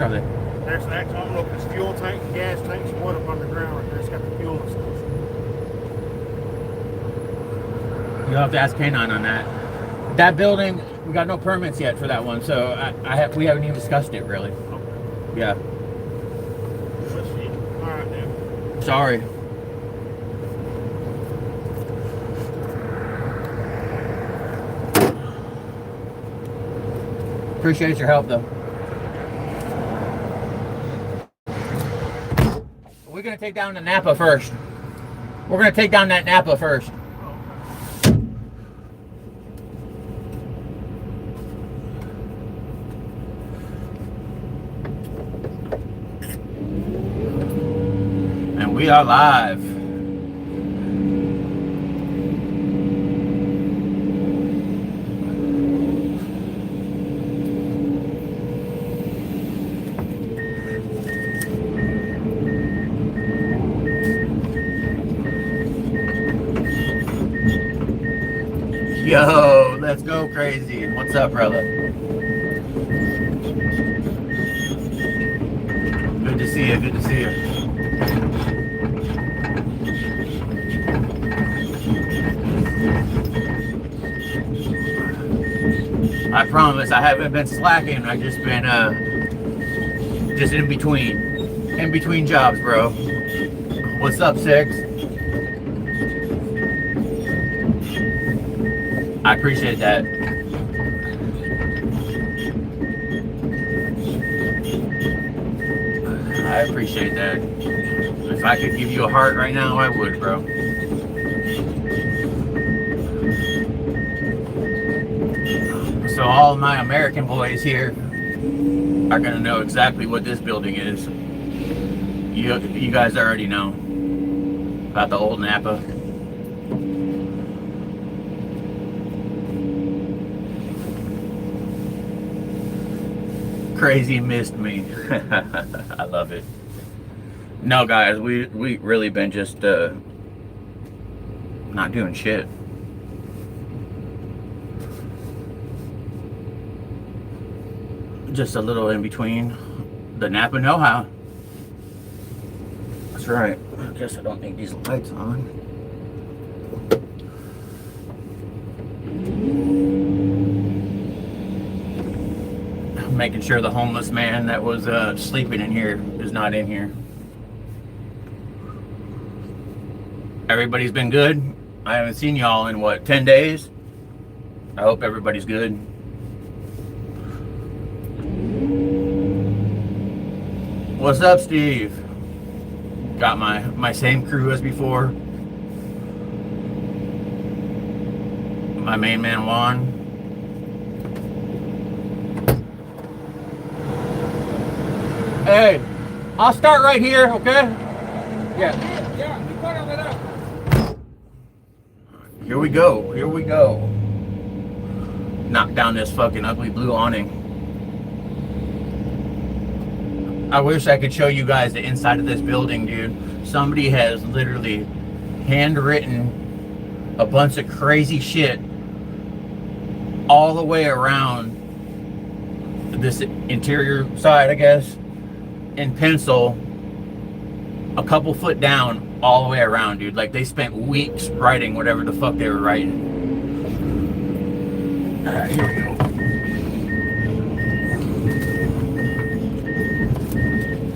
are they? There's actually, I don't know if it's fuel tank, gas tanks, or what up underground right there. It's got the fuel and stuff. You'll have to ask K9 on that. That building, we got no permits yet for that one, so we haven't even discussed it really. Okay. Yeah. Well, shit. All right, then. Sorry. Appreciate your help though. We're gonna take down the NAPA first. We're gonna take down that NAPA first. And we are live. Yo, let's go crazy. What's up, brother? Good to see you, good to see you. I promise I haven't been slacking. I've just been just in between jobs, bro. What's up, Six? I appreciate that. I appreciate that. If I could give you a heart right now, I would, bro. So all my American boys here are gonna know exactly what this building is. You guys already know about the old NAPA. Crazy missed me. I love it. No, guys, we really been just not doing shit. Just a little in between the NAPA know-how. That's right. I guess I don't need these lights on. Making sure the homeless man that was sleeping in here is not in here. Everybody's been good. I haven't seen y'all in what, 10 days? I hope everybody's good. What's up, Steve? Got my same crew as before. My main man Juan. Hey, I'll start right here, okay? Yeah. Here we go. Here we go. Knock down this fucking ugly blue awning. I wish I could show you guys the inside of this building, dude. Somebody has literally handwritten a bunch of crazy shit all the way around this interior side, I guess, in pencil, a couple foot down, all the way around, dude. Like, they spent weeks writing whatever the fuck they were writing. All right, here we go.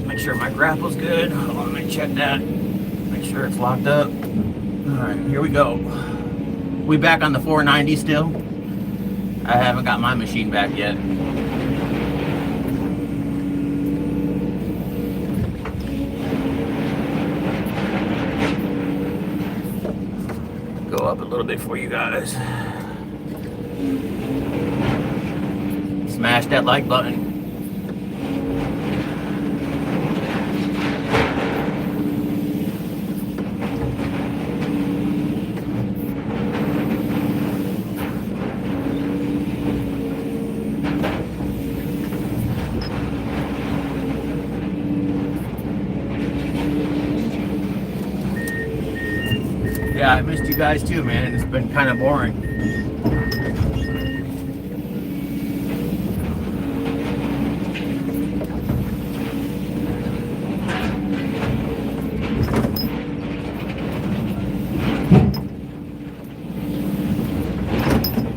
Make sure my grapple's good. Hold on, let me check that. Make sure it's locked up. All right, here we go. We back on the 490 still. I haven't got my machine back yet. Go up a little bit for you guys. Smash that like button. Yeah, I missed you guys too, man. It's been kind of boring.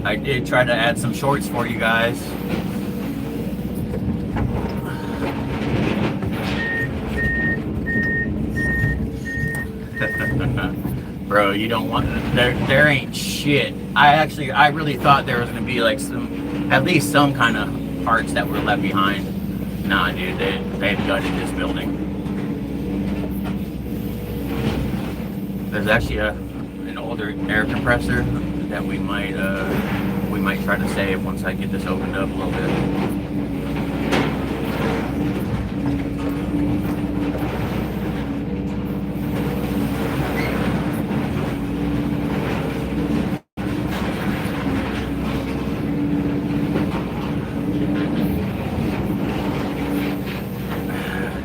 I did try to add some shorts for you guys. Bro, you don't want, there ain't shit. I really thought there was gonna be like at least some kind of parts that were left behind. Nah, dude, they had gutted this building. There's actually an older air compressor that we might try to save once I get this opened up a little bit.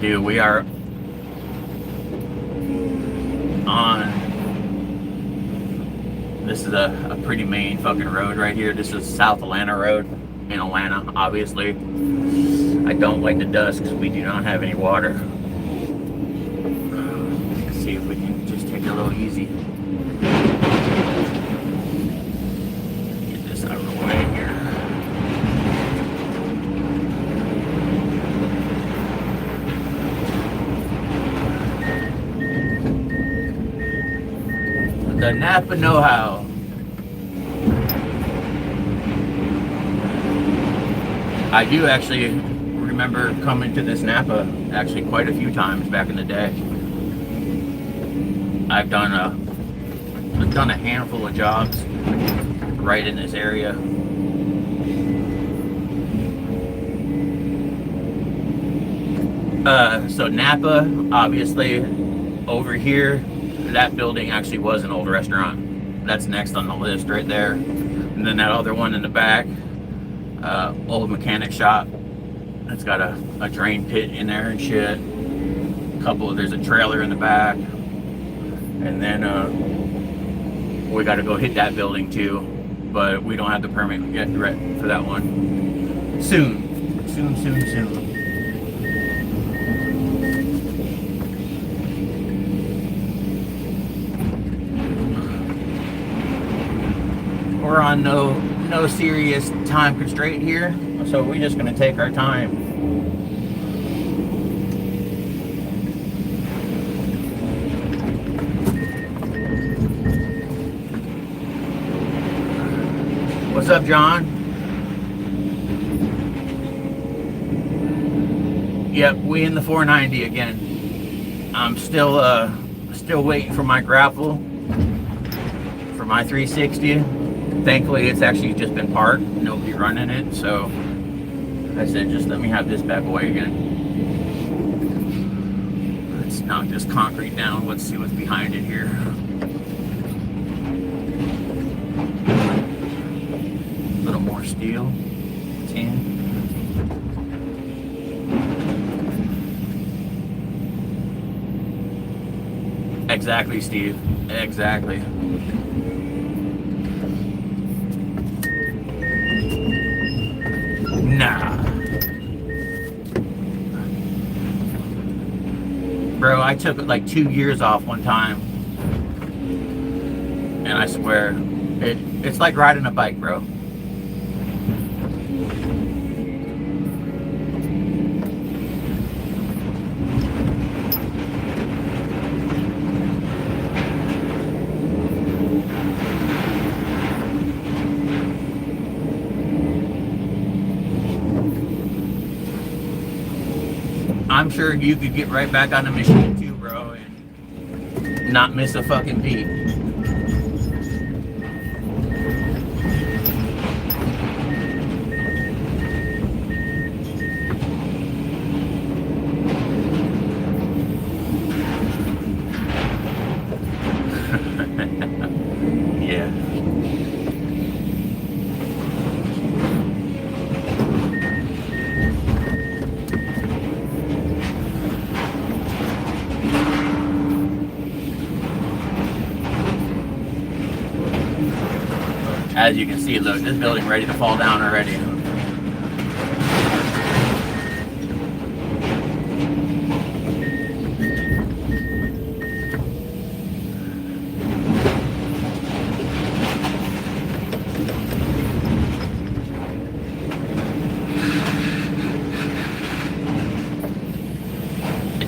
Dude, we are on, this is a pretty main fucking road right here. This is South Atlanta Road in Atlanta, obviously. I don't like the dust because we do not have any water. Let's see if we can just take it a little easy. Get this out of the way here. The NAPA know-how. I do actually remember coming to this NAPA actually quite a few times back in the day. I've done a handful of jobs right in this area. So NAPA, obviously, over here, that building actually was an old restaurant. That's next on the list right there. And then that other one in the back, old mechanic shop. It's got a drain pit in there and shit. There's a trailer in the back. And then we got to go hit that building too. But we don't have the permit yet for that one. Soon. We're on no serious time constraint here, so we're just gonna take our time. What's up, John? Yep, we in the 490 again. I'm still waiting for my grapple for my 360. Thankfully, it's actually just been parked. Nobody running it, so I said, just let me have this back away again. Let's knock this concrete down. Let's see what's behind it here. A little more steel. 10. Exactly, Steve. Exactly. Nah. Bro, I took like 2 years off one time. And I swear, it's like riding a bike, bro. I'm sure you could get right back on the machine too, bro, and not miss a fucking beat. Yeah. As you can see, look, this building ready to fall down already.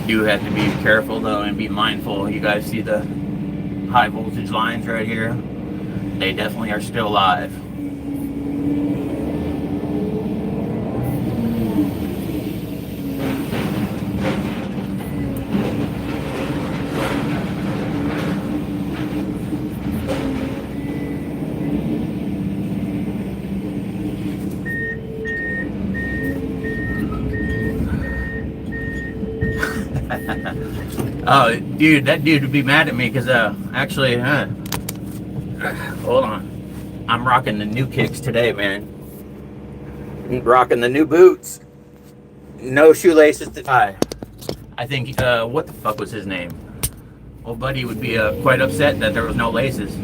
Do have to be careful though and be mindful. You guys see the high voltage lines right here? They definitely are still live. Oh, dude, that dude would be mad at me because actually, hold on. I'm rocking the new kicks today, man. Rocking the new boots. No shoelaces to tie. I think, what the fuck was his name? Old buddy would be quite upset that there was no laces.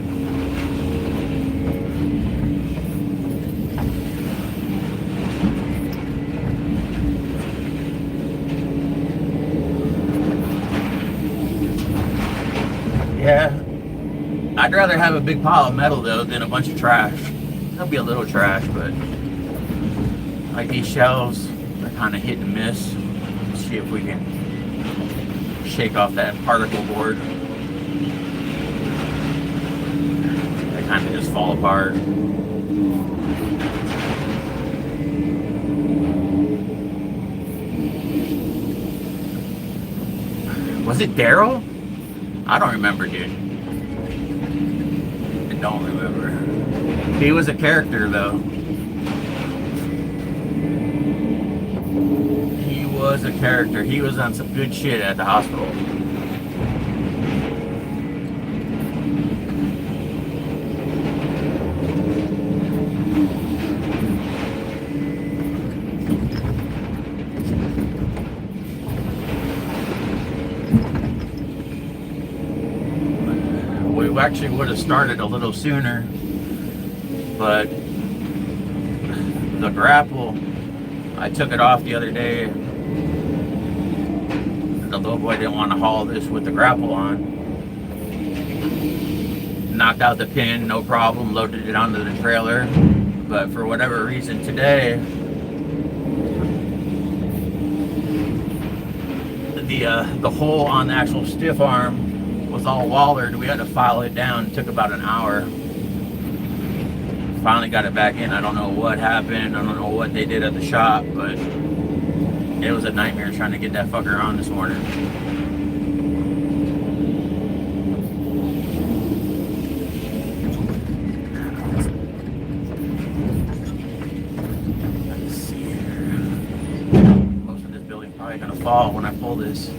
Yeah, I'd rather have a big pile of metal though than a bunch of trash. There'll be a little trash, but like these shelves are kind of hit and miss. Let's see if we can shake off that particle board. They kind of just fall apart. Was it Daryl? I don't remember, dude. I don't remember. He was a character, though. He was a character. He was on some good shit at the hospital. We actually would have started a little sooner, but the grapple, I took it off the other day. The little boy didn't want to haul this with the grapple on. Knocked out the pin, no problem, loaded it onto the trailer, but for whatever reason today, the hole on the actual stiff arm was all wallered. We had to file it down. It took about an hour. Finally got it back in. I don't know what happened. I don't know what they did at the shop, but it was a nightmare trying to get that fucker on this morning. Let's see here. Most of this building's probably gonna fall when I pull this.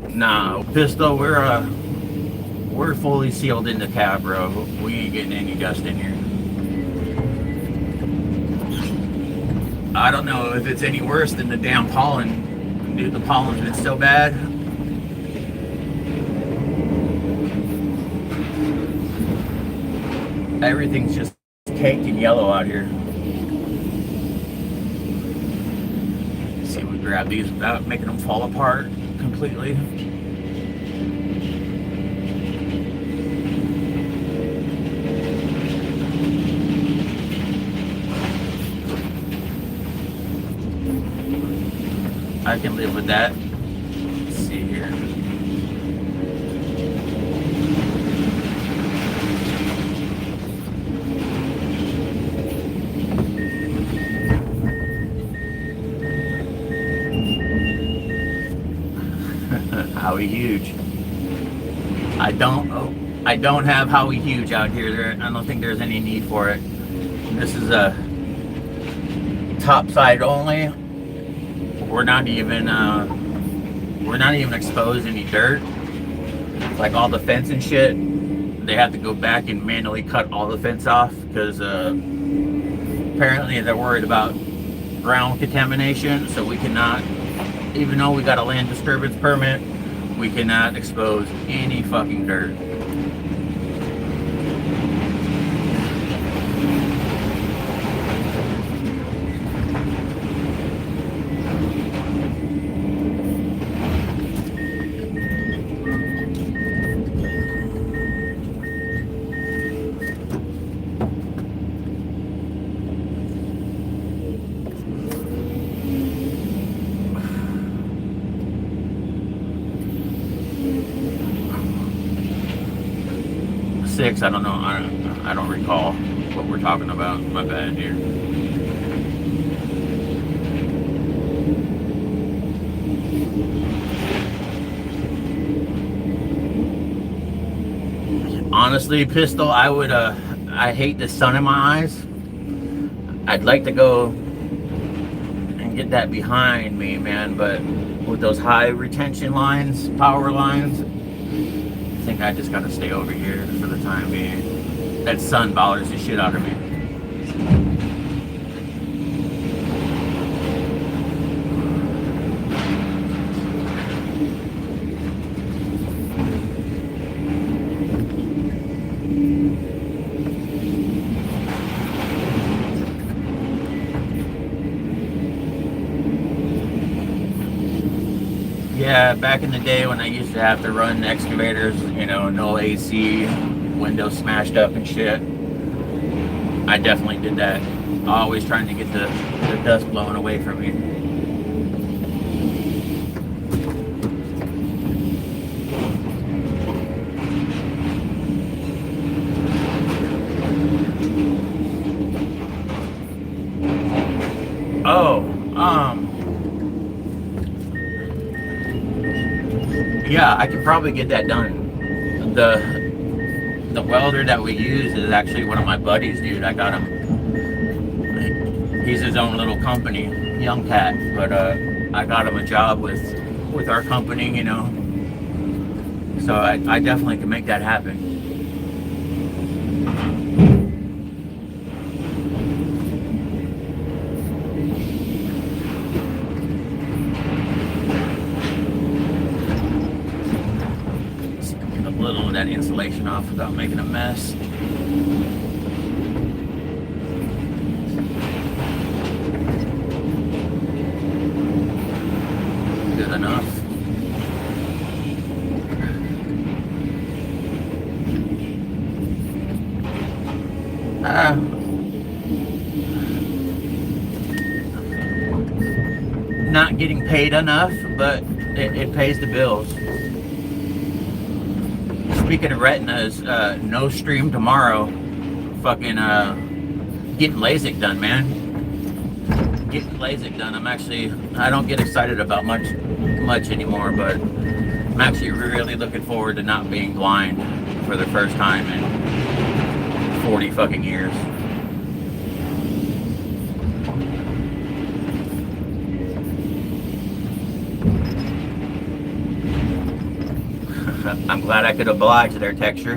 Nah, Pistol, we're fully sealed in the cab, bro. We ain't getting any dust in here. I don't know if it's any worse than the damn pollen. Dude, the pollen's been so bad. Everything's just caked in yellow out here. Let's see if we grab these without making them fall apart completely. I can live with that. Let's see here. Howie Huge. I don't have Howie Huge out here. I don't think there's any need for it. This is a top side only. We're not even exposed any dirt. Like all the fence and shit, they have to go back and manually cut all the fence off because apparently they're worried about ground contamination. So we cannot, even though we got a land disturbance permit, we cannot expose any fucking dirt. 6. I don't know. I don't recall what we're talking about. My bad, dude. Honestly, Pistol, I hate the sun in my eyes. I'd like to go and get that behind me, man, but with those high retention lines, power lines, I think I just gotta stay over here for the time being. That sun bothers the shit out of me. Yeah, back in the day when I used to have to run excavators, you know, no AC, windows smashed up and shit, I definitely did that. Always trying to get the dust blowing away from me. Oh, yeah, I could probably get that done. The welder that we use is actually one of my buddies, dude. I got him. He's his own little company, young cat, but I got him a job with our company, you know. So I definitely can make that happen. That insulation off without making a mess. Good enough. Not getting paid enough, but it pays the bills. Speaking of retinas, no stream tomorrow. Fucking getting LASIK done, man. Getting LASIK done. I don't get excited about much anymore, but I'm actually really looking forward to not being blind for the first time in 40 fucking years. I'm glad I could oblige their texture.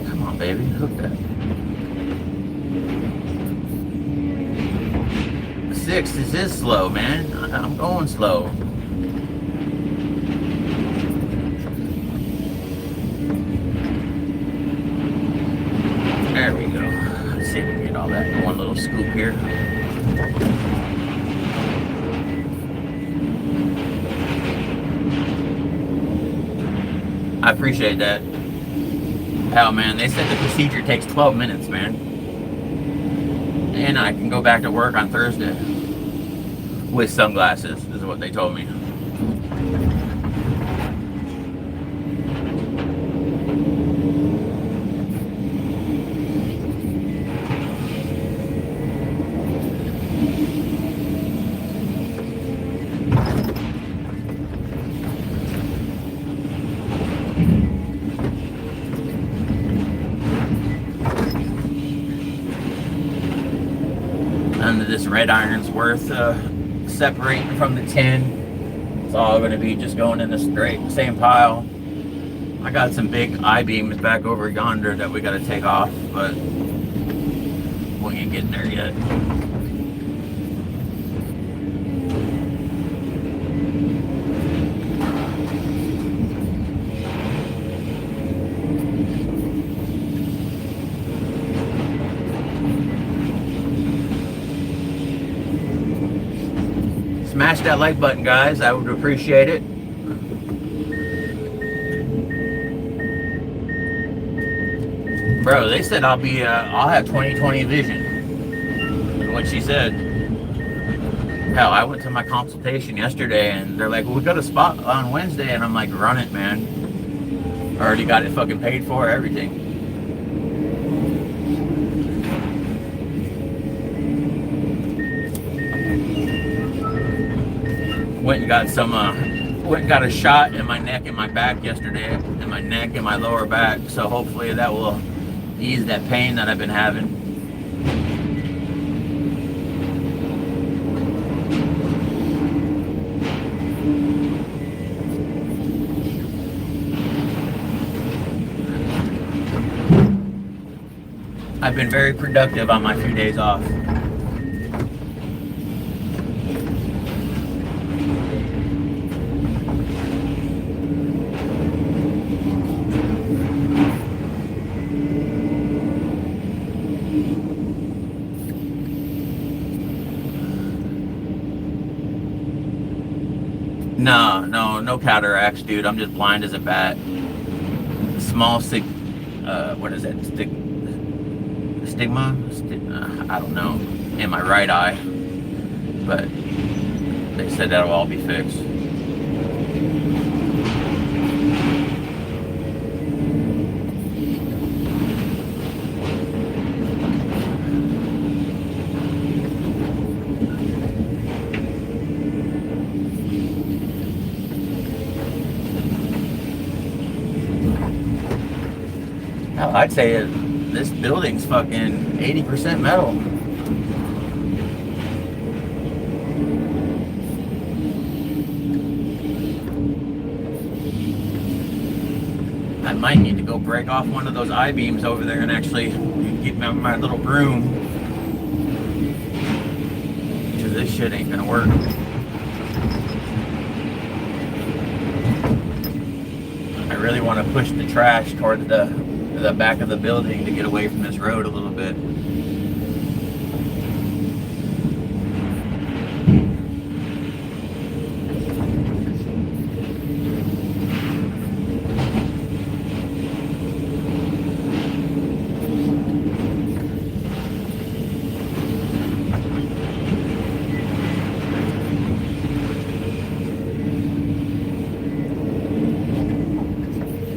Come on, baby, hook that. 6, this is slow, man. I'm going slow. There we go. Let's see if we can get all that in one little scoop here. I appreciate that. Hell, man, they said the procedure takes 12 minutes, man. And I can go back to work on Thursday with sunglasses, is what they told me. None of this red iron's worth separating from the tin. It's all going to be just going in the same pile. I got some big I-beams back over yonder that we got to take off, but we ain't getting there yet. Smash that like button, guys. I would appreciate it. Bro, they said I'll have 20/20 vision. What she said. Hell, I went to my consultation yesterday and they're like, well, we got a spot on Wednesday, and I'm like, run it, man. Already got it fucking paid for, everything. Went and got some, went and got a shot in my neck and my back yesterday, in my neck and my lower back. So hopefully that will ease that pain that I've been having. I've been very productive on my few days off. No cataracts, dude. I'm just blind as a bat. Small what is it? Stigma? I don't know. In my right eye. But they said that'll all be fixed. I'd say this building's fucking 80% metal. I might need to go break off one of those I-beams over there and actually get my little broom. Because this shit ain't gonna work. I really want to push the trash toward the back of the building to get away from this road a little bit.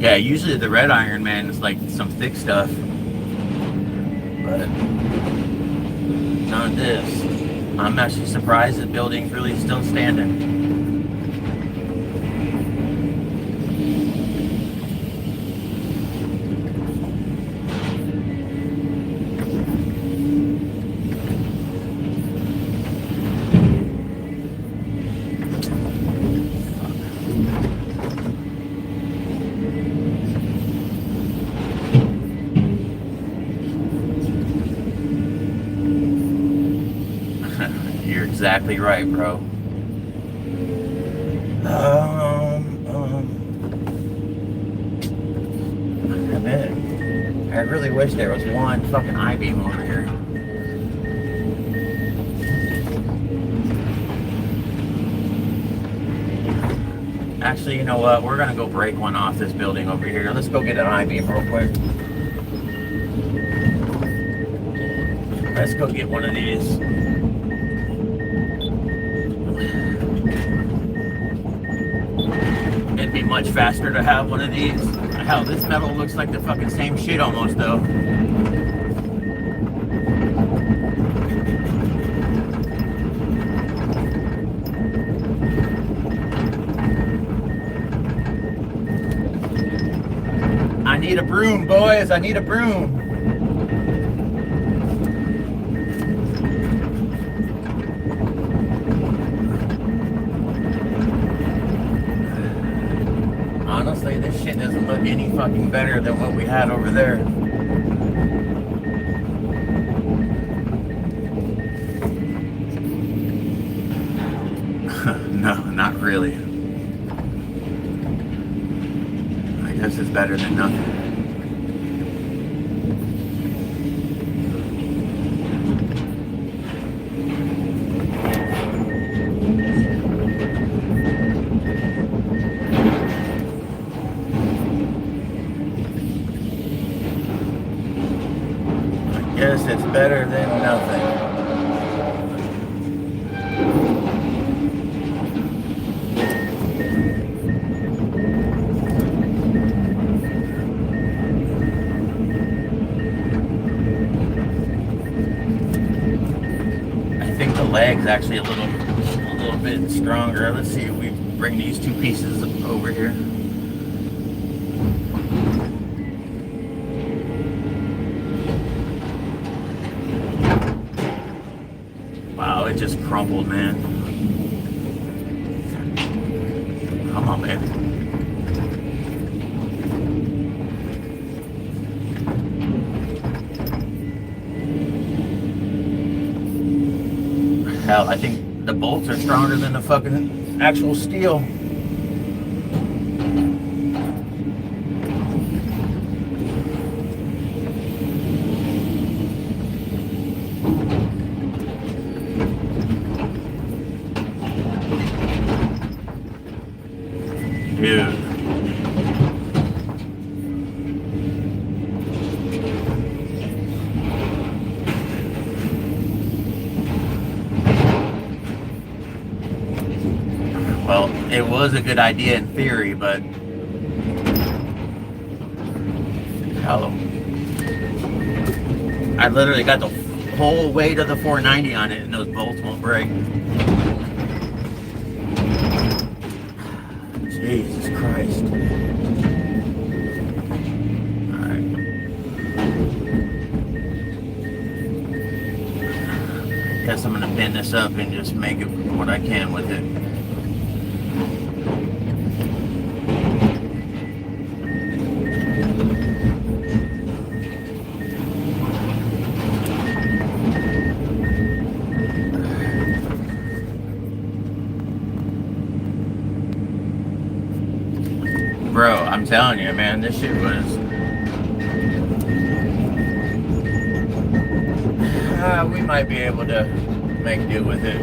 Yeah, usually the red iron, man, is like some thick stuff, but not this. I'm actually surprised the building's really still standing. Exactly right, bro. I really wish there was one fucking I-beam over here. Actually, you know what? We're gonna go break one off this building over here. Let's go get an I-beam real quick. Let's go get one of these. It'd be much faster to have one of these. Hell, this metal looks like the fucking same shit almost, though. I need a broom, boys. I need a broom. Honestly, this shit doesn't look any fucking better than what we had over there. No, not really. I guess it's better than nothing. Yes, it's better than nothing. leg's actually a little bit stronger. Let's see if we bring these two pieces over here. Wow, it just crumbled, man. Come on, baby. Hell, I think the bolts are stronger than the fucking actual steel. Dude. Well, it was a good idea in theory, but hell, I literally got the whole weight of the 490 on it and those bolts won't break. Jesus Christ. Alright. Guess I'm gonna bend this up and just make it what I can with it. Bro, I'm telling you, man, this shit was... we might be able to make do with it.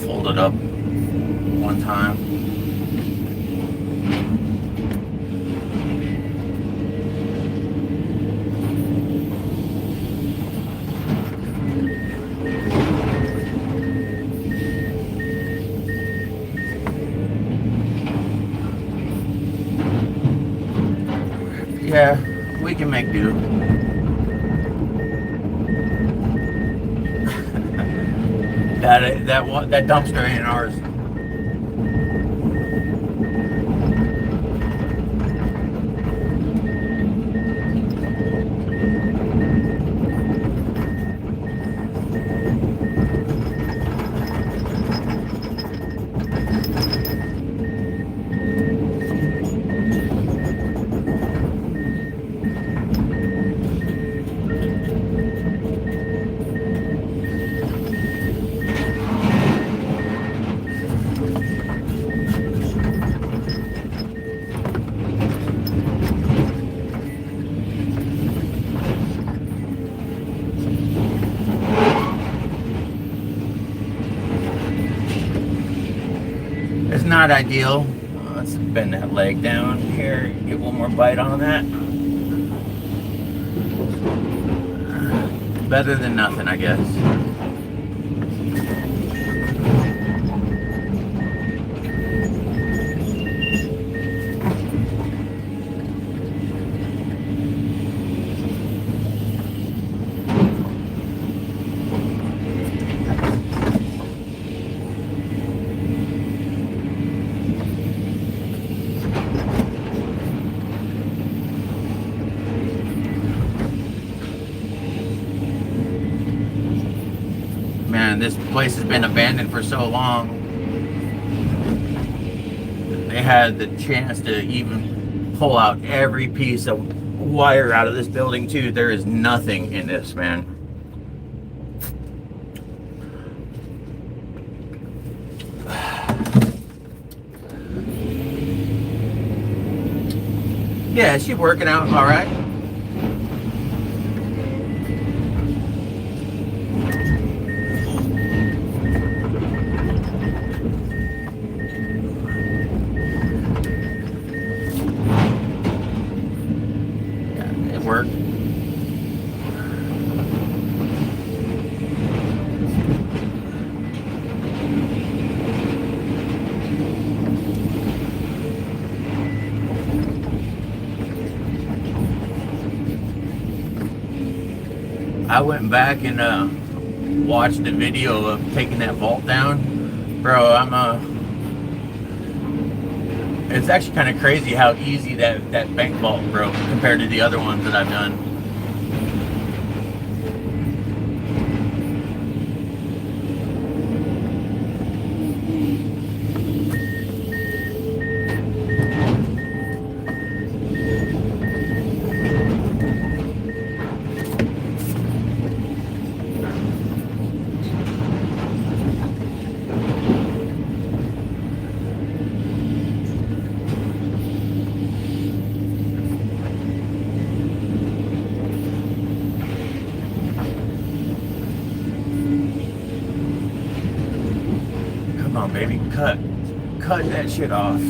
Fold it up one time. Yeah, we can make do. that dumpster ain't ours. It's not ideal. Let's bend that leg down here. Get one more bite on that. Better than nothing, I guess. Man, this place has been abandoned for so long. They had the chance to even pull out every piece of wire out of this building too. There is nothing in this, man. Yeah, she's working out all right. Work. I went back and watched the video of taking that vault down. Bro, it's actually kind of crazy how easy that bank vault broke compared to the other ones that I've done. Come on, baby, cut that shit off.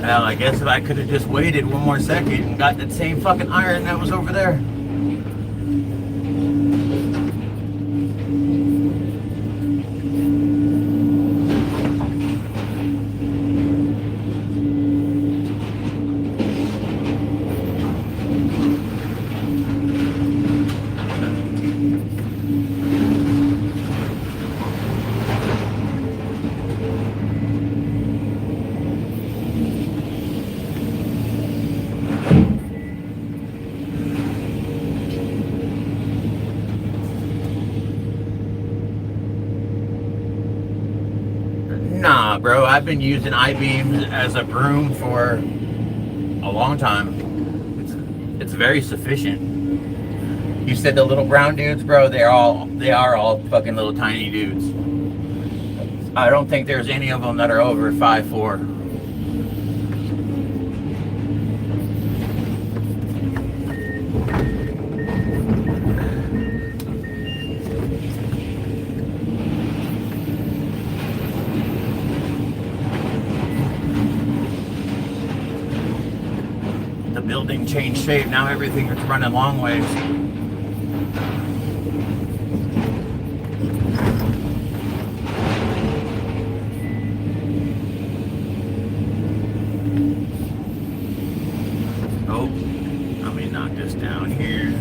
Well, I guess if I could have just waited one more second and got that same fucking iron that was over there. Nah, bro, I've been using I-beams as a broom for a long time. It's very sufficient. You said the little brown dudes, bro, they are all fucking little tiny dudes. I don't think there's any of them that are over 5'4". The building changed shape. Now everything is running long ways. Oh, let me knock this down here.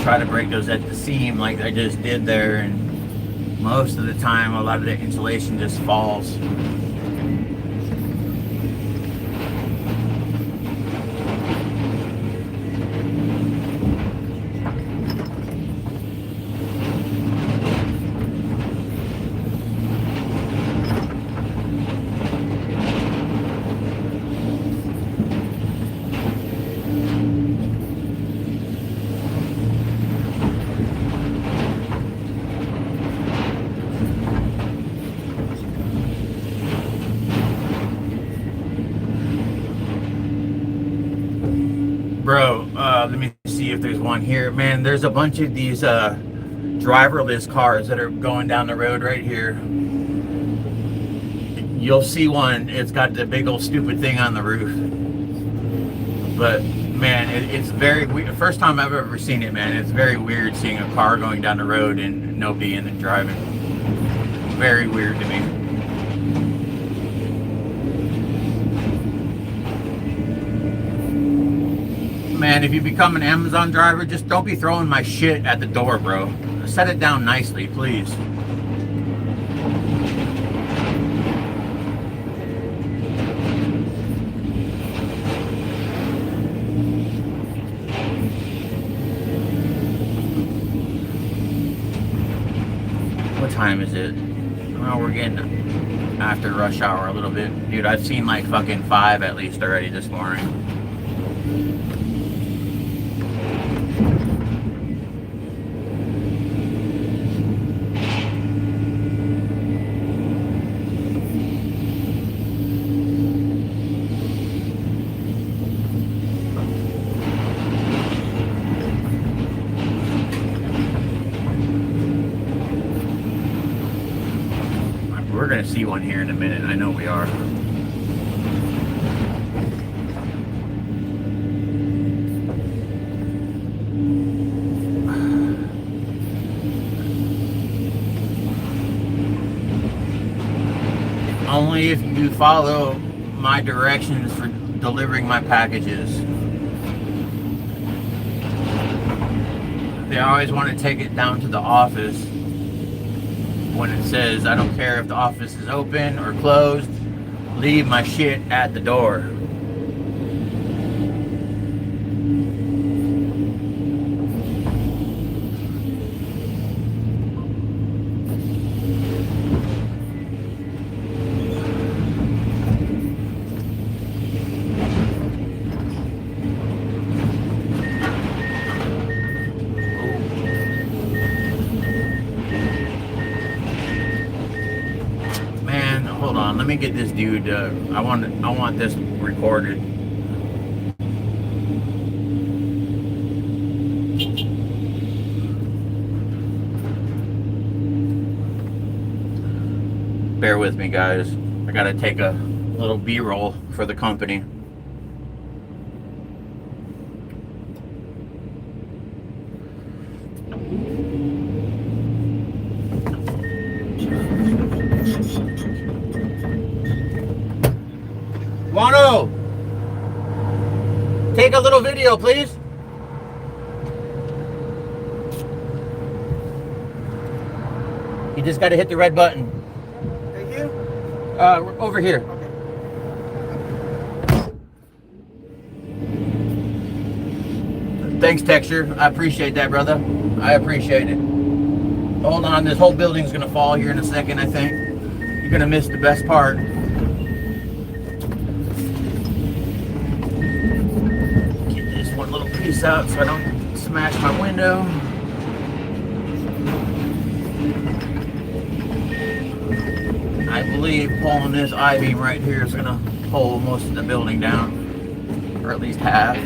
Try to break those at the seam like I just did there, and most of the time a lot of the insulation just falls. Bro, let me see if there's one here. Man, there's a bunch of these driverless cars that are going down the road right here. You'll see one, it's got the big old stupid thing on the roof. But man, it's very weird. First time I've ever seen it, man. It's very weird seeing a car going down the road and nobody in it driving. Very weird to me. Man, if you become an Amazon driver, just don't be throwing my shit at the door, bro. Set it down nicely, please. What time is it? Well, we're getting after rush hour a little bit. Dude, I've seen like fucking 5 at least already this morning. gonna see one here in a minute. I know we are. Only if you follow my directions for delivering my packages. They always want to take it down to the office when it says, I don't care if the office is open or closed, leave my shit at the door. Hold on, let me get this dude. I want this recorded. Bear with me, guys. I gotta take a little B-roll for the company. Wano, take a little video, please. You just got to hit the red button. Thank you. Over here. Okay. Thanks, Texture. I appreciate that, brother. I appreciate it. Hold on, this whole building's gonna fall here in a second, I think. You're gonna miss the best part. One little piece out so I don't smash my window. I believe pulling this I-beam right here is going to pull most of the building down, or at least half.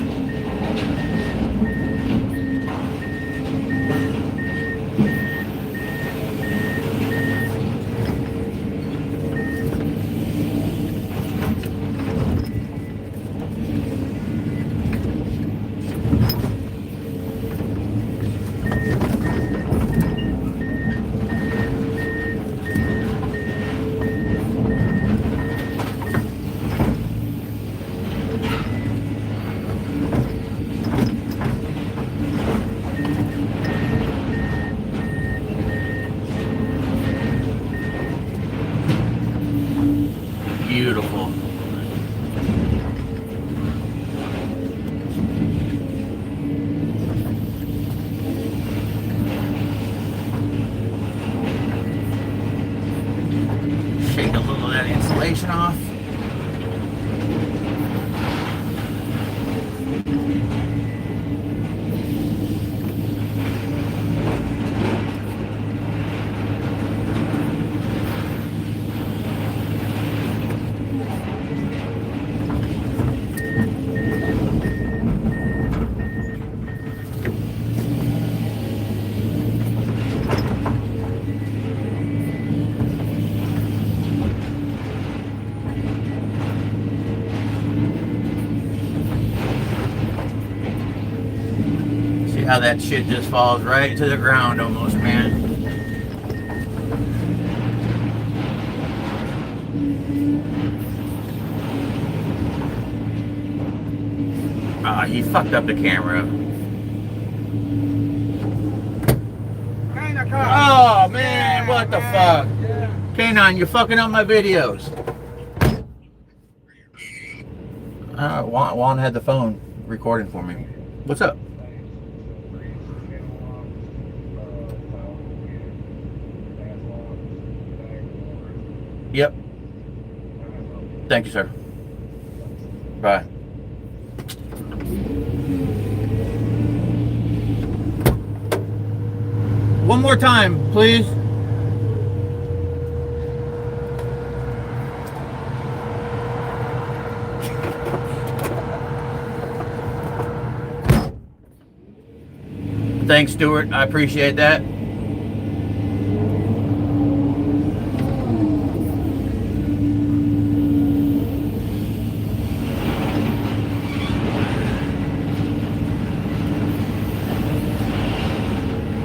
Beautiful. Shake a little of that insulation off. How that shit just falls right to the ground almost, man. He fucked up the camera. Oh man, what the fuck? K9, you're fucking up my videos. Juan had the phone recording for me. What's up? Yep. Thank you, sir. Bye. One more time, please. Thanks, Stuart. I appreciate that.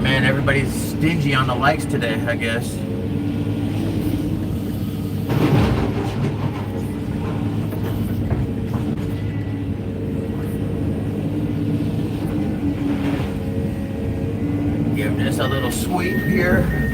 Man, everybody's stingy on the likes today, I guess. Giving this a little sweep here.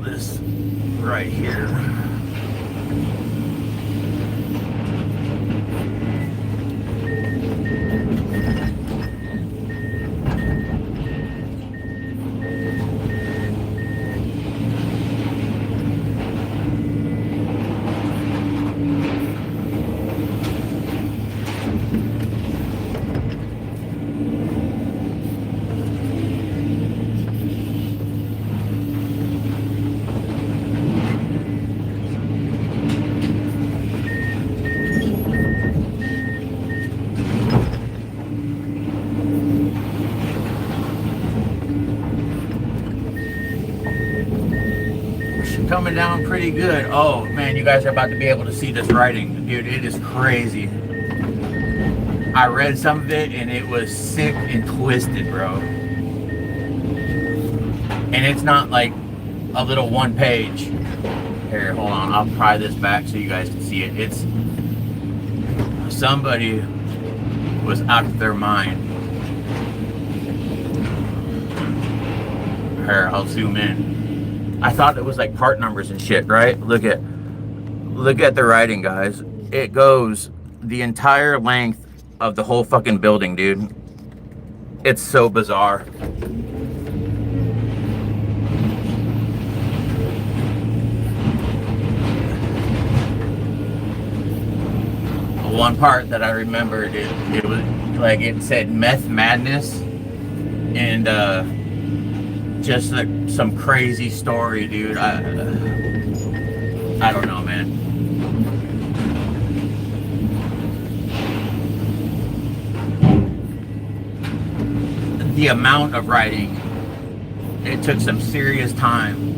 This right here. Coming down pretty good. Oh man, you guys are about to be able to see this writing, dude. It is crazy. I read some of it and it was sick and twisted, bro. And it's not like a little one page. Here, hold on, I'll pry this back so you guys can see it. It's somebody was out of their mind. Here, I'll zoom in. I thought it was like part numbers and shit, right? Look at the writing, guys. It goes the entire length of the whole fucking building, dude. It's so bizarre. One part that I remembered, it was like it said meth madness and just like some crazy story, dude. I don't know, man. The amount of writing, it took some serious time.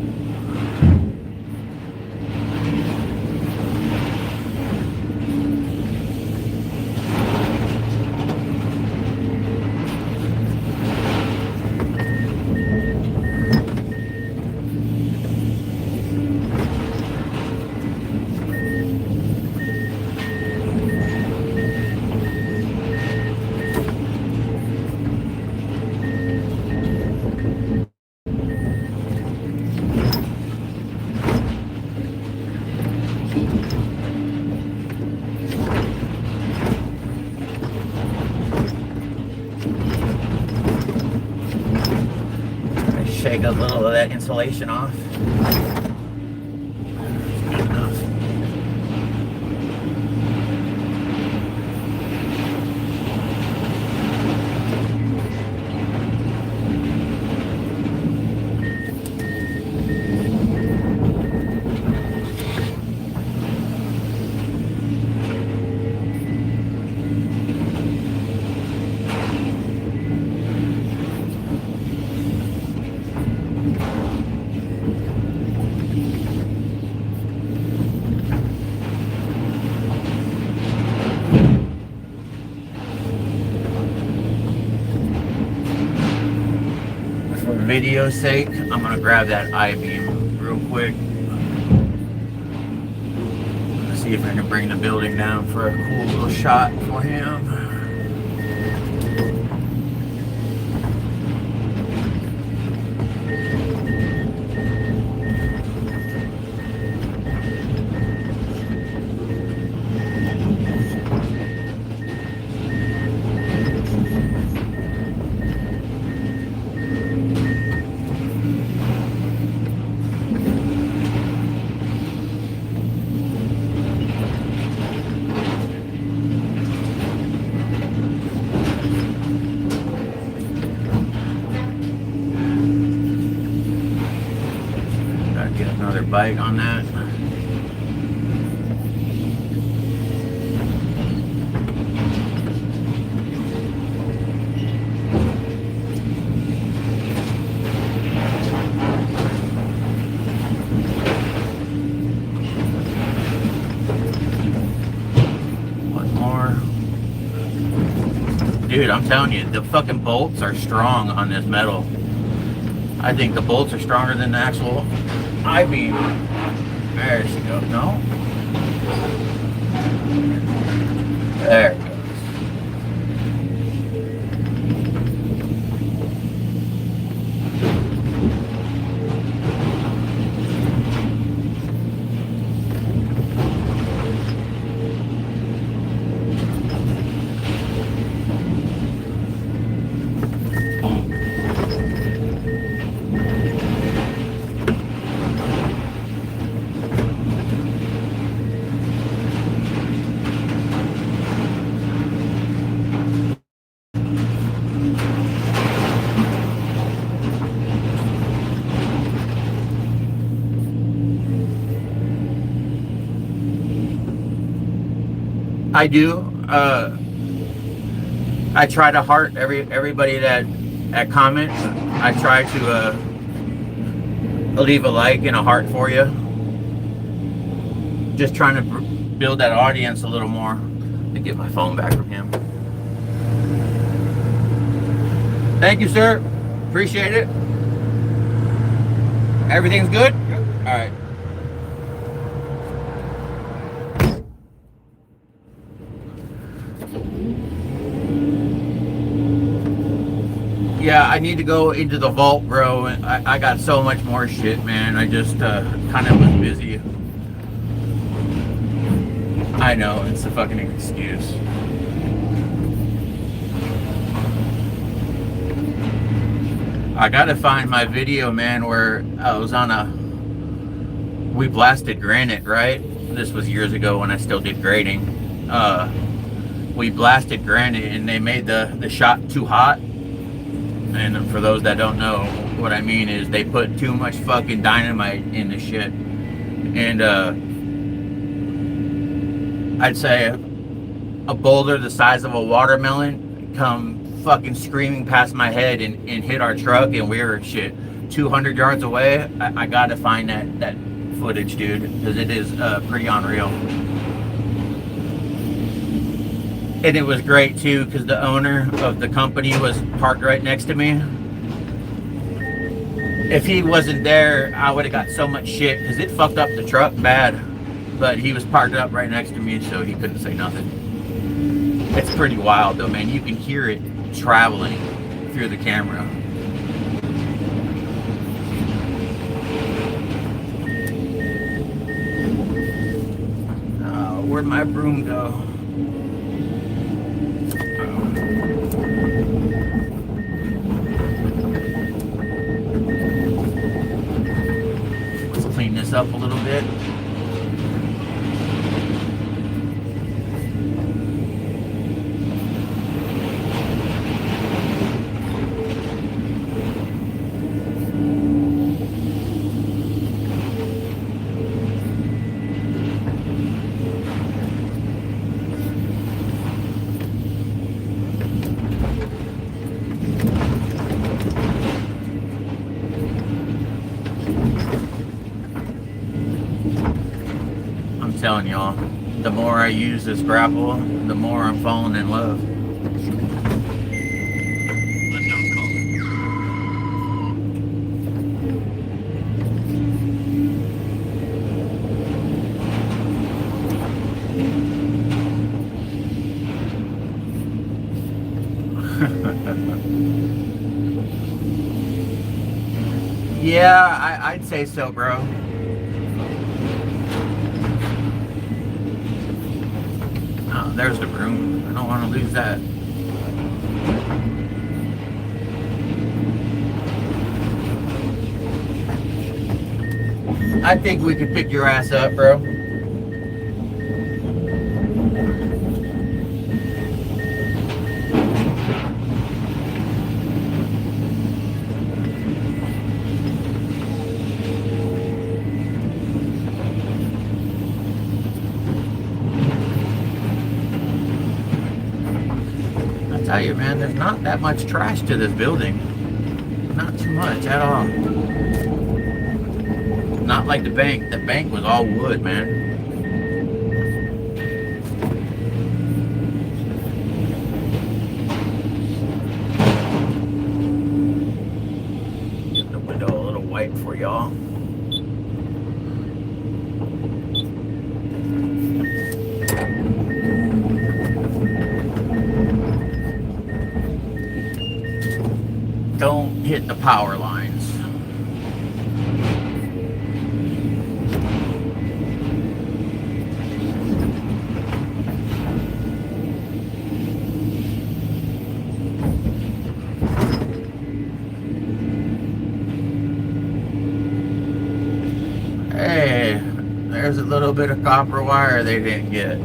Shake a little of that insulation off. Good enough. Video's sake, I'm gonna grab that I-beam real quick. Let's see if I can bring the building down for a cool little shot for him. Get another bite on that. One more. Dude, I'm telling you, the fucking bolts are strong on this metal. I think the bolts are stronger than the actual I-beam. There she goes. No? There it goes. I do. I try to heart everybody that comments. I try to leave a like and a heart for you. Just trying to build that audience a little more. To get my phone back from him. Thank you, sir. Appreciate it. Everything's good? All right. Yeah, I need to go into the vault, bro. And I got so much more shit, man. I just kind of was busy. I know, it's a fucking excuse. I gotta find my video, man, where I was on we blasted granite, right? This was years ago when I still did grading. We blasted granite and they made the shot too hot. And for those that don't know, what I mean is they put too much fucking dynamite in the shit. And I'd say a boulder the size of a watermelon come fucking screaming past my head and hit our truck, and we were shit 200 yards away. I gotta find that footage, dude, because it is pretty unreal. And it was great too, because the owner of the company was parked right next to me. If he wasn't there, I would have got so much shit, because it fucked up the truck bad. But he was parked up right next to me, so he couldn't say nothing. It's pretty wild though, man. You can hear it traveling through the camera. Where'd my broom go? Let's clean this up a little bit. Telling y'all, the more I use this grapple, the more I'm falling in love. Yeah, I'd say so, bro. There's the broom. I don't want to lose that. I think we could pick your ass up, bro. tell you, man, there's not that much trash to this building. Not too much at all. Not like the bank. The bank was all wood, man. Get the window a little white for y'all. Don't hit the power lines. Hey, there's a little bit of copper wire they didn't get.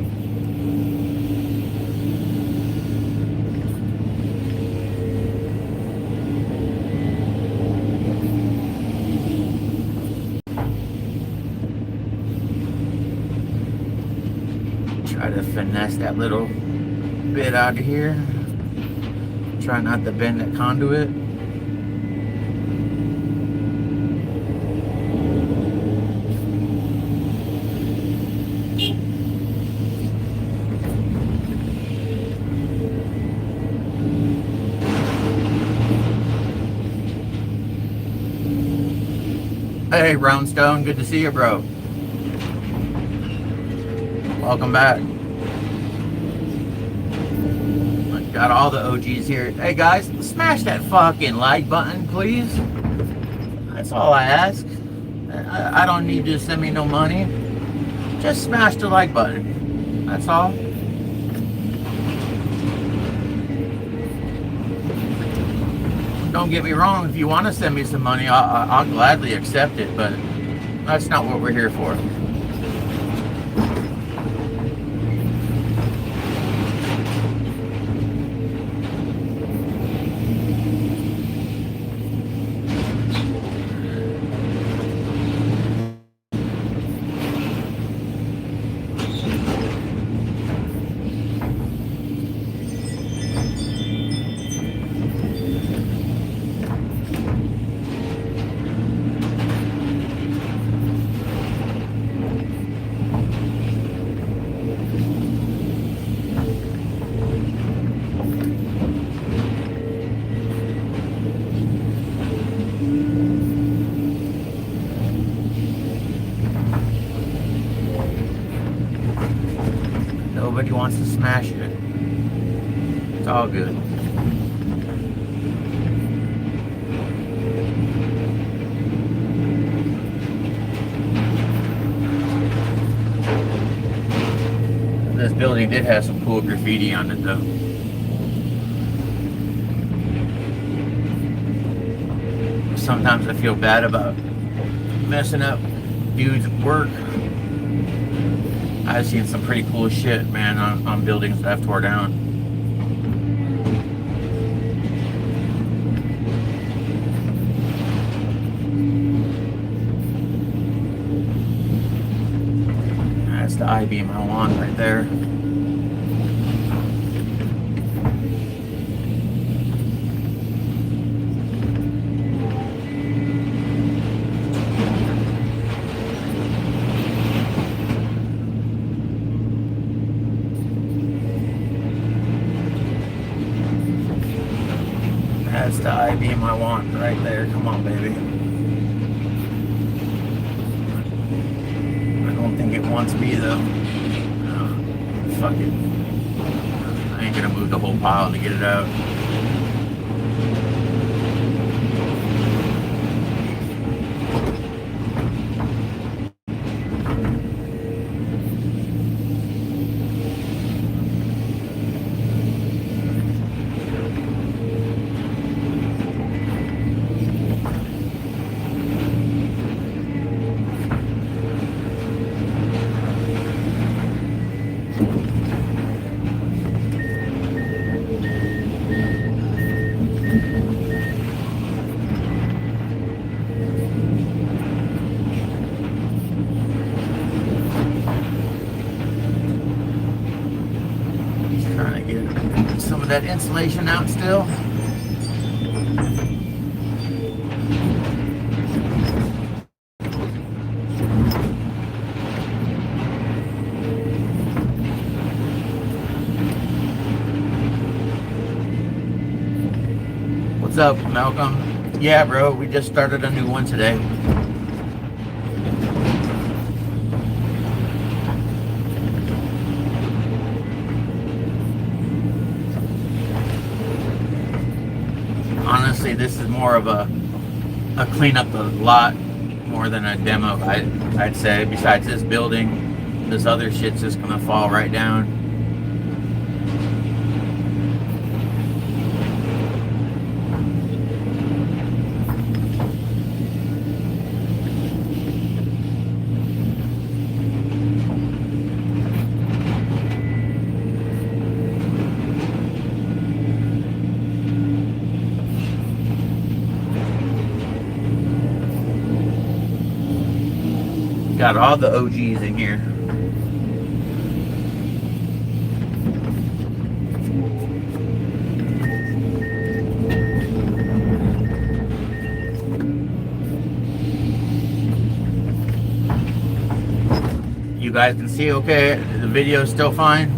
Try to finesse that little bit out of here. Try not to bend that conduit. Hey, Brownstone, good to see you, bro. Welcome back. Got all the OGs here. Hey guys, smash that fucking like button, please. That's all I ask. I don't need you to send me no money. Just smash the like button. That's all. Don't get me wrong, if you want to send me some money, I'll gladly accept it, but that's not what we're here for. Nobody wants to smash it. It's all good. This building did have some cool graffiti on it though. Sometimes I feel bad about messing up dudes' work. I've seen some pretty cool shit, man, on buildings that I've tore down. That's the I-beam I want right there. That's the I-beam I want right there. Come on, baby. I don't think it wants me though. Fuck it. I ain't gonna move the whole pile to get it out. that insulation out still. What's up, Malcolm? Yeah, bro, we just started a new one today. Honestly, this is more of a clean up the lot more than a demo, I'd say. Besides this building, this other shit's just gonna fall right down. Got all the OGs in here. You guys can see okay? The video is still fine?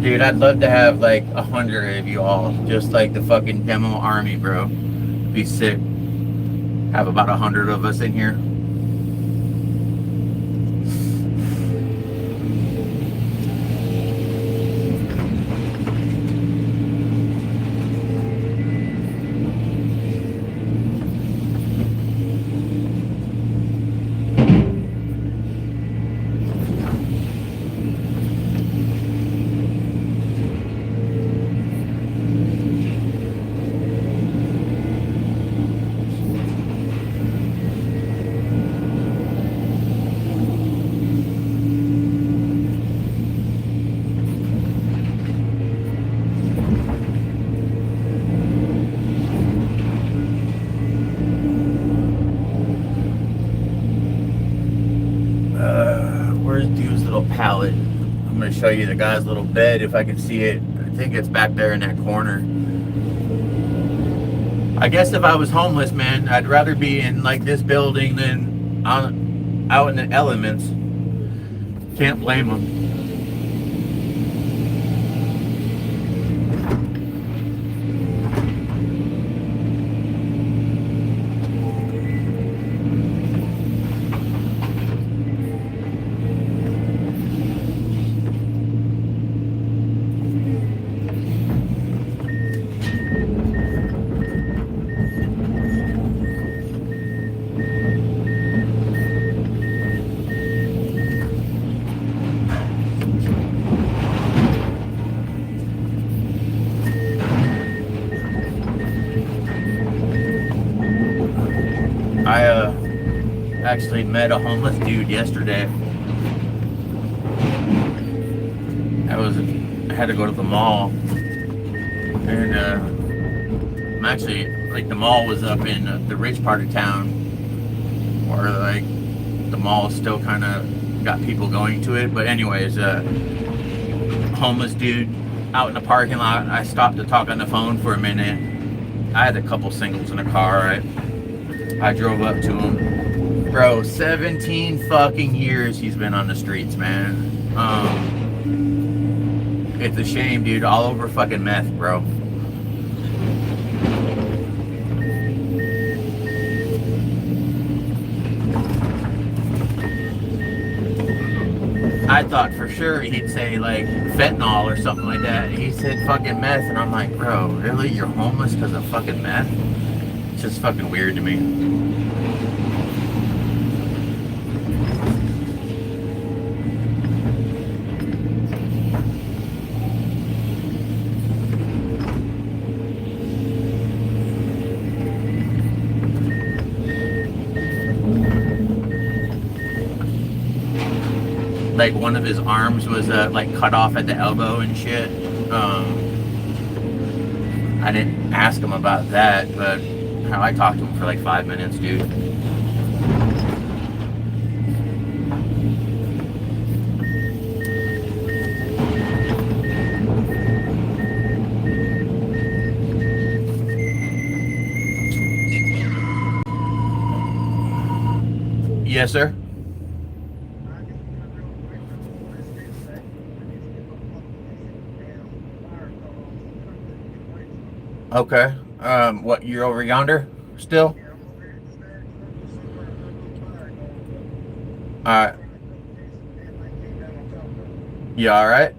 Dude, I'd love to have like 100 of you all, just like the fucking demo army, bro. Be sick. Have about 100 of us in here. Where's Dude's little pallet? I'm gonna show you the guy's little bed if I can see it. I think it's back there in that corner. I guess if I was homeless, man, I'd rather be in like this building than out in the elements. Can't blame them. I actually met a homeless dude yesterday. I had to go to the mall, and I'm actually, like, the mall was up in the rich part of town, where like the mall still kind of got people going to it. But anyways, homeless dude out in the parking lot. I stopped to talk on the phone for a minute. I had a couple singles in the car, right? I drove up to him. Bro, 17 fucking years he's been on the streets, man. It's a shame, dude. All over fucking meth, bro. I thought for sure he'd say like fentanyl or something like that. He said fucking meth, and I'm like, bro, really? You're homeless because of fucking meth? It's just fucking weird to me. like one of his arms was like cut off at the elbow and shit. I didn't ask him about that, but I talked to him for like 5 minutes, dude. Yes, sir. Okay. What, you're over yonder still? Alright. You alright?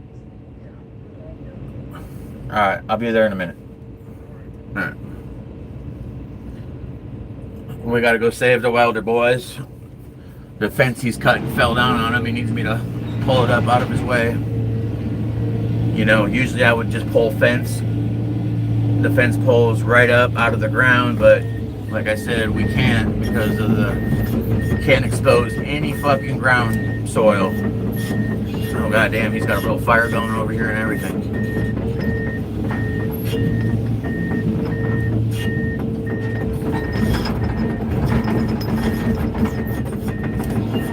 Alright, I'll be there in a minute. Alright. We gotta go save the welder, boys. The fence he's cutting fell down on him. He needs me to pull it up out of his way. You know, usually I would just pull fence. The fence pulls right up out of the ground, but like I said, we can't because of can't expose any fucking ground soil. Oh goddamn, he's got a little fire going over here and everything.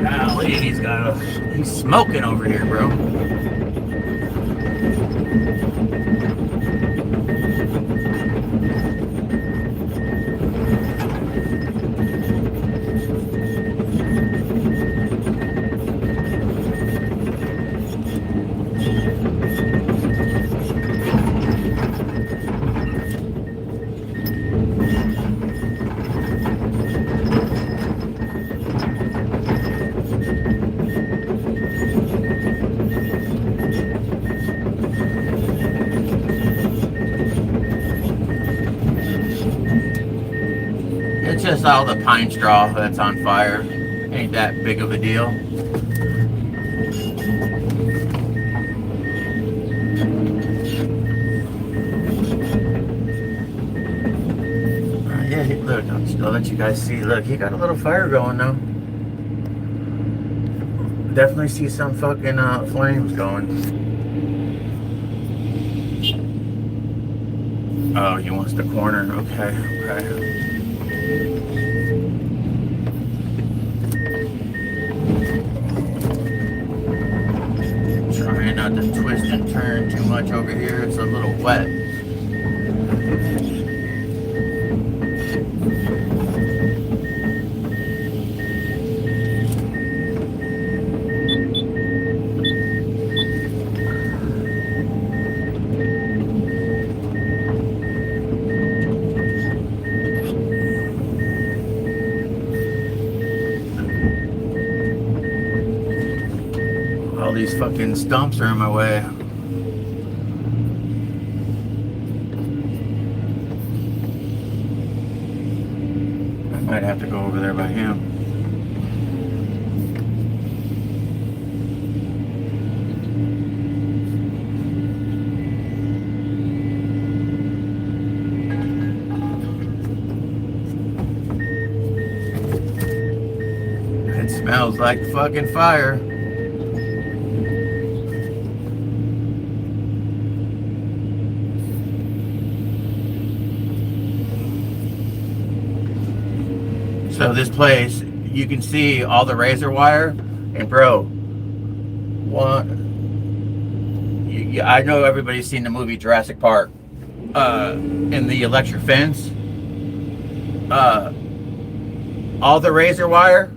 Golly, he's smoking over here, bro. It's just all the pine straw that's on fire. Ain't that big of a deal. Yeah, look, I'll let you guys see. Look, he got a little fire going now. Definitely see some fucking flames going. Oh, he wants the corner. Okay, okay. Trying not to twist and turn too much over here. It's a little wet. All these fucking stumps are in my way. I might have to go over there by him. It smells like fucking fire. So this place, you can see all the razor wire, and bro, I know everybody's seen the movie Jurassic Park, in the electric fence, all the razor wire,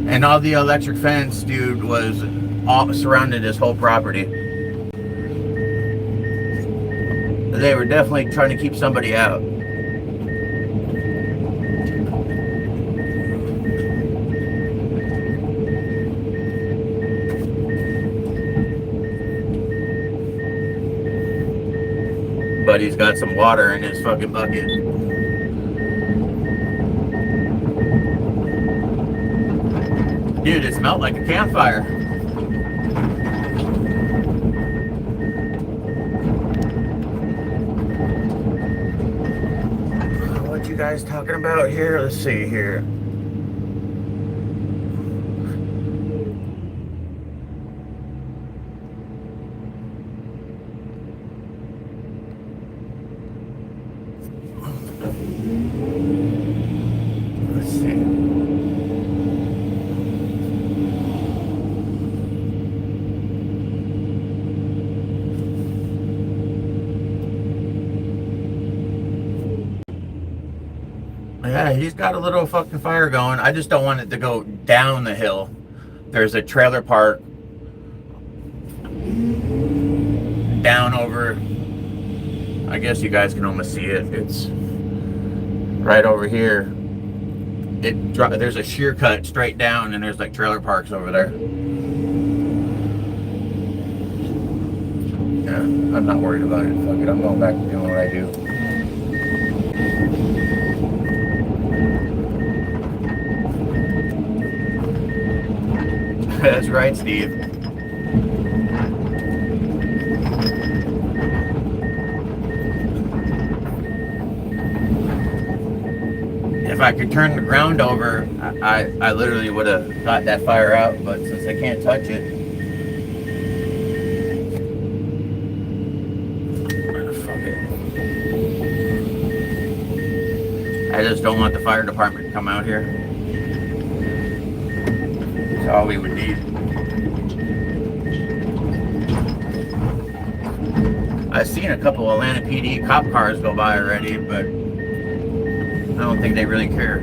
and all the electric fence, dude, was all surrounded this whole property. They were definitely trying to keep somebody out. But he's got some water in his fucking bucket. Dude, it smelled like a campfire. What you guys talking about here? Let's see here. Yeah, he's got a little fucking fire going. I just don't want it to go down the hill. There's a trailer park down over. I guess you guys can almost see it. It's right over here. There's a sheer cut straight down, and there's like trailer parks over there. Yeah, I'm not worried about it. Fuck it, I'm going back to doing what I do. That's right, Steve. If I could turn the ground over, I literally would have got that fire out, but since I can't touch it, fuck it. I just don't want the fire department to come out here. That's all we would need. I've seen a couple Atlanta PD cop cars go by already, but I don't think they really care.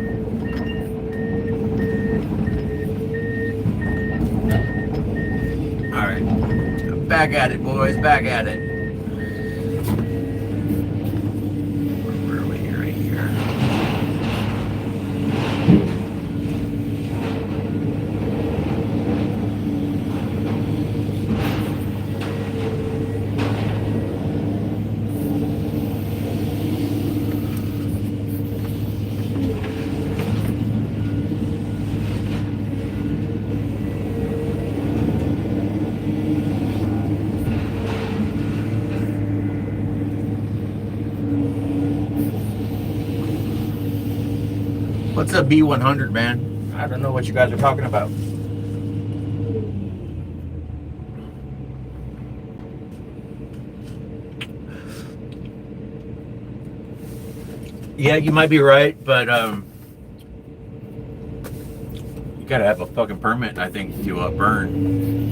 All right, back at it, boys, back at it. Where are we? Right here. What's a B100, man? I don't know what you guys are talking about. Yeah, you might be right, but you gotta have a fucking permit, I think, to burn.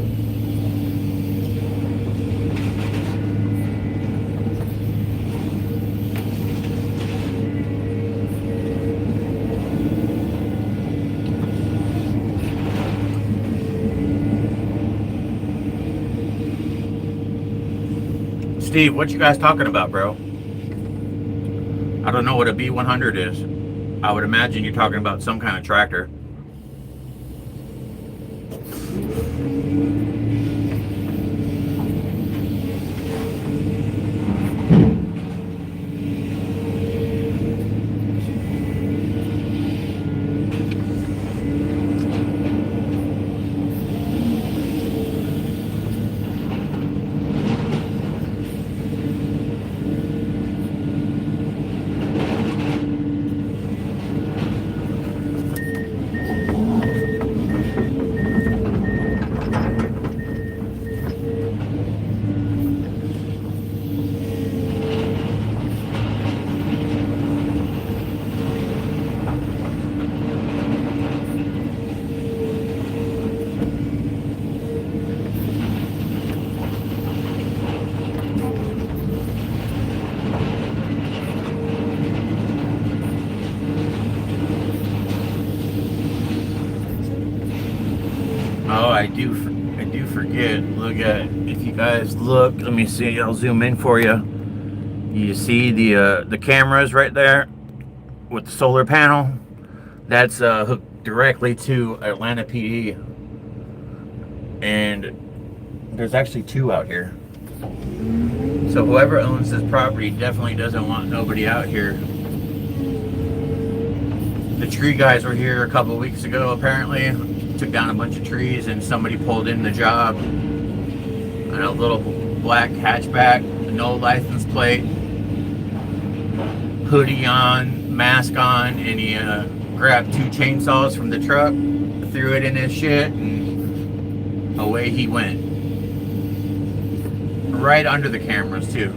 Steve, what you guys talking about, bro? I don't know what a B100 is. I would imagine you're talking about some kind of tractor. Oh, I do forget. Look at, if you guys look, let me see, I'll zoom in for you. You see the cameras right there with the solar panel? That's hooked directly to Atlanta PD. And there's actually two out here. So whoever owns this property definitely doesn't want nobody out here. The tree guys were here a couple weeks ago, apparently. Took down a bunch of trees, and somebody pulled in the job. And a little black hatchback, no license plate, hoodie on, mask on, and he grabbed two chainsaws from the truck, threw it in his shit, and away he went. Right under the cameras, too.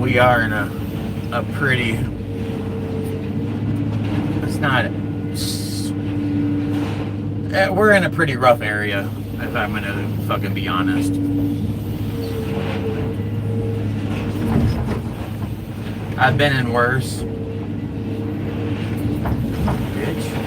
we are in a pretty, it's not, we're in a pretty rough area, if I'm gonna fucking be honest. I've been in worse. Bitch.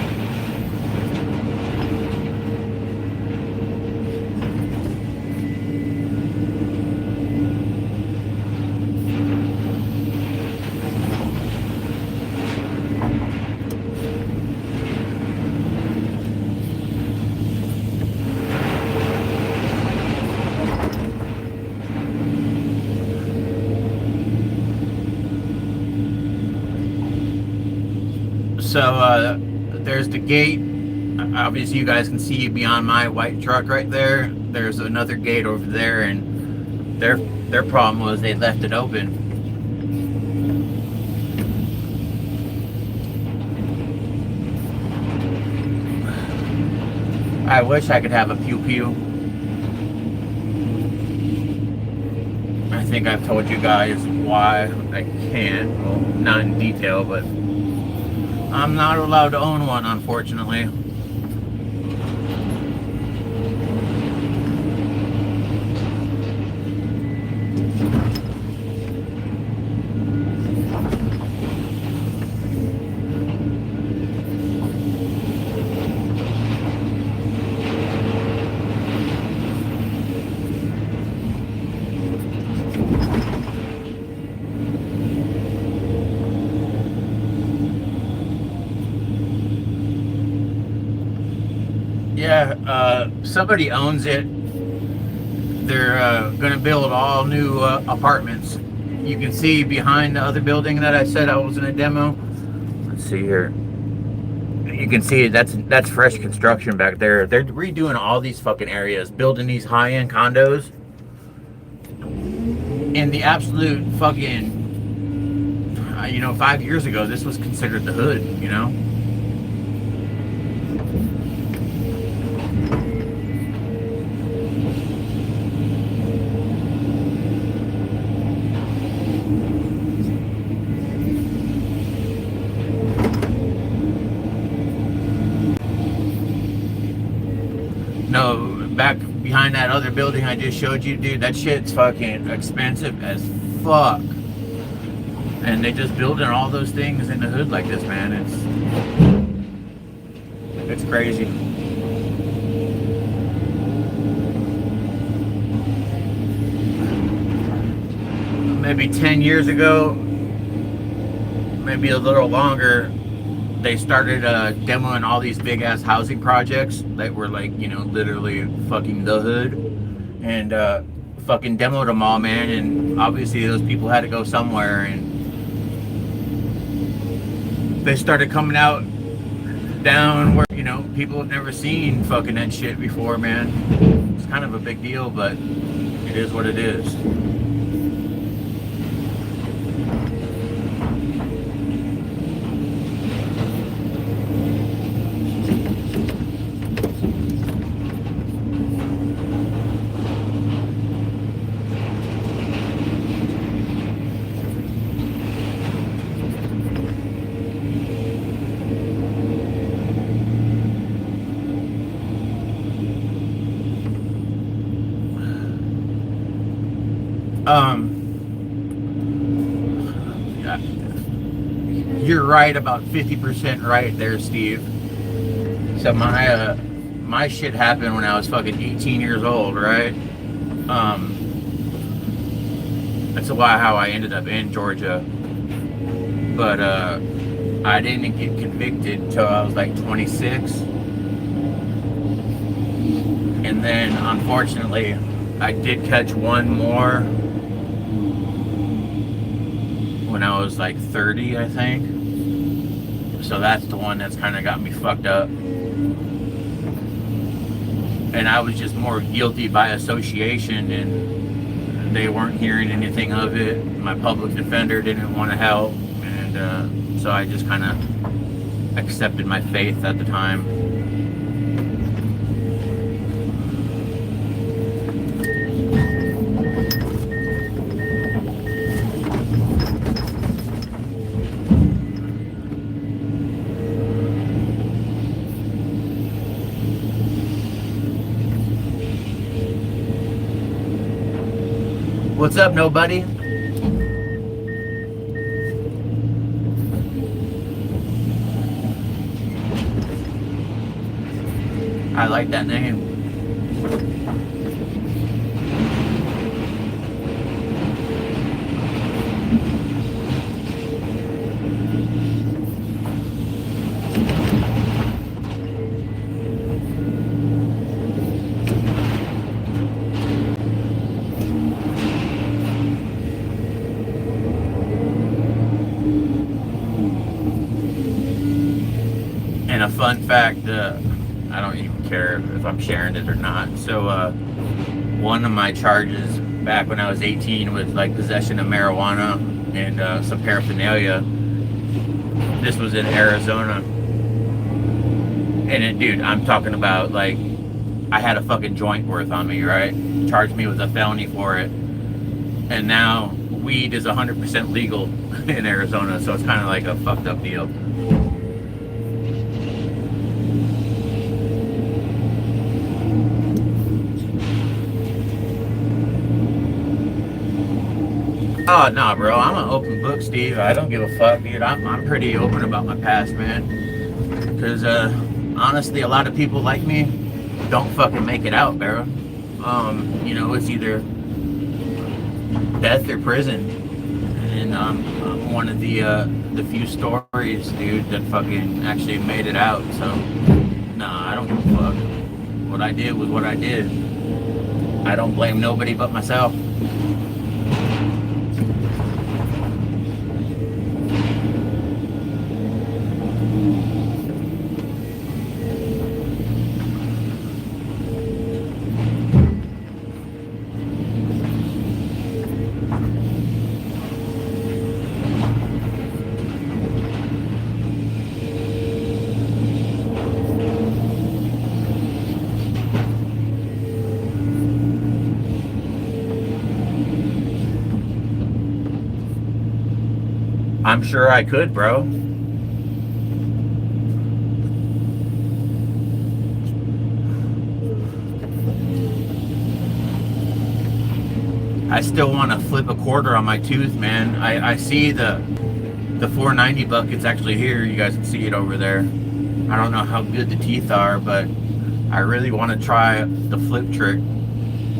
So there's the gate. Obviously you guys can see beyond my white truck right there. There's another gate over there, and their problem was they left it open. I wish I could have a pew-pew. I think I've told you guys why I can't. Well, not in detail, but I'm not allowed to own one, unfortunately. Yeah, somebody owns it. They're gonna build all new apartments. You can see behind the other building that I said I was in a demo. Let's see here. You can see that's fresh construction back there. They're redoing all these fucking areas, building these high-end condos. And the absolute fucking, 5 years ago, this was considered the hood, you know? No, back behind that other building I just showed you, dude, that shit's fucking expensive as fuck. And they just building all those things in the hood like this, man. It's crazy. Maybe 10 years ago, maybe a little longer, they started demoing all these big ass housing projects that were like, literally fucking the hood, and fucking demoed them all, man. And obviously those people had to go somewhere, and they started coming out down where, people have never seen fucking that shit before, man. It's kind of a big deal, but it is what it is. You're right about 50% right there, Steve. So my shit happened when I was fucking 18 years old, right? That's how I ended up in Georgia. But I didn't get convicted until I was like 26. And then unfortunately I did catch one more when I was like 30, I think. So that's the one that's kind of got me fucked up. And I was just more guilty by association, and they weren't hearing anything of it. My public defender didn't want to help, and so I just kind of accepted my faith at the time. What's up, nobody? I like that name. And a fun fact, I don't even care if I'm sharing it or not. So, one of my charges back when I was 18 was like possession of marijuana and some paraphernalia. This was in Arizona. And it, dude, I'm talking about like, I had a fucking joint worth on me, right? Charged me with a felony for it. And now weed is 100% legal in Arizona. So it's kind of like a fucked up deal. Oh, no, bro. I'm an open book, Steve. I don't give a fuck, dude. I'm pretty open about my past, man. Because, honestly, a lot of people like me don't fucking make it out, bro. You know, it's either death or prison. And I'm one of the few stories, dude, that fucking actually made it out. So, nah, I don't give a fuck. What I did was what I did. I don't blame nobody but myself. I'm sure I could, bro. I still want to flip a quarter on my tooth, man. I see the 490 bucket's actually here. You guys can see it over there. I don't know how good the teeth are, but I really want to try the flip trick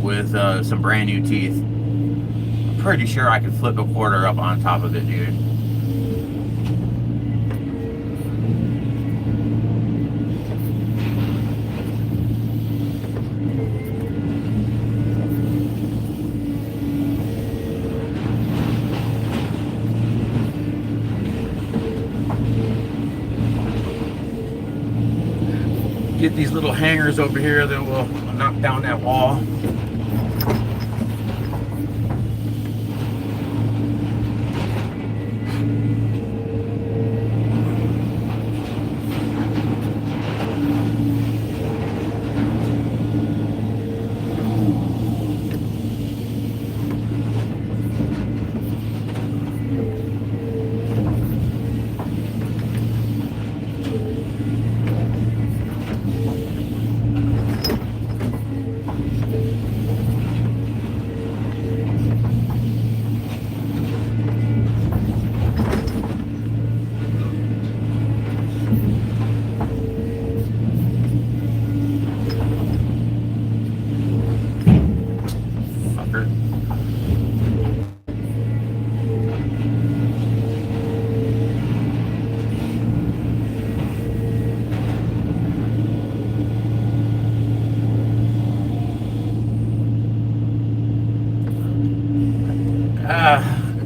with some brand new teeth. I'm pretty sure I can flip a quarter up on top of it, dude. Get these little hangers over here, then we'll knock down that wall.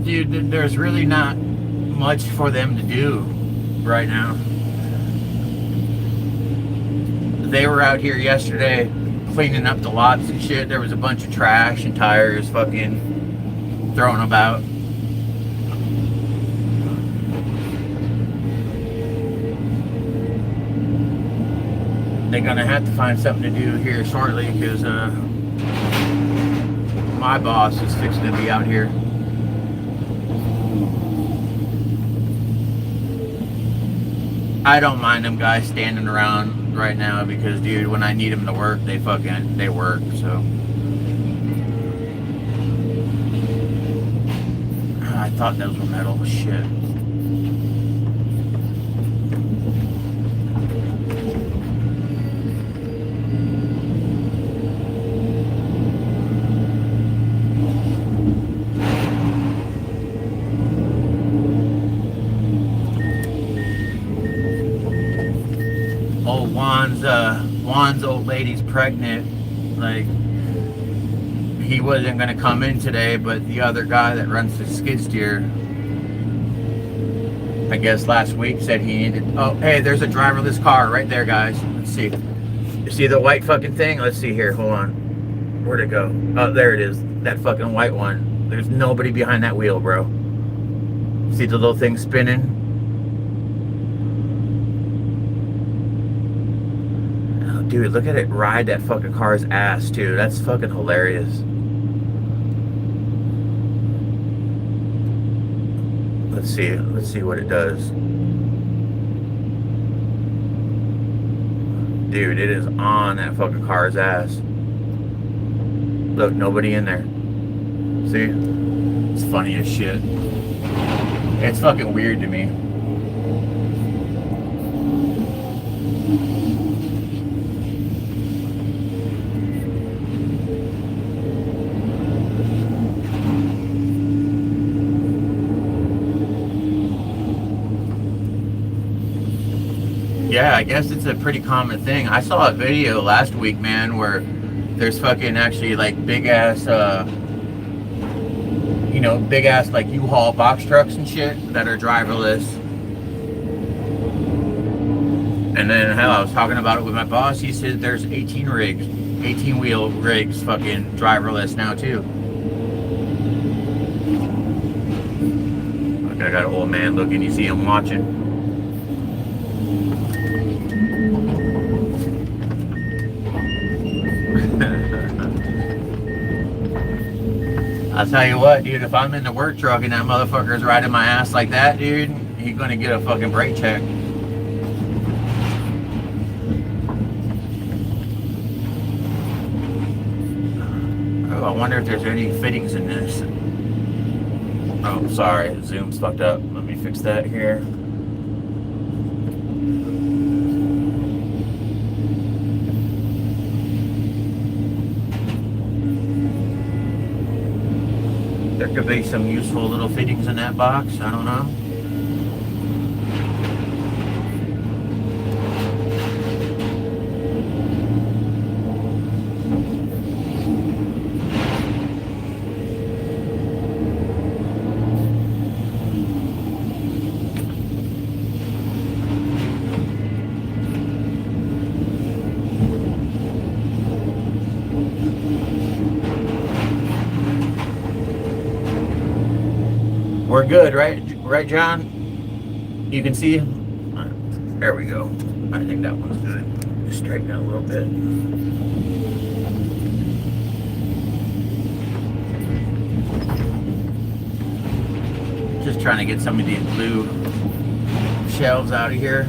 Dude, there's really not much for them to do right now. They were out here yesterday cleaning up the lots and shit. There was a bunch of trash and tires fucking thrown about. They're gonna have to find something to do here shortly because my boss is fixing to be out here. I don't mind them guys standing around right now because, dude, when I need them to work, they work, so. thought those were metal. Shit. Oh, Juan's old lady's pregnant. Like, he wasn't gonna come in today, but the other guy that runs the skid steer, I guess last week, said he needed. Oh, hey, there's a driverless car right there, guys. Let's see. You see the white fucking thing? Let's see here. Hold on. Where'd it go? Oh, there it is. That fucking white one. There's nobody behind that wheel, bro. See the little thing spinning? Oh, dude, look at it ride that fucking car's ass, too. That's fucking hilarious. Let's see what it does. Dude, it is on that fucking car's ass. Look, nobody in there. See? It's funny as shit. It's fucking weird to me. Yeah, I guess it's a pretty common thing. I saw a video last week, man, where there's fucking actually like big ass, big ass like U-Haul box trucks and shit that are driverless. And then hell, I was talking about it with my boss. He said there's 18 wheel rigs fucking driverless now too. Look, I got an old man looking. You see him watching. I'll tell you what, dude, if I'm in the work truck and that motherfucker's riding my ass like that, dude, he's gonna get a fucking brake check. Oh, I wonder if there's any fittings in this. Oh, sorry, Zoom's fucked up. Let me fix that here. There could be some useful little fittings in that box. I don't know. We're good, right? Right, John? You can see? There we go. I think that one's good. Just straighten out a little bit. Just trying to get some of these blue shelves out of here.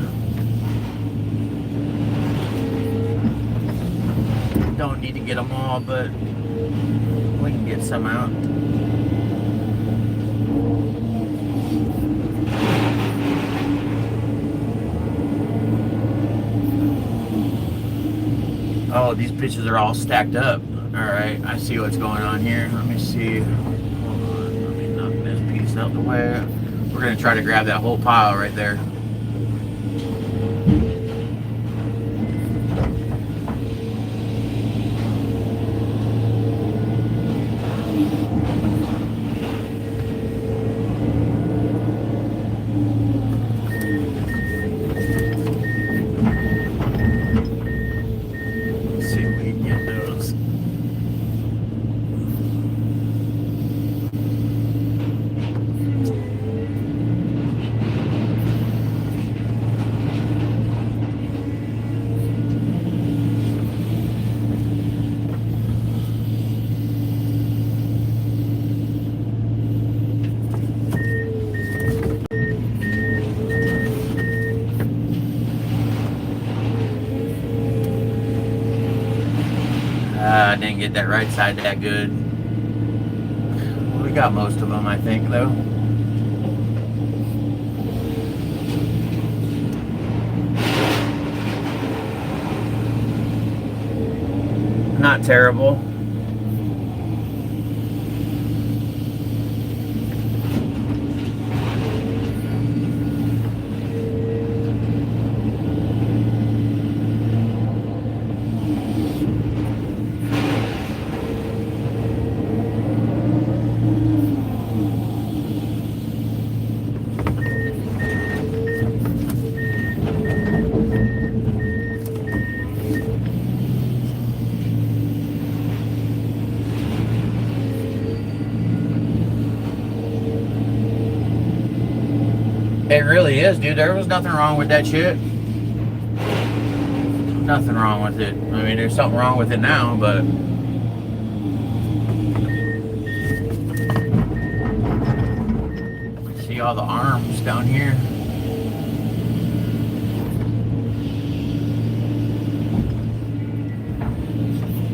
Don't need to get them all, but we can get some out. Oh, these bitches are all stacked up. Alright, I see what's going on here. Let me see. Hold on. Let me knock this piece out the way. We're going to try to grab that whole pile right there. I didn't get that right side that good. We got most of them, I think, though. not terrible. It really is, dude. There was nothing wrong with that shit. Nothing wrong with it. I mean, there's something wrong with it now, but see all the arms down here.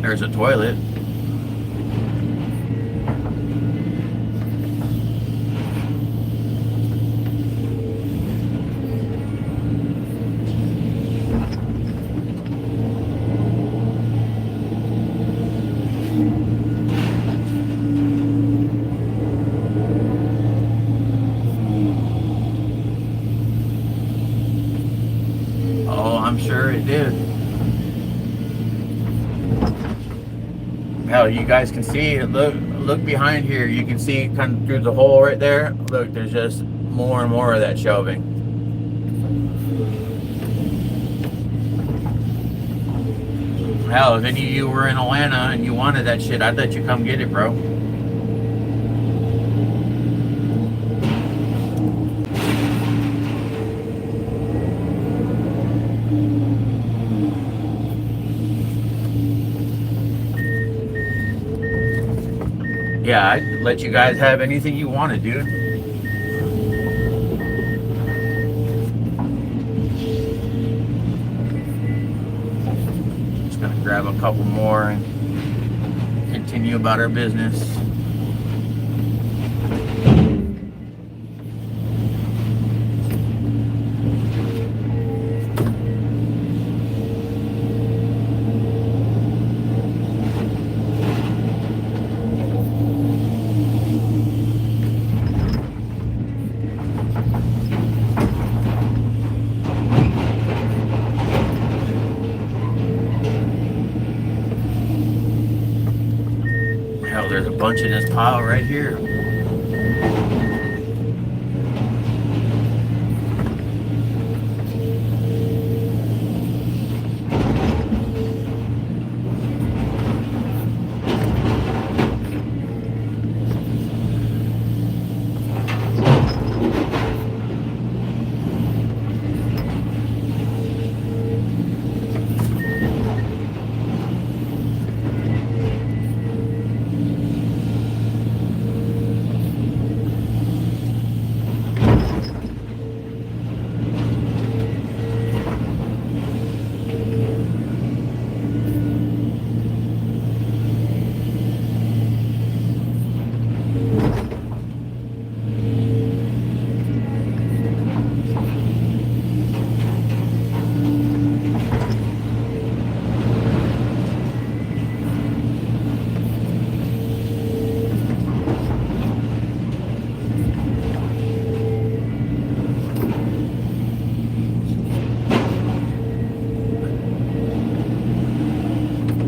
There's a toilet. I'm sure it did. Hell, you guys can see it. Look behind here. You can see kind of through the hole right there. Look, there's just more and more of that shelving. Hell, if any of you were in Atlanta and you wanted that shit, I'd let you come get it, bro. Yeah, I'd let you guys have anything you wanted, dude. Just gonna grab a couple more and continue about our business. Hell, there's a bunch in this pile right here.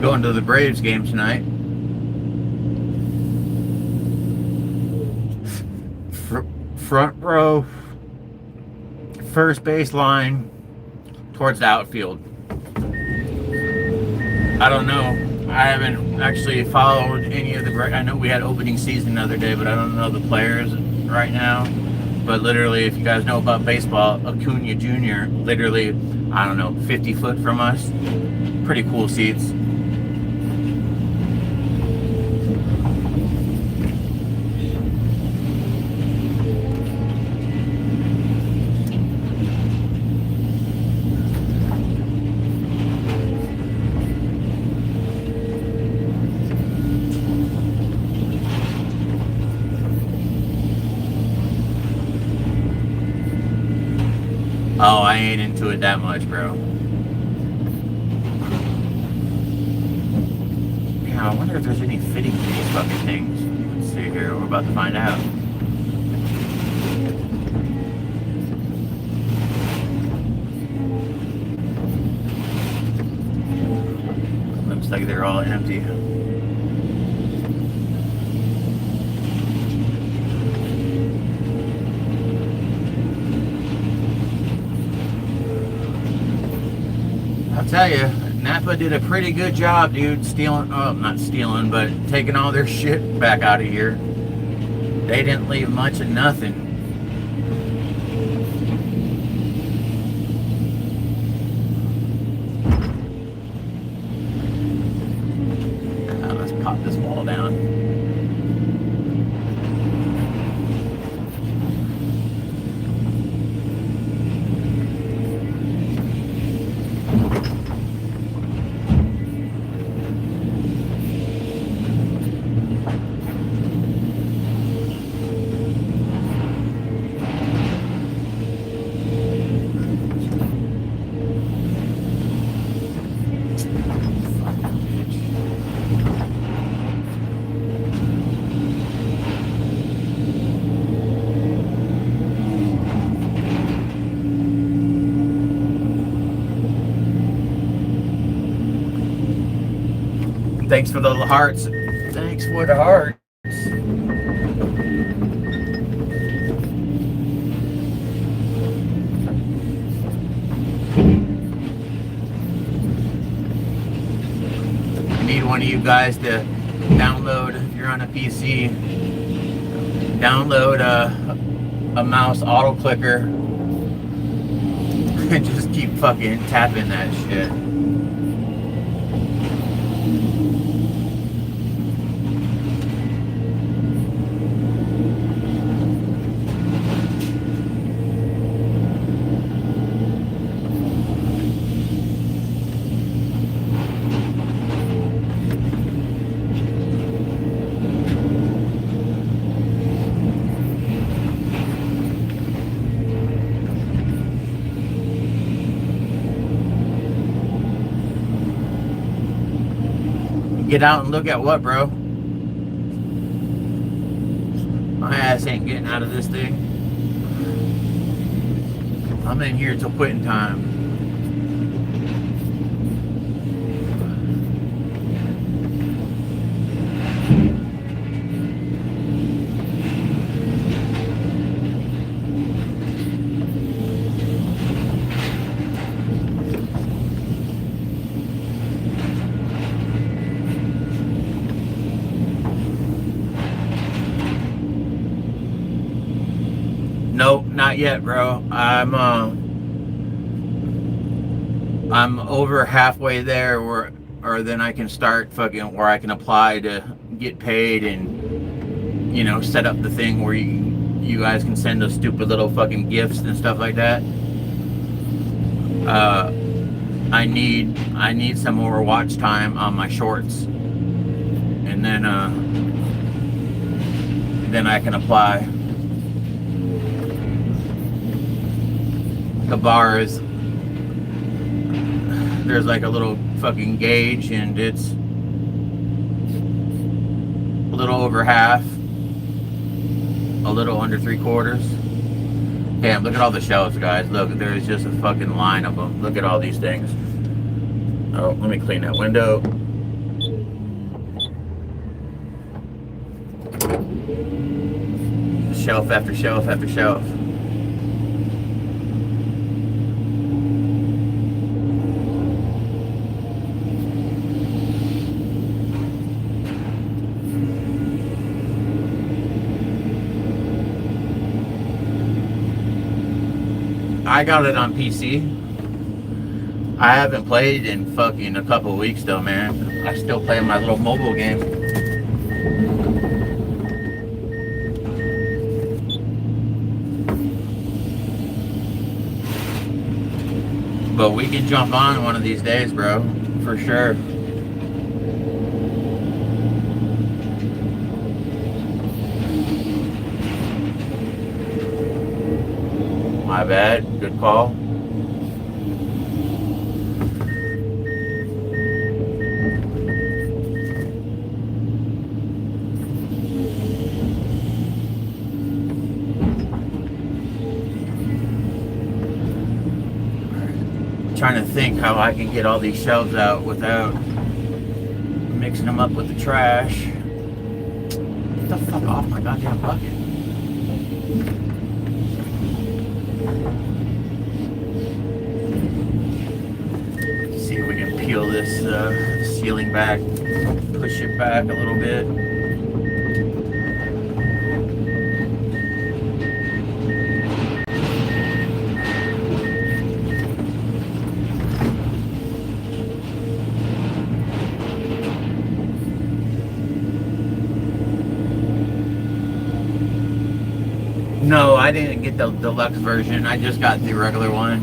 Going to the Braves game tonight. Front row, first base line, towards the outfield. I don't know. I haven't actually followed any of the Braves. I know we had opening season the other day, but I don't know the players right now. But literally, if you guys know about baseball, Acuna Jr., literally, I don't know, 50 foot from us. Pretty cool seats. Oh, I ain't into it that much, bro. Now, I wonder if there's any fitting to these fucking things. Let's see here. We're about to find out. Looks like they're all empty. I'll tell you, NAPA did a pretty good job, dude, stealing, oh, not stealing, but taking all their shit back out of here. They didn't leave much of nothing. Let's pop this wall down. Thanks for the little hearts. Thanks for the hearts. I need one of you guys to download, if you're on a PC, download a mouse auto clicker and just keep fucking tapping that shit. Get out and look at what, bro? My ass ain't getting out of this thing. I'm in here till quitting time. Nope, not yet, bro. I'm over halfway there, or then I can start fucking where I can apply to get paid and, you know, set up the thing where you guys can send those stupid little fucking gifts and stuff like that. I need some more watch time on my shorts, and then I can apply. The bars, there's like a little fucking gauge, and it's a little over half, a little under 3/4. Damn, look at all the shelves, guys. Look, there's just a fucking line of them. Look at all these things. Oh, let me clean that window. Shelf after shelf after shelf. I got it on PC. I haven't played in fucking a couple weeks though, man. I still play my little mobile game. But we can jump on one of these days, bro. For sure. My bad. Good call. trying to think how I can get all these shelves out without mixing them up with the trash. Get the fuck off my goddamn bucket. Let's see if we can peel this ceiling back, push it back a little bit. No, I didn't get the deluxe version. I just got the regular one.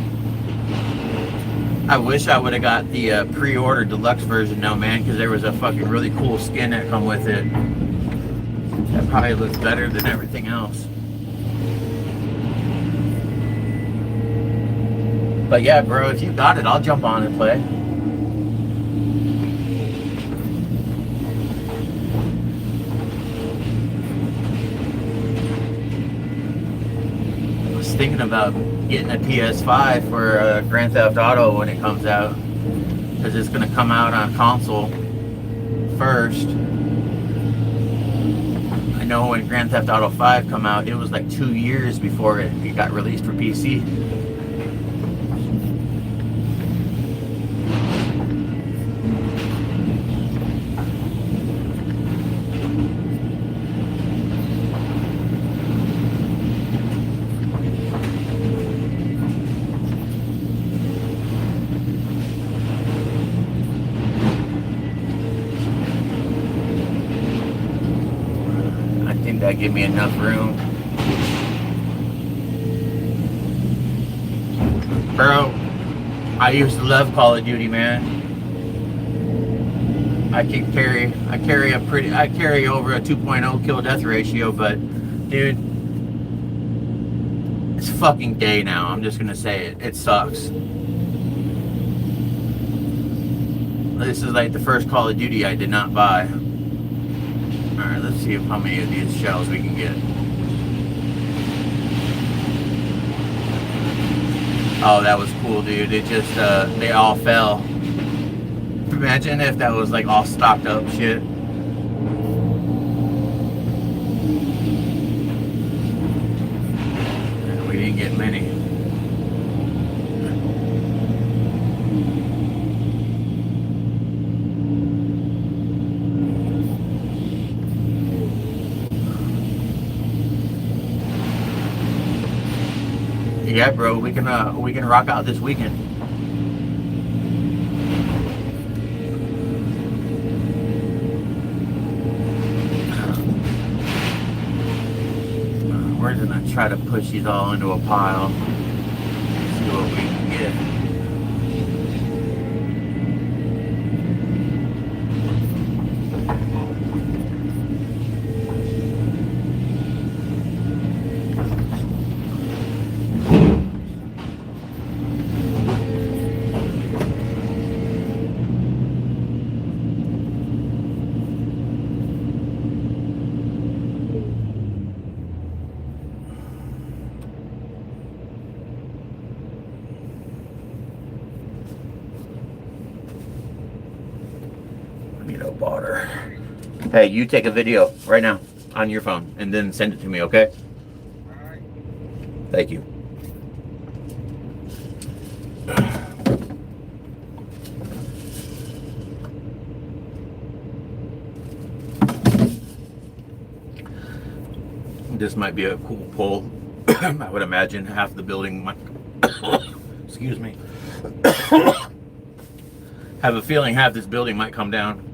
I wish I would have got the pre-order deluxe version now, man, because there was a fucking really cool skin that come with it. That probably looks better than everything else. But yeah, bro, if you got it, I'll jump on and play. Thinking about getting a PS5 for Grand Theft Auto when it comes out, because it's going to come out on console first. I know when Grand Theft Auto 5 come out, it was like 2 years before it got released for PC. That give me enough room. Bro, I used to love Call of Duty, man. I carry over a 2.0 kill death ratio, but dude, it's fucking gay now. I'm just gonna say it. It sucks. This is like the first Call of Duty I did not buy. Alright, let's see how many of these shells we can get. Oh, that was cool, dude. It just, they all fell. Imagine if that was like all stocked up shit. We didn't get many. Yeah, bro, we can rock out this weekend. We're gonna try to push these all into a pile. See what we can get. Water. Hey, you take a video right now on your phone and then send it to me, okay? Alright. Thank you. This might be a cool pull. I would imagine half the building might excuse me. Have a feeling half this building might come down.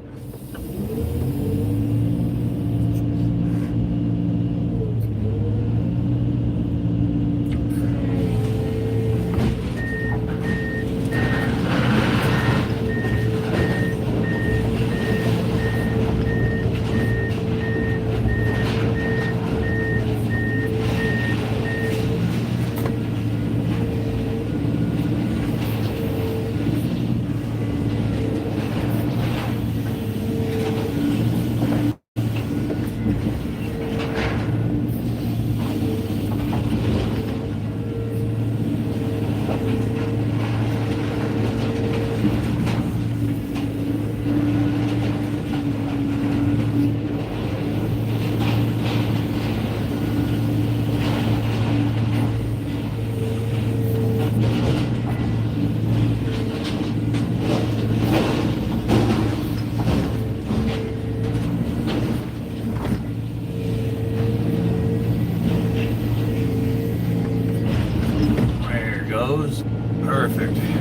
Perfect.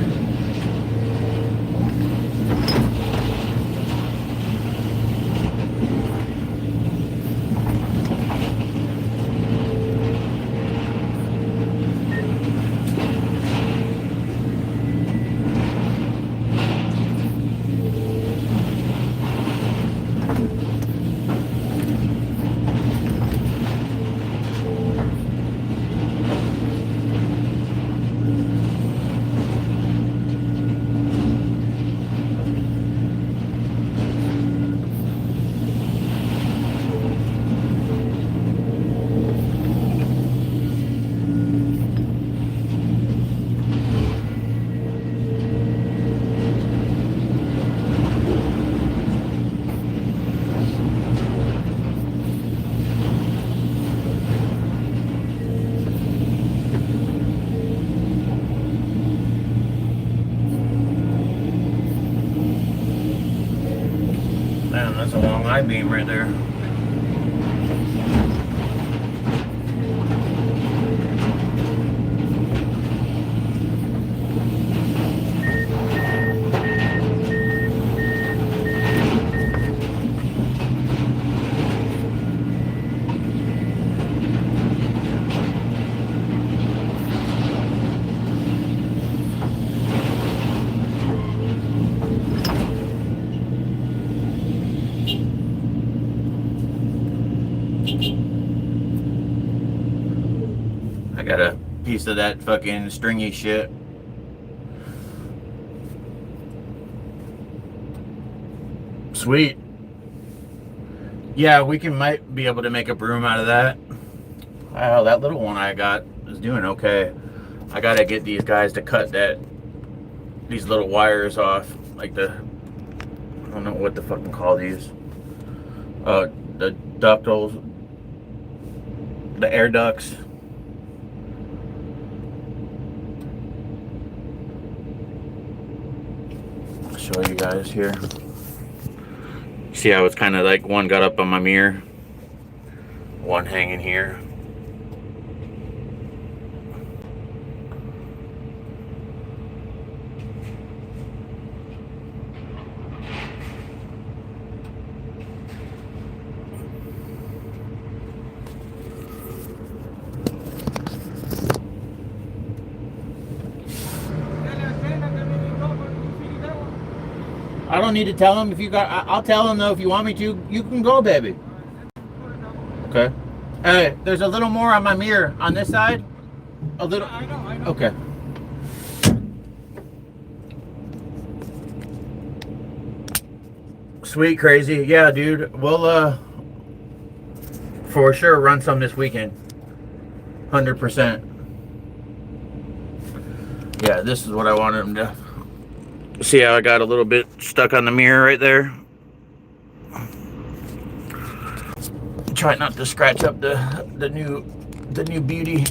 Man, that's a long I-beam right there. I got a piece of that fucking stringy shit. Sweet. Yeah, we might be able to make a broom out of that. Wow, that little one I got is doing okay. I gotta get these guys to cut these little wires off, like I don't know what to fucking call these. The ductiles, the air ducts. I'll show you guys here. See how it's kind of like one got up on my mirror, one hanging here. I don't need to tell him if you got. I'll tell him though if you want me to. You can go, baby. Okay. Hey, there's a little more on my mirror on this side. A little. I know. Okay. Sweet, crazy. Yeah, dude. We'll for sure run some this weekend. 100%. Yeah, this is what I wanted him to. See how I got a little bit stuck on the mirror right there? Try not to scratch up the new beauty.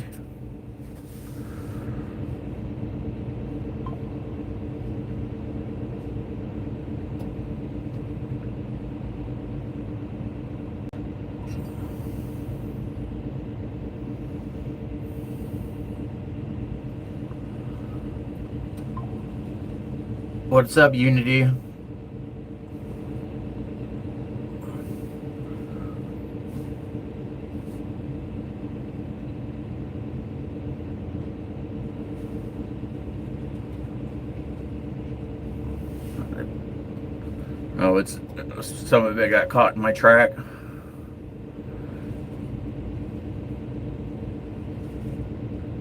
What's up, Unity? Oh, it's some of it got caught in my track.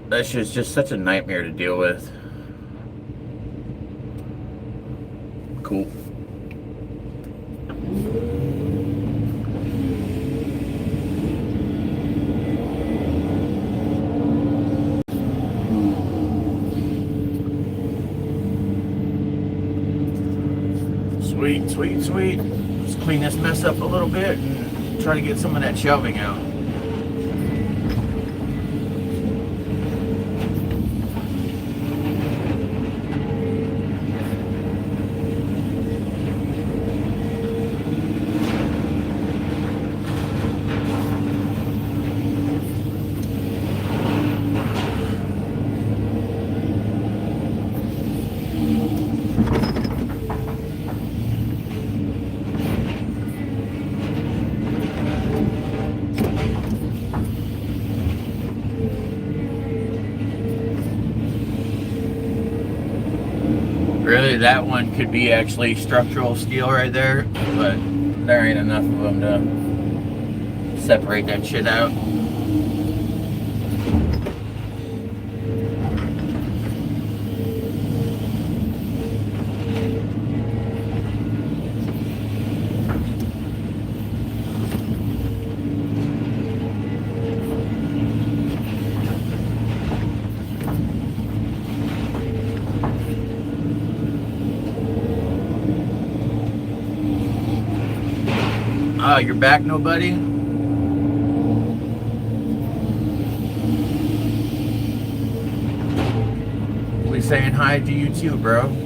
That shit's just such a nightmare to deal with. Cool. Sweet, sweet, sweet. Let's clean this mess up a little bit and try to get some of that shelving out. Really, that one could be actually structural steel right there, but there ain't enough of them to separate that shit out. Oh, you're back, nobody? We saying hi to you too, bro.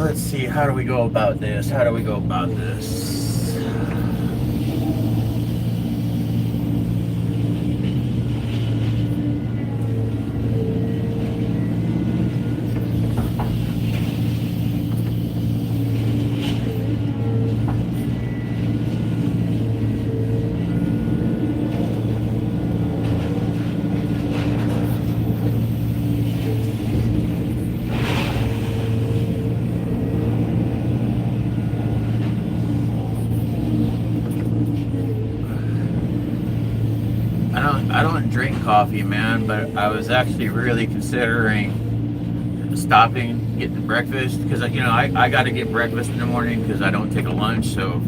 Let's see, how do we go about this? How do we go about this? I don't drink coffee, man, but I was actually really considering stopping, getting breakfast, because I got to get breakfast in the morning because I don't take a lunch. So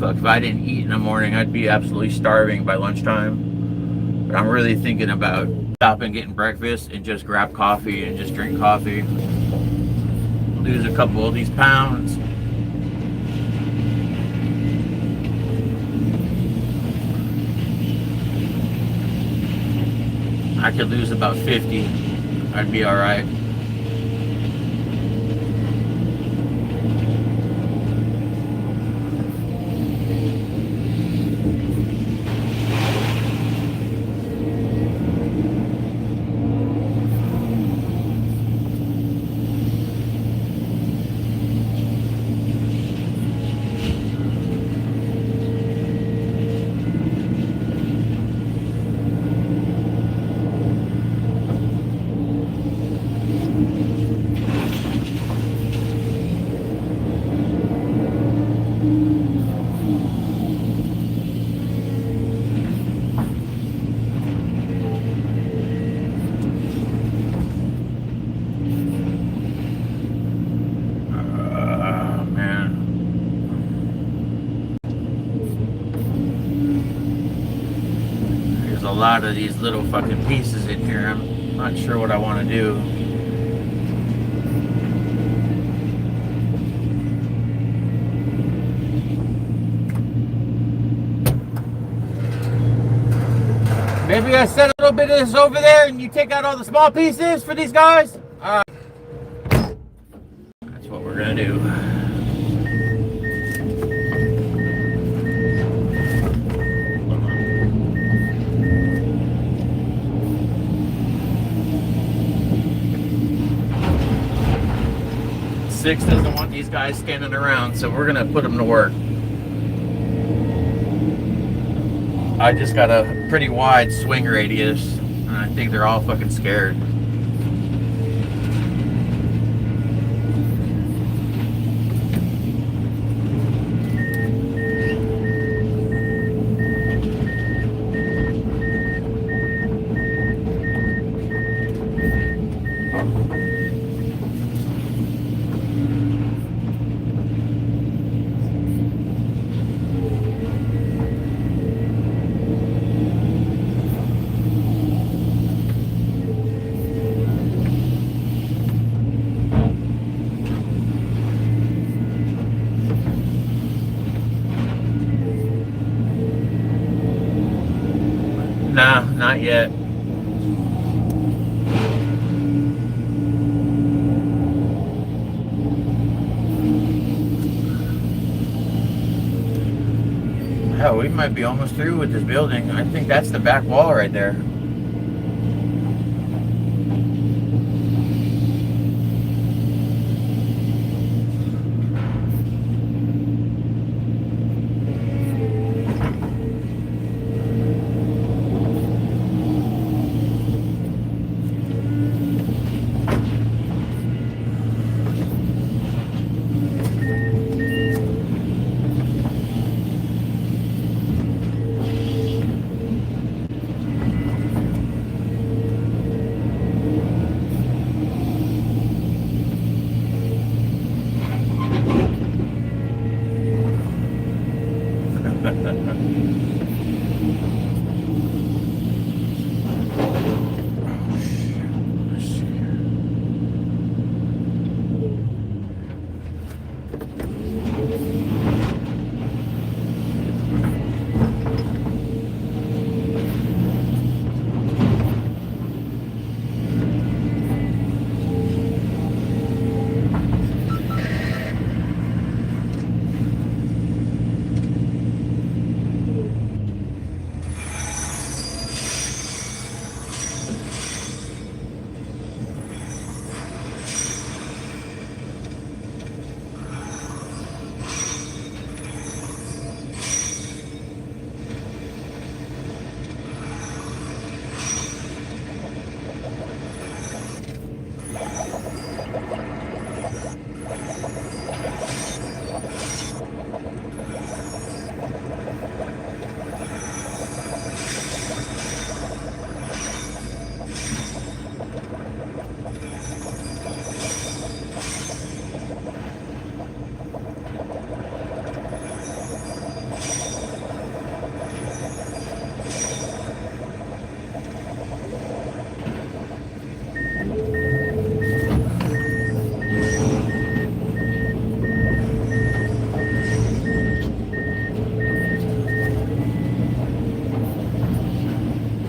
fuck, if I didn't eat in the morning, I'd be absolutely starving by lunchtime. But I'm really thinking about stopping, getting breakfast, and just grab coffee and just drink coffee, lose a couple of these pounds. I could lose about 50. I'd be all right. A lot of these little fucking pieces in here. I'm not sure what I want to do. Maybe I set a little bit of this over there and you take out all the small pieces for these guys? Alright. That's what we're gonna do. Six doesn't want these guys standing around, so we're gonna put them to work. I just got a pretty wide swing radius, and I think they're all fucking scared. Nah, not yet. Hell, we might be almost through with this building. I think that's the back wall right there.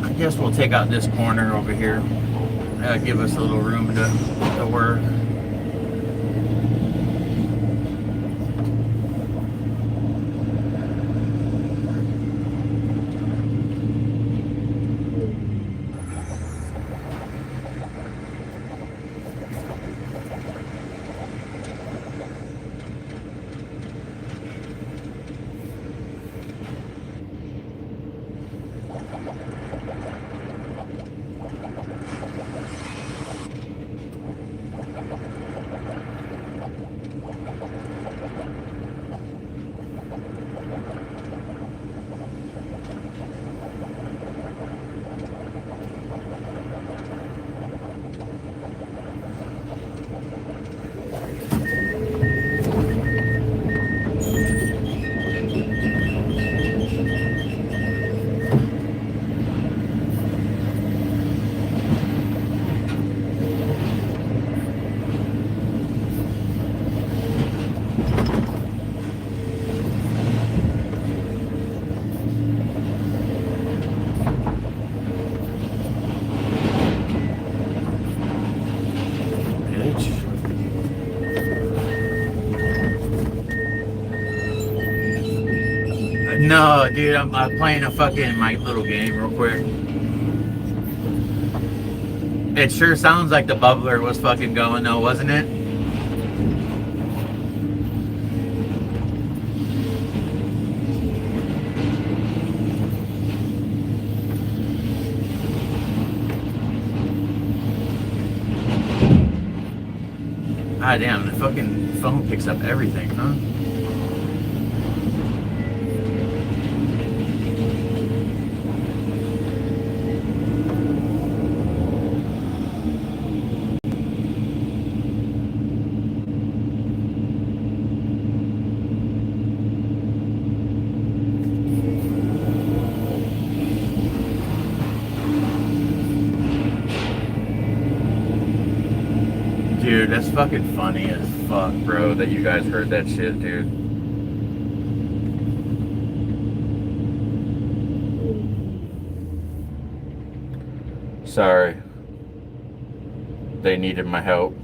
I guess we'll take out this corner over here. Give us a little room to work. No, dude, I'm playing a fucking my little game real quick. It sure sounds like the bubbler was fucking going though, wasn't it? God damn, the fucking phone picks up everything, huh? Dude, that's fucking funny as fuck, bro, that you guys heard that shit, dude. Sorry. They needed my help.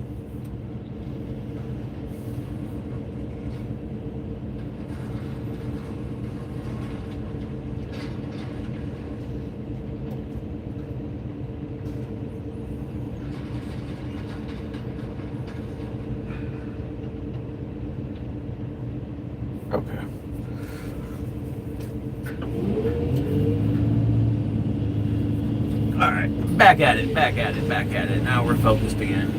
Okay. All right, back at it, back at it, back at it. Now we're focused again.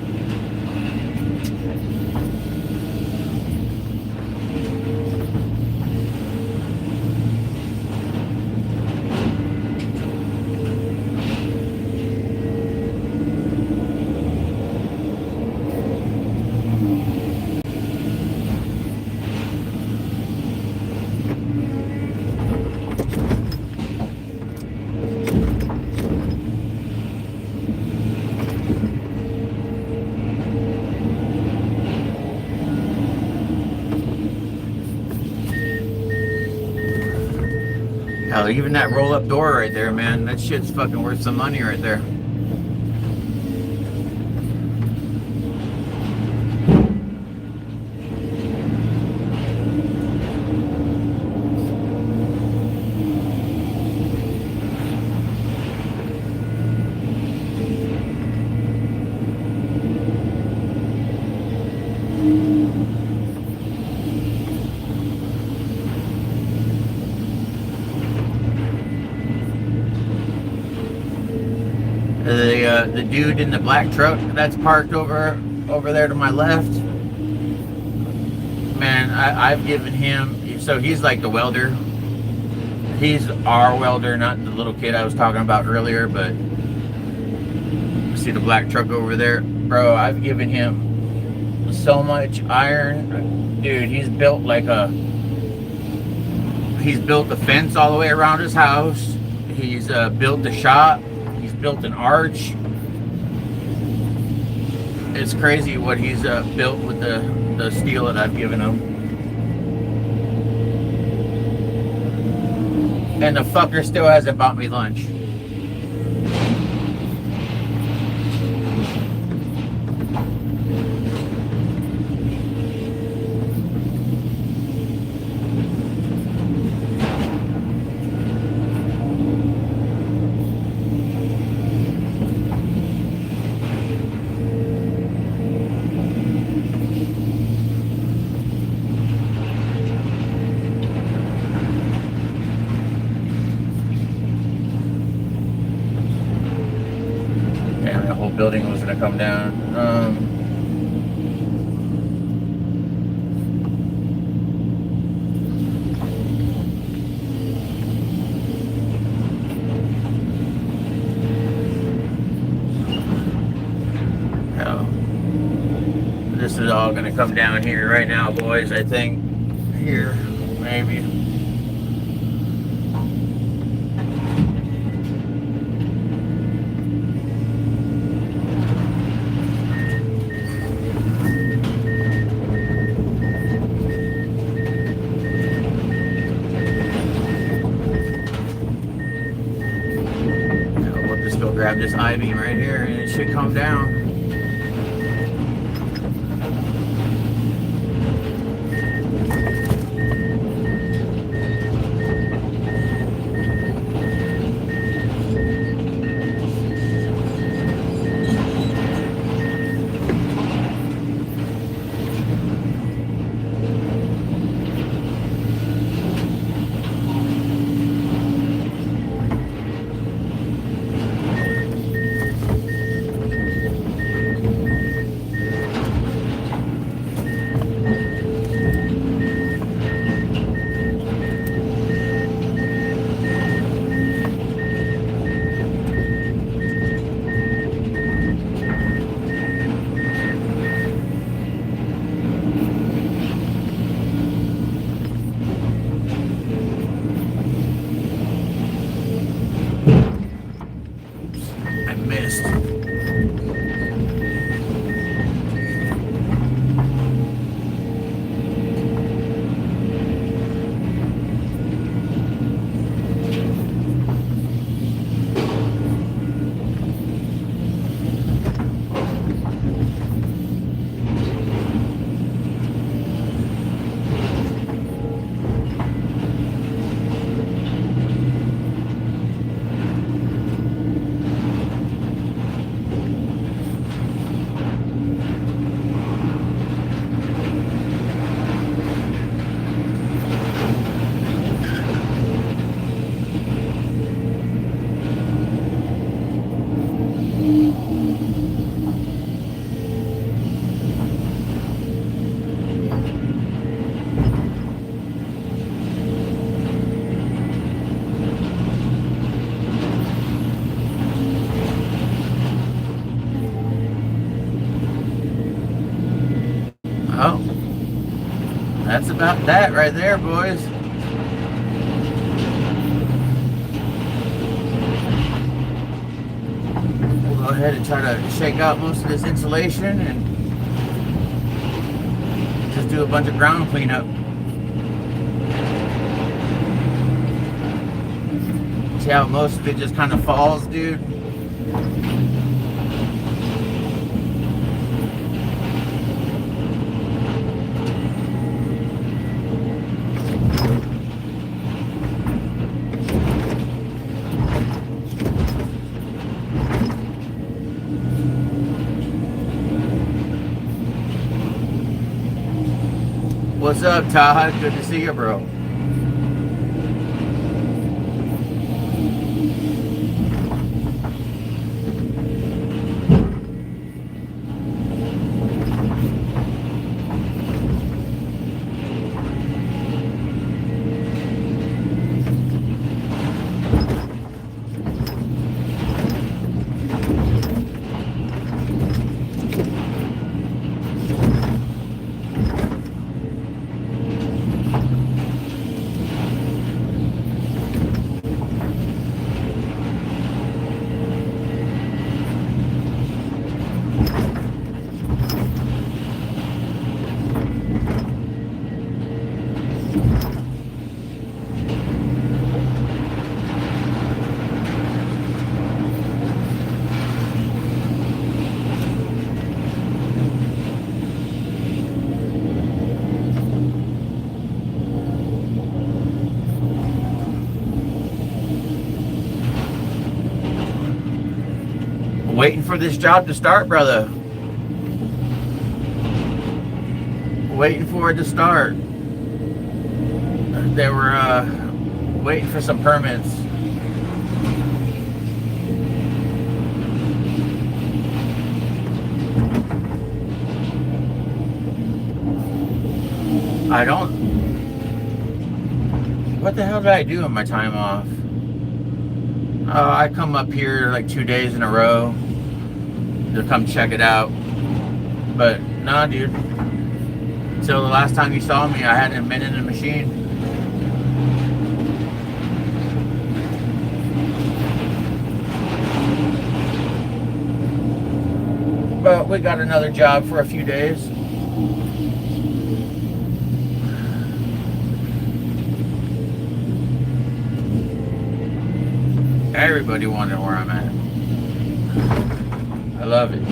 Hell, even that roll-up door right there, man, that shit's fucking worth some money right there. The dude in the black truck that's parked over there to my left, man, I've given him, so he's like the welder. He's our welder, not the little kid I was talking about earlier, but see the black truck over there? Bro, I've given him so much iron. Dude, he's built a fence all the way around his house. He's built the shop. He's built an arch. It's crazy what he's built with the steel that I've given him. And the fucker still hasn't bought me lunch. Building was going to come down. This is all going to come down here right now, boys. I think here, maybe. Grab this I-beam right here and it should come down. that's about that right there, boys. We'll go ahead and try to shake out most of this insulation and just do a bunch of ground cleanup. See how most of it just kind of falls, dude? What's up, Todd? Good to see you, bro. Waiting for this job to start, brother. Waiting for it to start. They were waiting for some permits. I don't... What the hell did I do in my time off? I come up here like 2 days in a row to come check it out. But nah, dude. Until the last time you saw me, I hadn't been in the machine. But we got another job for a few days. Everybody wondering where I'm at. I love it.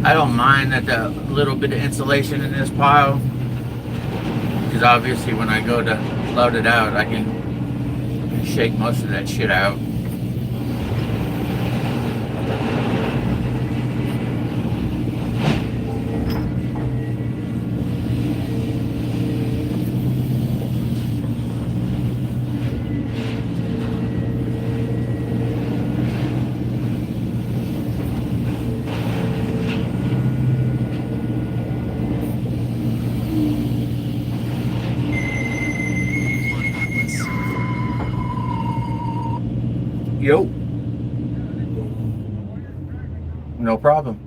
I don't mind that the little bit of insulation in this pile, because obviously when I go to load it out, I can shake most of that shit out. Yo. No problem.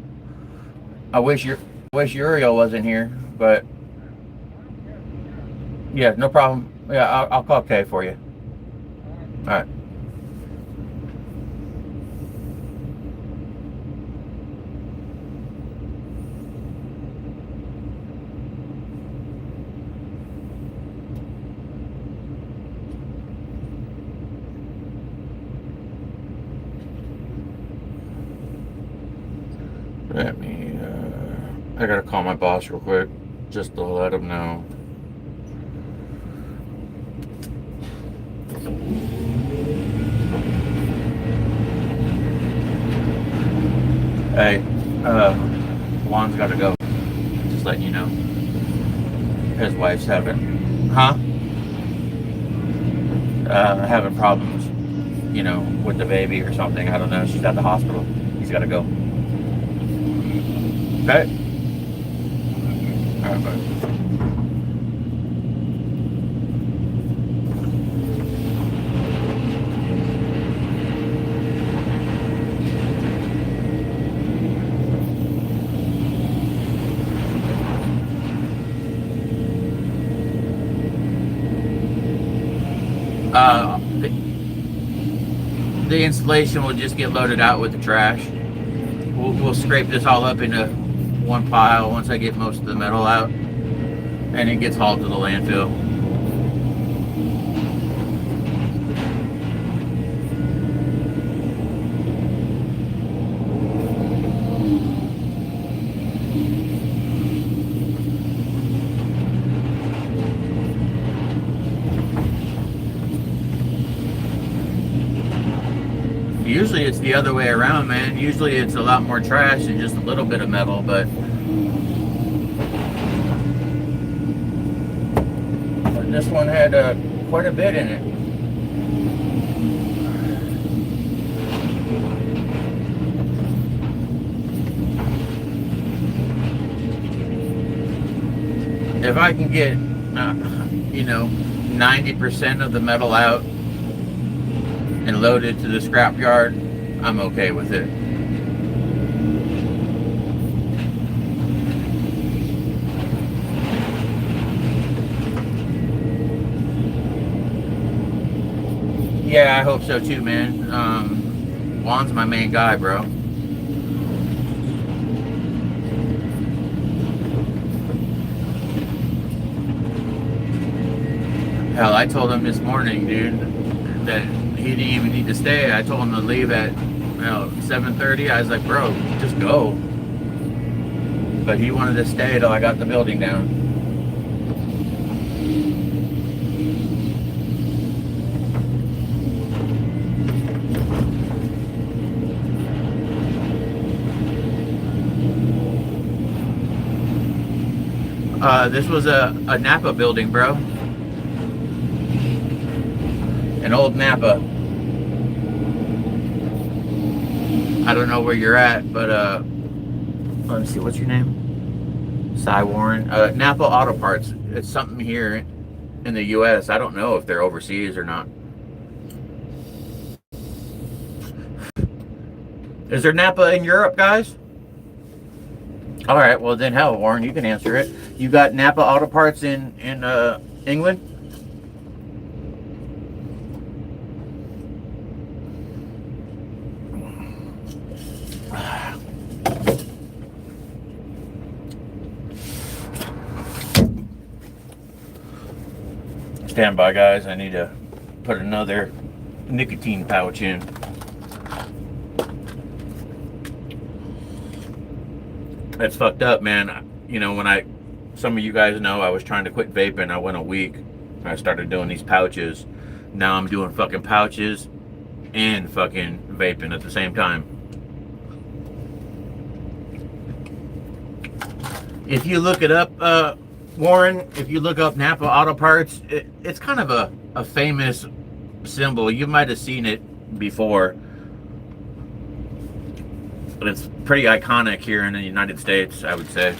I wish Uriel wasn't here, but yeah, no problem. Yeah, I'll call Kay for you. All right. I gotta call my boss real quick just to let him know. Hey, Juan's gotta go. Just letting you know. His wife's having problems, you know, with the baby or something. I don't know. She's at the hospital. He's gotta go. Okay. All right, bye. The installation will just get loaded out with the trash. We'll scrape this all up into one pile once I get most of the metal out, and it gets hauled to the landfill. Usually it's the other way around, man. Usually it's a lot more trash and just a little bit of metal, but this one had quite a bit in it. If I can get, you know, 90% of the metal out and loaded to the scrap yard, I'm okay with it. Yeah, I hope so too, man. Juan's my main guy, bro. Hell, I told him this morning, dude, that he didn't even need to stay. I told him to leave at 7:30. I was like, bro, just go. But he wanted to stay till I got the building down. This was a NAPA building, bro. An old NAPA. I don't know where you're at, but let me see, what's your name? Cy Warren. NAPA Auto Parts. It's something here in the US. I don't know if they're overseas or not. Is there NAPA in Europe, guys? All right, well then, hell, Warren, you can answer it. You got NAPA Auto Parts in England? Stand by, guys. I need to put another nicotine pouch in. That's fucked up, man. You know, some of you guys know I was trying to quit vaping. I went a week. I started doing these pouches. Now I'm doing fucking pouches and fucking vaping at the same time. If you look it up, Warren, if you look up NAPA Auto Parts, it's kind of a famous symbol. You might have seen it before. But it's pretty iconic here in the United States, I would say.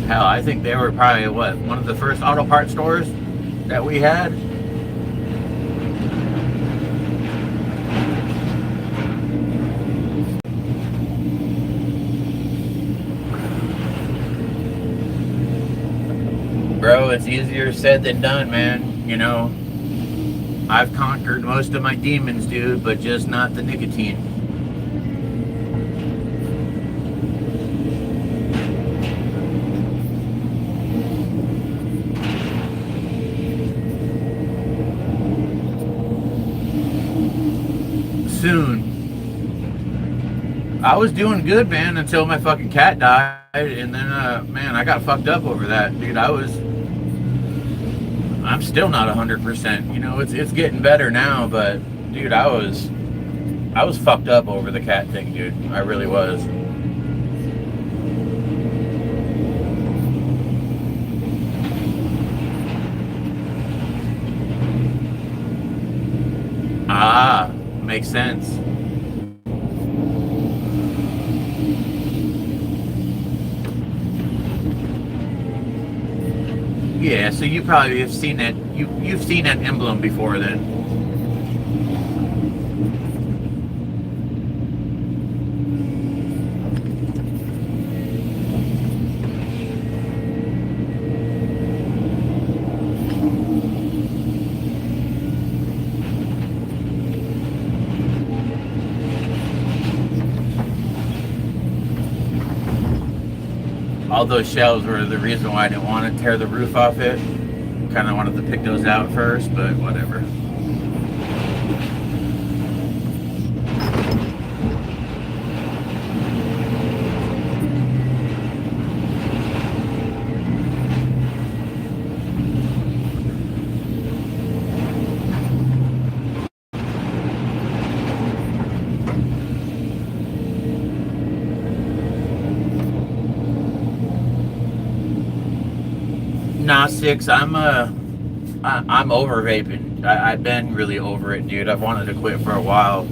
Hell, I think they were probably, one of the first auto parts stores that we had. Bro, it's easier said than done, man. You know, I've conquered most of my demons, dude, but just not the nicotine. I was doing good, man, until my fucking cat died, and then, man, I got fucked up over that, dude. I'm still not 100%. You know, it's getting better now, but dude, I was fucked up over the cat thing, dude. I really was. Ah, makes sense. Yeah, so you probably have seen that. You've seen that emblem before then. All those shelves were the reason why I didn't want to tear the roof off it. Kind of wanted to pick those out first, but whatever. Nah, six. I'm over vaping. I've been really over it, dude. I've wanted to quit for a while.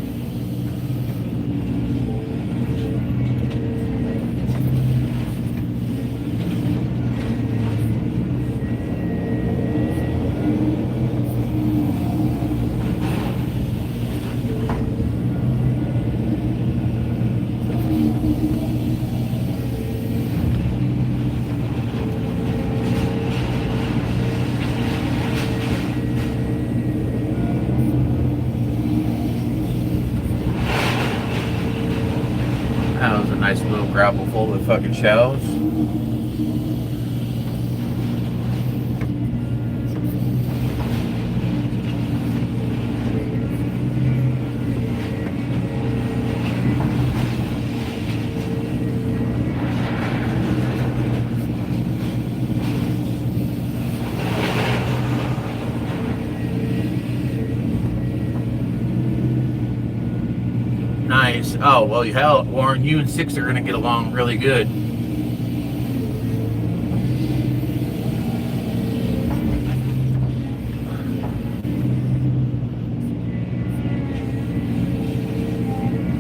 That was a nice little grapple full of fucking shells. Nice. Oh, well, hell, Warren, you and Six are going to get along really good.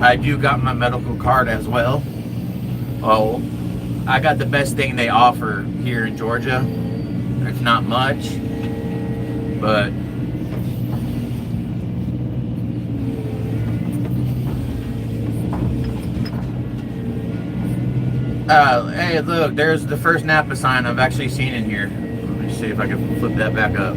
I do got my medical card as well. Oh, I got the best thing they offer here in Georgia. It's not much, but hey, look, there's the first NAPA sign I've actually seen in here. Let me see if I can flip that back up.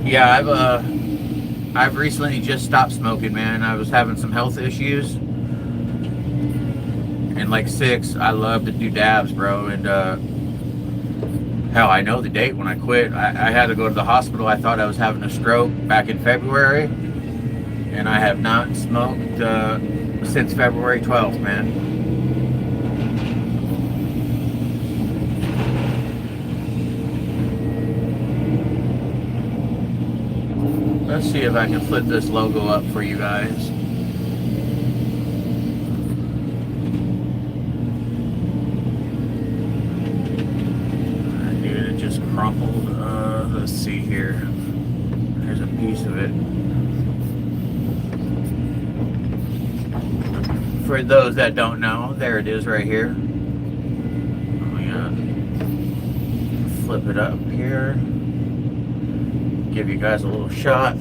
Yeah, I've recently just stopped smoking, man. I was having some health issues. And like Six, I love to do dabs, bro. And hell, I know the date when I quit. I had to go to the hospital. I thought I was having a stroke back in February. And I have not smoked since February 12th, man. Let's see if I can flip this logo up for you guys. Dude, it just crumpled. Let's see here. There's a piece of it. For those that don't know, there it is right here. I'm gonna flip it up here. Give you guys a little shot.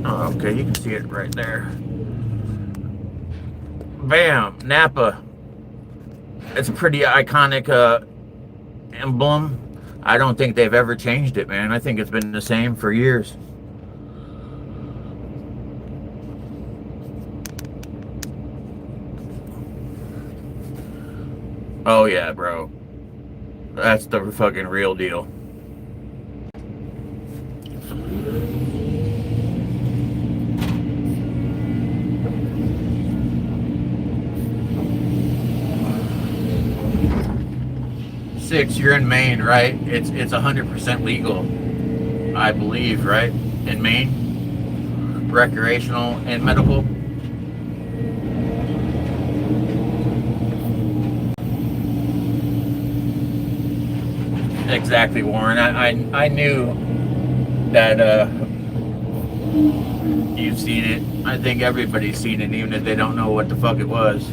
Oh, okay, you can see it right there. Bam, NAPA. It's a pretty iconic emblem. I don't think they've ever changed it, man. I think it's been the same for years. Oh yeah, bro. That's the fucking real deal. 6, you're in Maine, right? It's 100% legal, I believe, right? In Maine, recreational and medical. Exactly, Warren. I knew that you've seen it. I think everybody's seen it, even if they don't know what the fuck it was.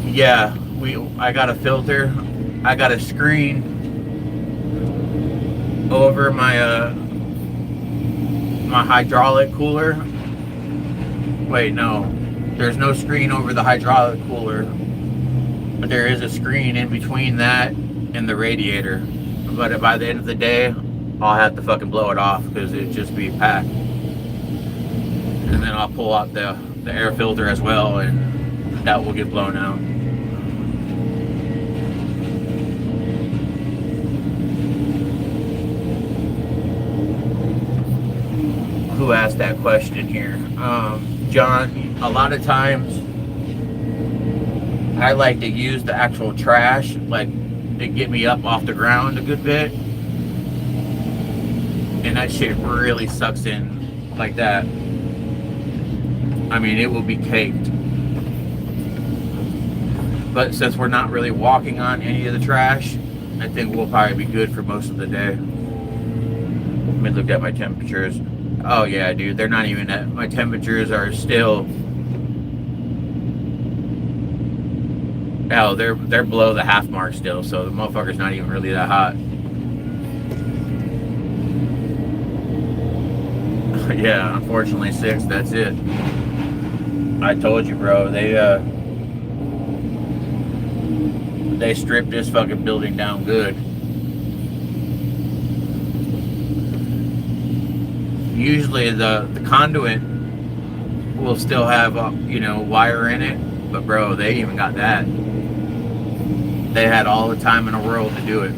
Yeah, I got a filter. I got a screen over my my hydraulic cooler. Wait, no. There's no screen over the hydraulic cooler. But there is a screen in between that and the radiator. But by the end of the day, I'll have to fucking blow it off because it'd just be packed. And then I'll pull out the air filter as well, and that will get blown out. Who asked that question here? John, a lot of times I like to use the actual trash, like, to get me up off the ground a good bit. And that shit really sucks in like that. I mean, it will be caked. But since we're not really walking on any of the trash, I think we'll probably be good for most of the day. Let me look at my temperatures. Oh yeah, dude, they're not even at, my temperatures are still, oh, they're below the half mark still, so the motherfucker's not even really that hot. Yeah, unfortunately 6, that's it. I told you, bro, they stripped this fucking building down good. Usually the conduit will still have you know, wire in it, but bro, they even got that. They had all the time in the world to do it.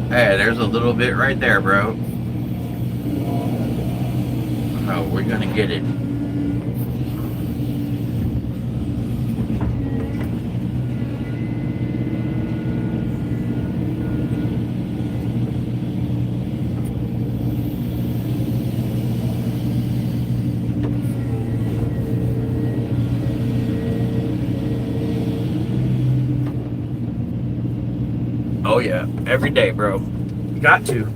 Hey, there's a little bit right there, bro. Oh, we're gonna get it. Oh yeah, every day, bro. You got to.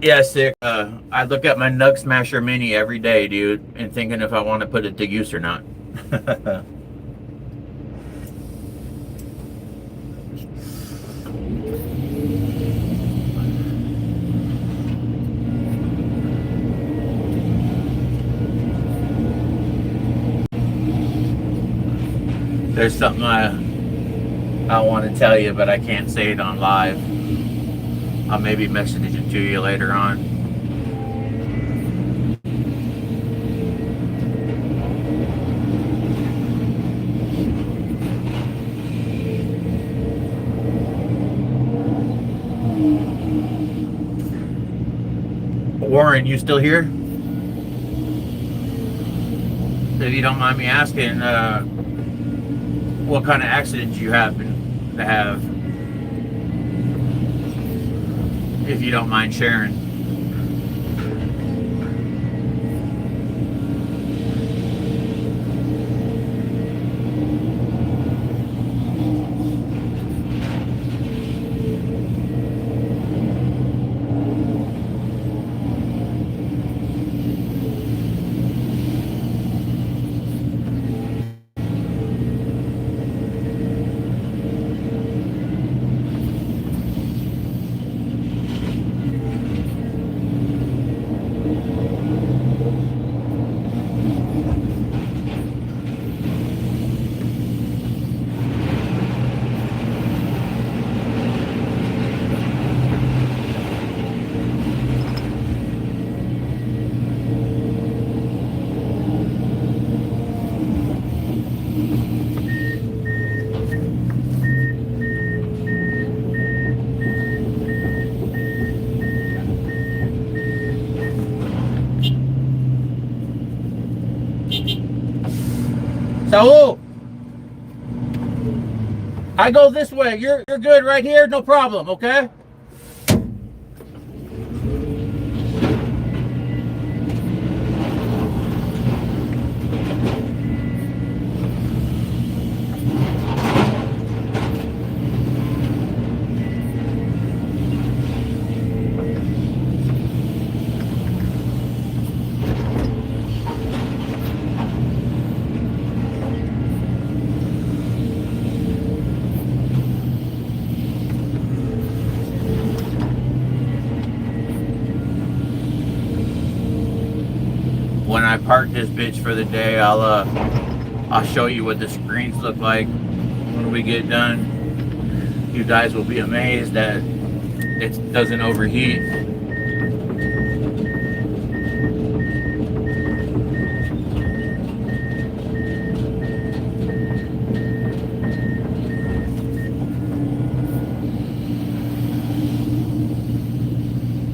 Yeah, sick. I look at my Nug Smasher Mini every day, dude, and thinking if I want to put it to use or not. There's something I want to tell you, but I can't say it on live. I'll maybe message it to you later on. Warren, you still here? If you don't mind me asking, what kind of accident you happen to have? If you don't mind sharing. Saul, I go this way. You're good right here. No problem. Okay. When I park this bitch for the day, I'll show you what the screens look like when we get done. You guys will be amazed that it doesn't overheat.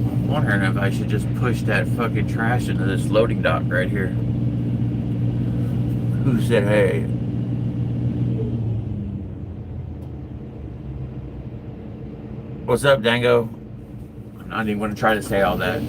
I'm wondering if I should just push that fucking trash into this loading dock right here. Who said hey? What's up, Dango? I'm not even going to try to say all that.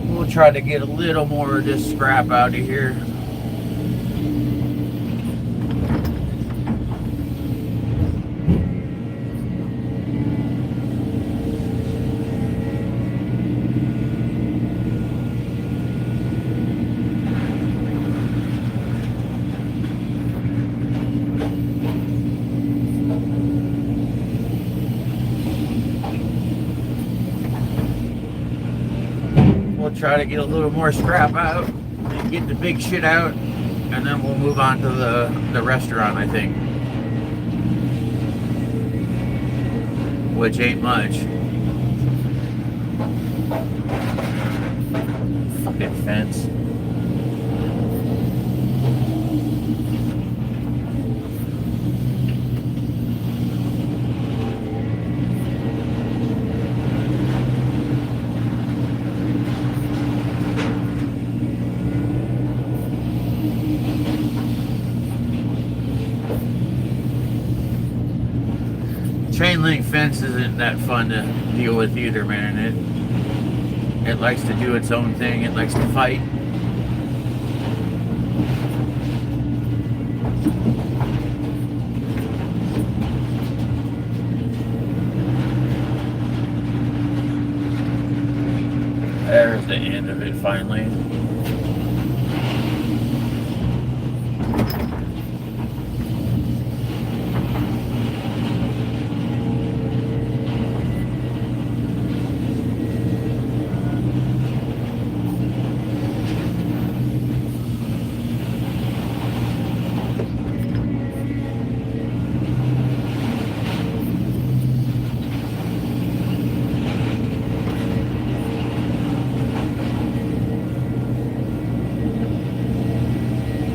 We'll try to get a little more of this scrap out of here. Try to get a little more scrap out and get the big shit out, and then we'll move on to the restaurant, I think, which ain't much. Fucking fence. Chain link fence isn't that fun to deal with either, man. It likes to do its own thing. It likes to fight. There's the end of it finally.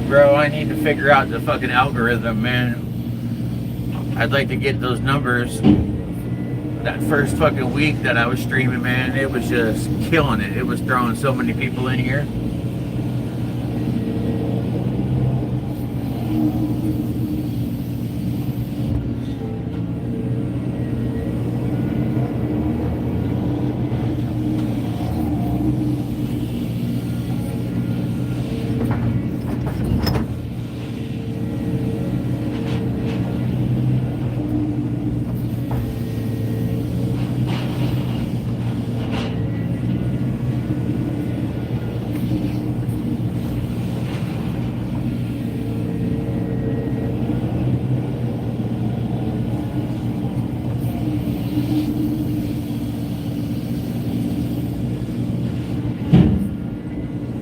Bro, I need to figure out the fucking algorithm, man. I'd like to get those numbers. That first fucking week that I was streaming, man, it was just killing it. It was throwing so many people in here.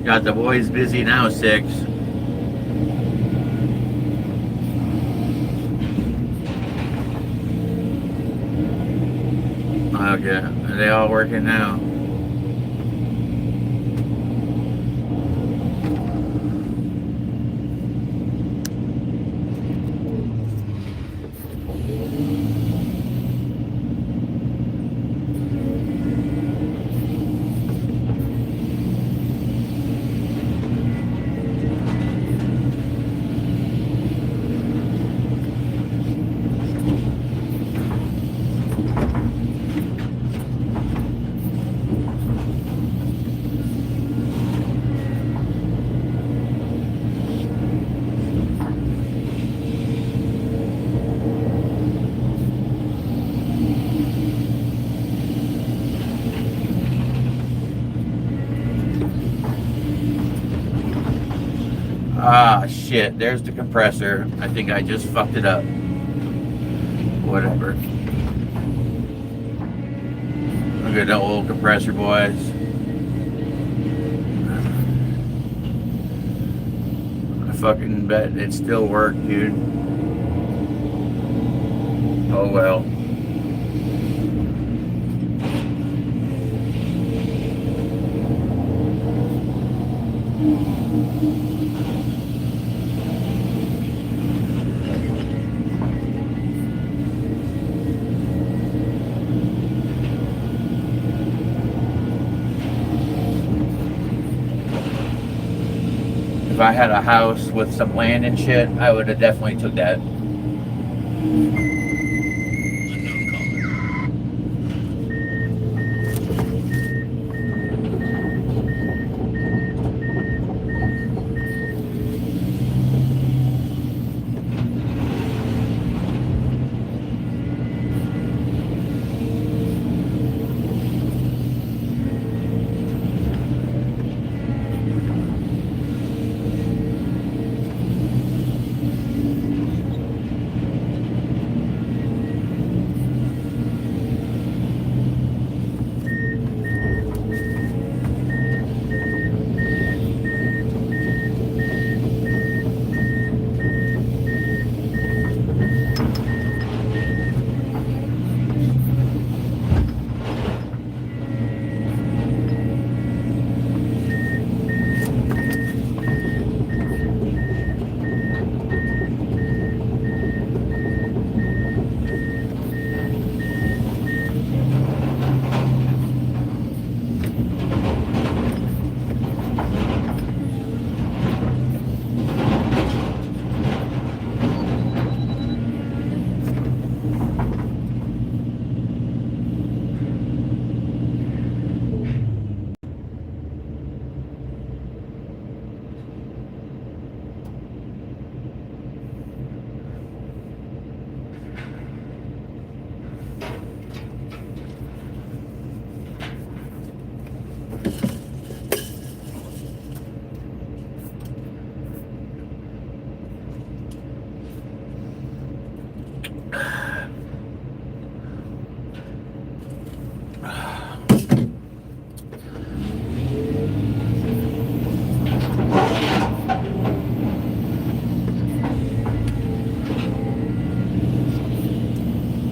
Got the boys busy now, 6. Okay, are they all working now? Ah, shit. There's the compressor. I think I just fucked it up. Whatever. Look at the old compressor, boys. I fucking bet it still worked, dude. Oh well. If I had a house with some land and shit, I would have definitely took that.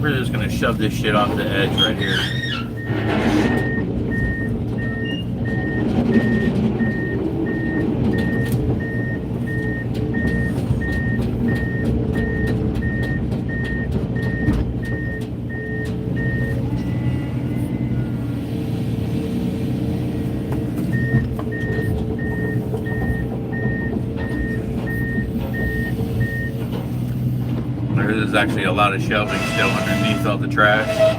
We're just gonna shove this shit off the edge right here. There's actually a lot of shelving still underneath all the trash.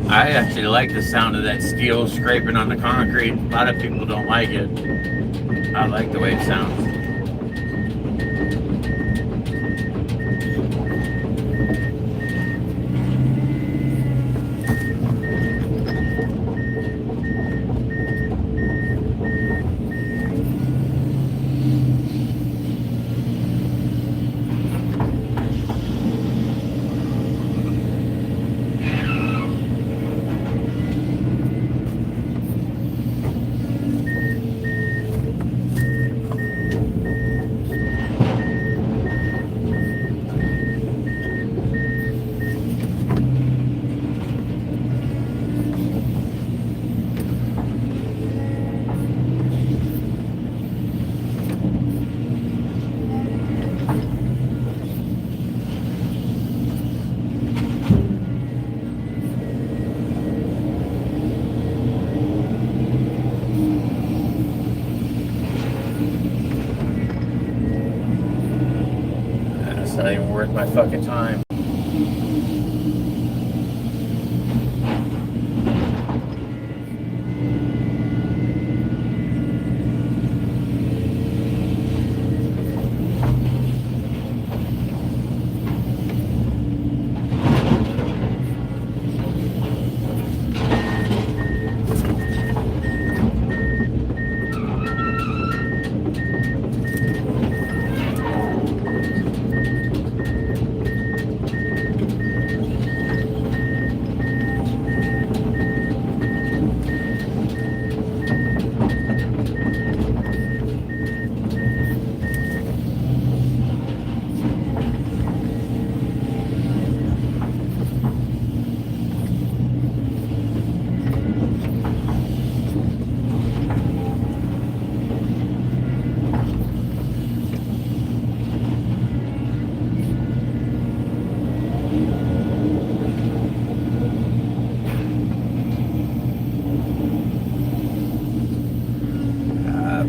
I actually like the sound of that steel scraping on the concrete. A lot of people don't like it. I like the way it sounds. It's not even worth my fucking time.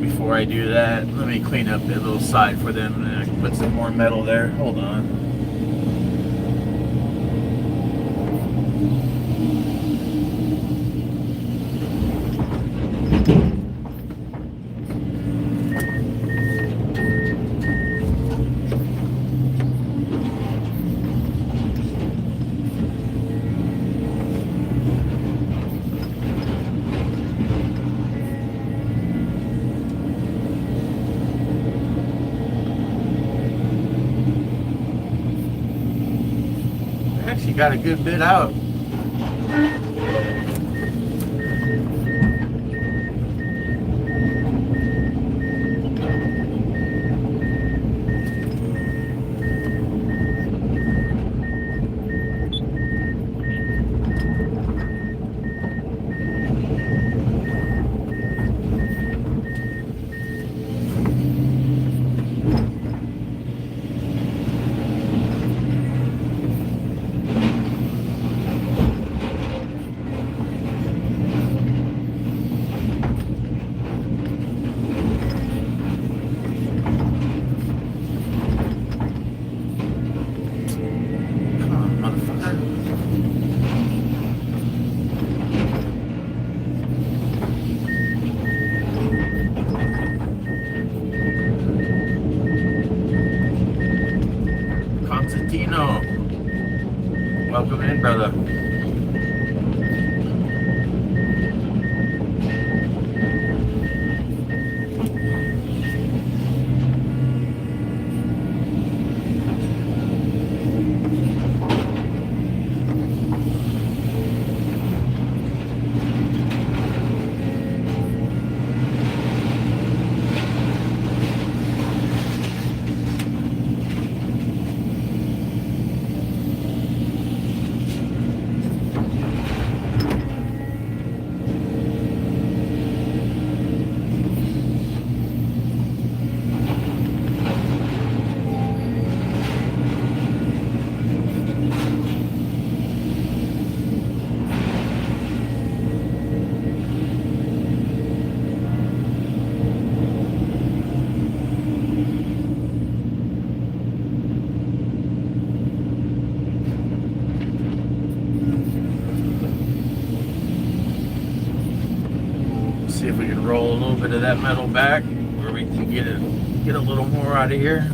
Before I do that, let me clean up that little side for them and I can put some more metal there. Hold on. Actually got a good bit out. Welcome in, brother. See if we can roll a little bit of that metal back where we can get a little more out of here.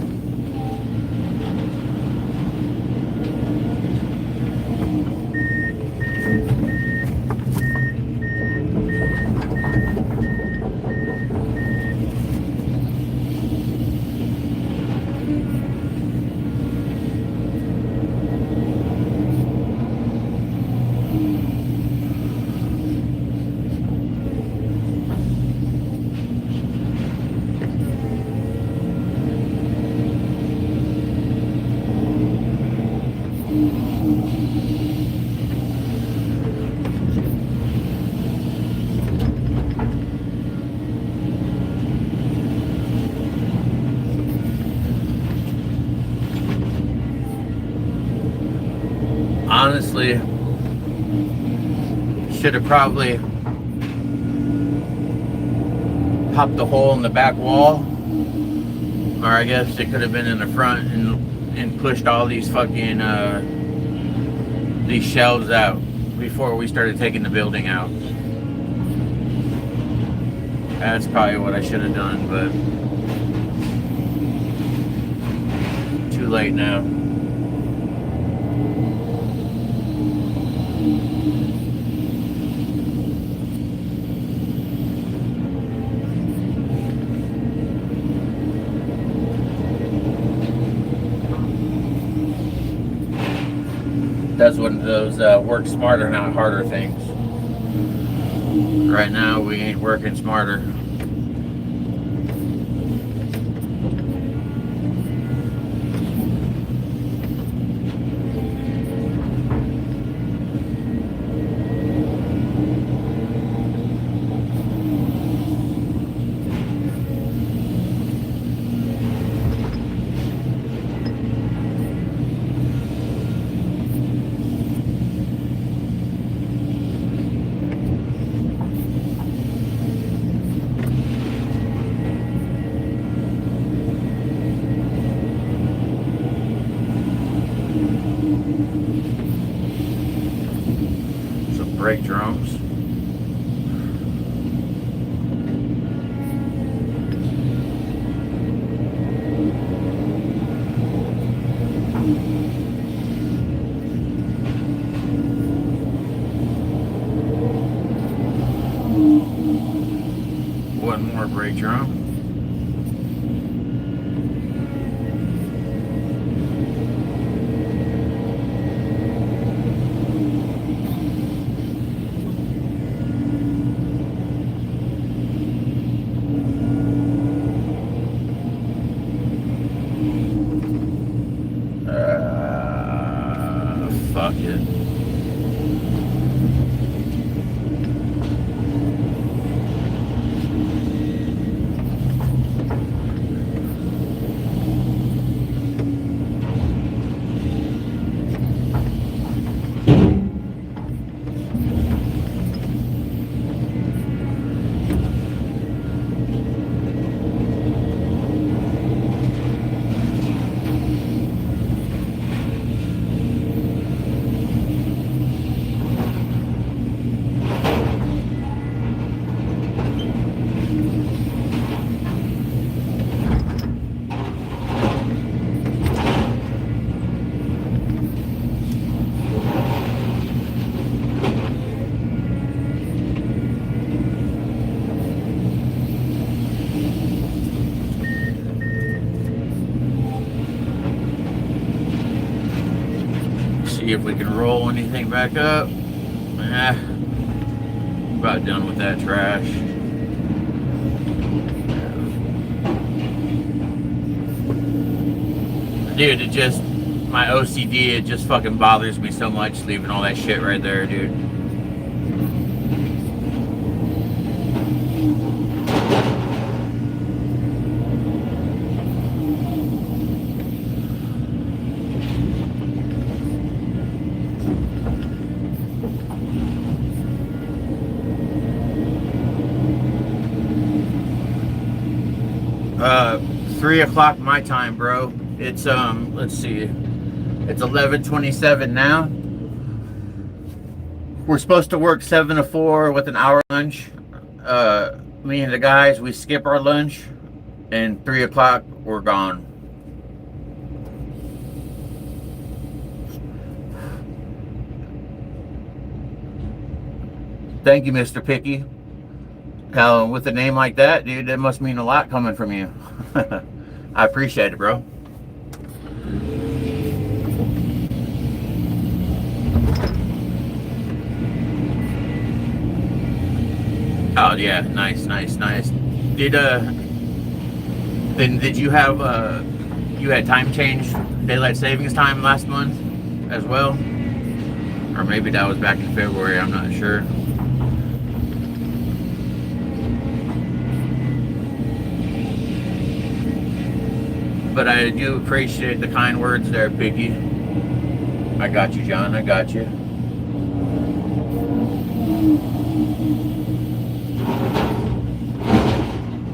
Honestly, should have probably popped the hole in the back wall, or I guess it could have been in the front and and pushed all these fucking these shelves out before we started taking the building out. That's probably what I should have done, but too late now. That's one of those work smarter, not harder things. Right now, we ain't working smarter. Brake drums. One more brake drum. Fuck it. See if we can roll anything back up. About done with that trash. Dude, it just, my OCD, it just fucking bothers me so much leaving all that shit right there, dude. Uh, 3 o'clock my time, bro. It's let's see, it's 11:27 now. We're supposed to work 7 to 4 with an hour lunch. Me and the guys, we skip our lunch, and 3 o'clock we're gone. Thank you, Mr. Picky. With a name like that, dude, that must mean a lot coming from you. I appreciate it, bro. Oh yeah, nice. Did you have you had time change, daylight savings time last month as well? Or maybe that was back in February, I'm not sure. But I do appreciate the kind words there, Piggy. I got you, John. I got you.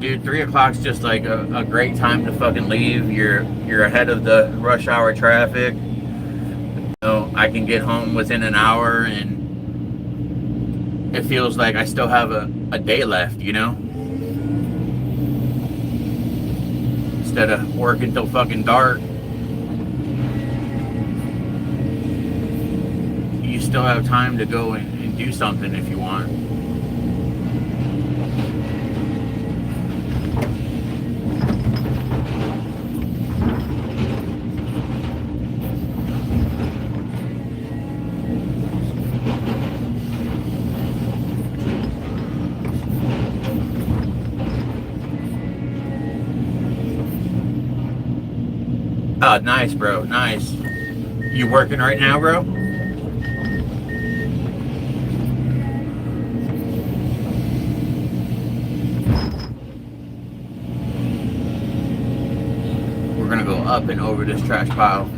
dude, 3 o'clock's just like a great time to fucking leave. You're ahead of the rush hour traffic. You know, I can get home within an hour, and it feels like I still have a day left, you know? Instead of working till fucking dark, you still have time to go and do something if you want. Oh, nice, bro. Nice. You working right now, bro? We're gonna go up and over this trash pile.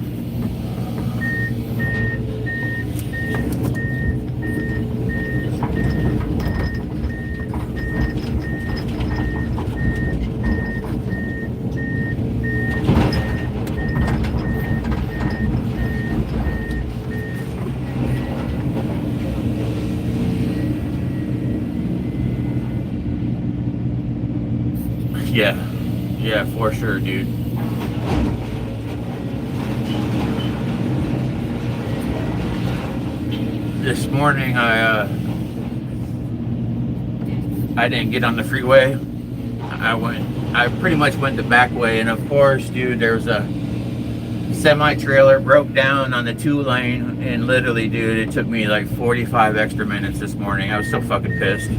Yeah, for sure, dude. This morning I didn't get on the freeway. I pretty much went the back way, and of course, dude, there's a semi-trailer broke down on the 2-lane, and literally, dude, it took me like 45 extra minutes this morning. I was so fucking pissed.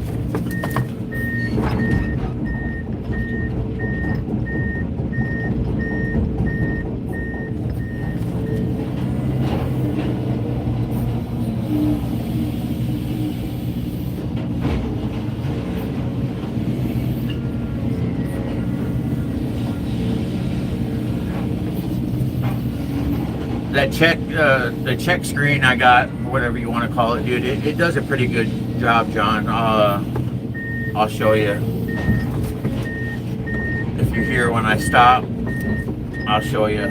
That the check screen I got, whatever you want to call it, dude, it does a pretty good job, John. I'll show you. If you're here when I stop, I'll show you.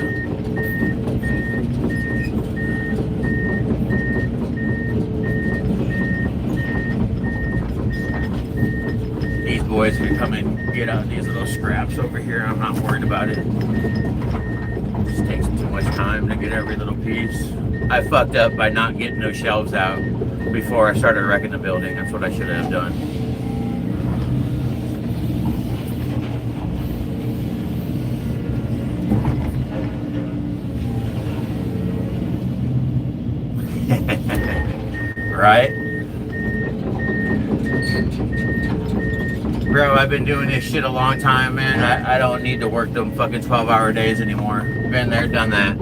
These boys can come and get out these little scraps over here. I'm not worried about it. Just takes too much time to get every little piece. I fucked up by not getting those shelves out before I started wrecking the building. That's what I should have done. Right? Bro, I've been doing this shit a long time, man. I don't need to work them fucking 12-hour days anymore. Been there, done that.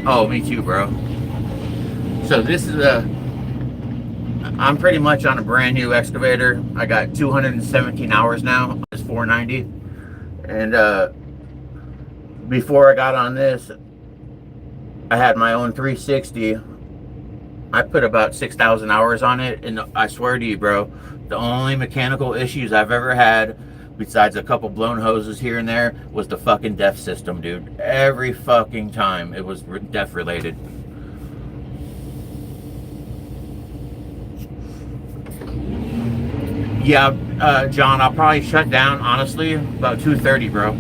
Oh, me too, bro. So this is I'm pretty much on a brand new excavator. I got 217 hours now. It's 490. And before I got on this, I had my own 360. I put about 6,000 hours on it, and I swear to you, bro, the only mechanical issues I've ever had, besides a couple blown hoses here and there, was the fucking DEF system, dude. Every fucking time it was DEF related. Yeah, John, I'll probably shut down, honestly, about 2:30, bro.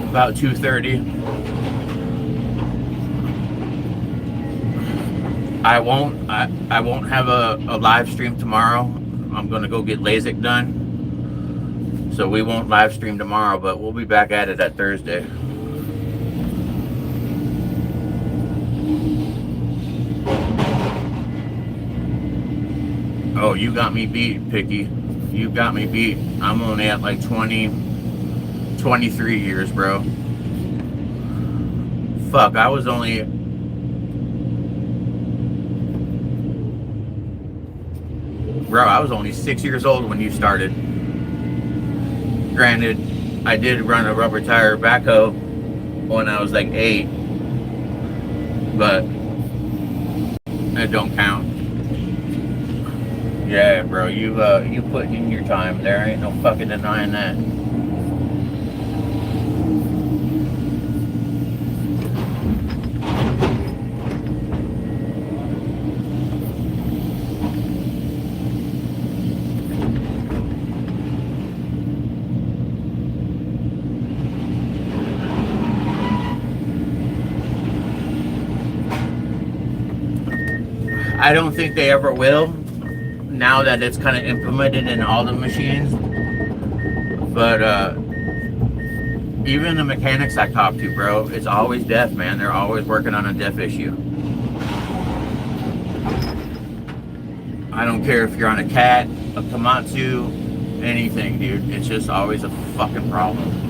About 2:30. I won't have a live stream tomorrow. I'm gonna go get LASIK done. So we won't live stream tomorrow, but we'll be back at it at Thursday. Oh, you got me beat, Picky. You got me beat. I'm only at like 23 years, bro. Fuck, I was only... Bro, I was only 6 years old when you started. Granted, I did run a rubber tire backhoe when I was like 8, but it don't count. Yeah, bro, you put in your time. There ain't no fucking denying that. I don't think they ever will, now that it's kind of implemented in all the machines. But even the mechanics I talk to, bro, it's always deaf, man. They're always working on a deaf issue. I don't care if you're on a Cat, a Komatsu, anything, dude. It's just always a fucking problem.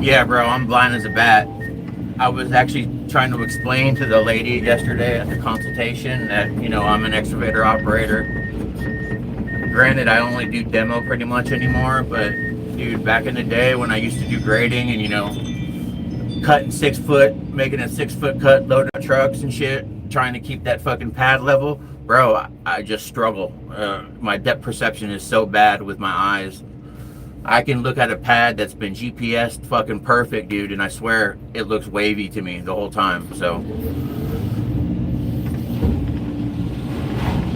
Yeah, bro, I'm blind as a bat. I was actually trying to explain to the lady yesterday at the consultation that, you know, I'm an excavator operator. Granted, I only do demo pretty much anymore, but dude, back in the day when I used to do grading and, you know, cutting 6 foot, making a 6 foot cut, loading up trucks and shit, trying to keep that fucking pad level, bro, I just struggle. My depth perception is so bad with my eyes. I can look at a pad that's been GPS'd fucking perfect, dude, and I swear it looks wavy to me the whole time. So